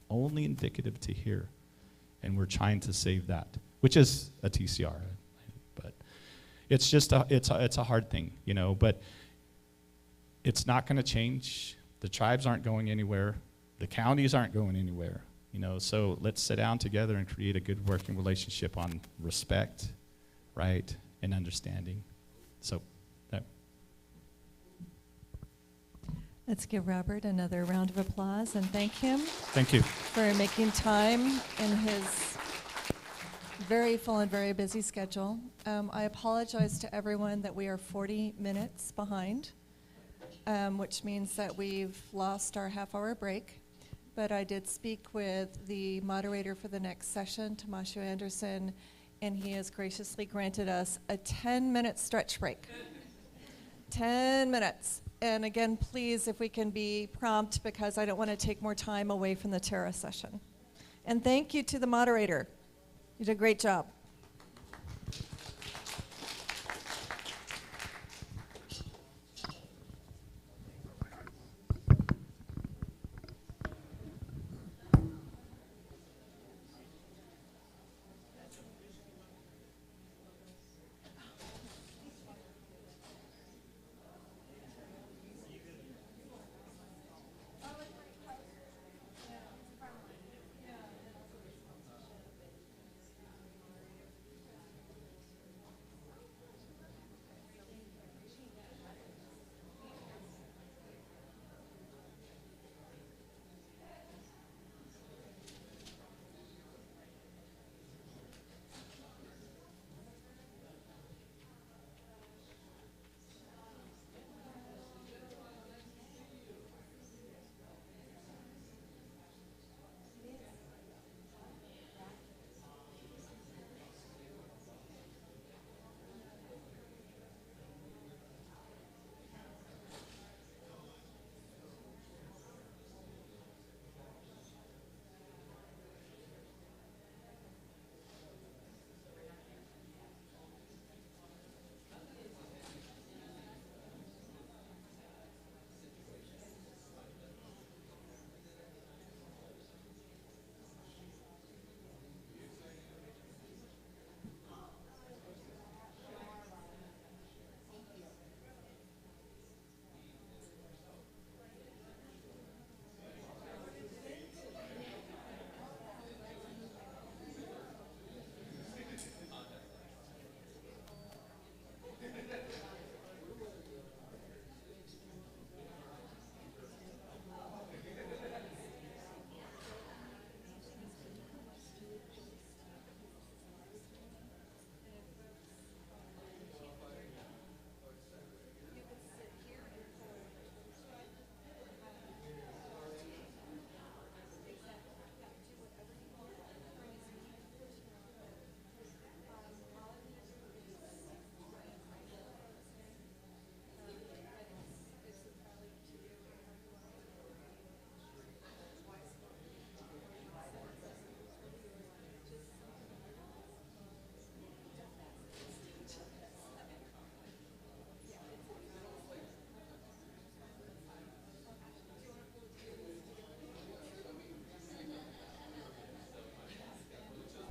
Only indicative to here. And we're trying to save that, which is a TCR. But it's just it's a hard thing, but it's not going to change. The tribes aren't going anywhere. The counties aren't going anywhere, so let's sit down together and create a good working relationship on respect, right, and understanding. So,
let's give Robert another round of applause and thank him.
Thank you.
For making time in his very full and very busy schedule. I apologize to everyone that we are 40 minutes behind. Which means that we've lost our half-hour break. But I did speak with the moderator for the next session, Tomasio Anderson, and he has graciously granted us a 10-minute stretch break. 10 minutes. And again, please, if we can be prompt, because I don't want to take more time away from the Terra session. And thank you to the moderator. You did a great job.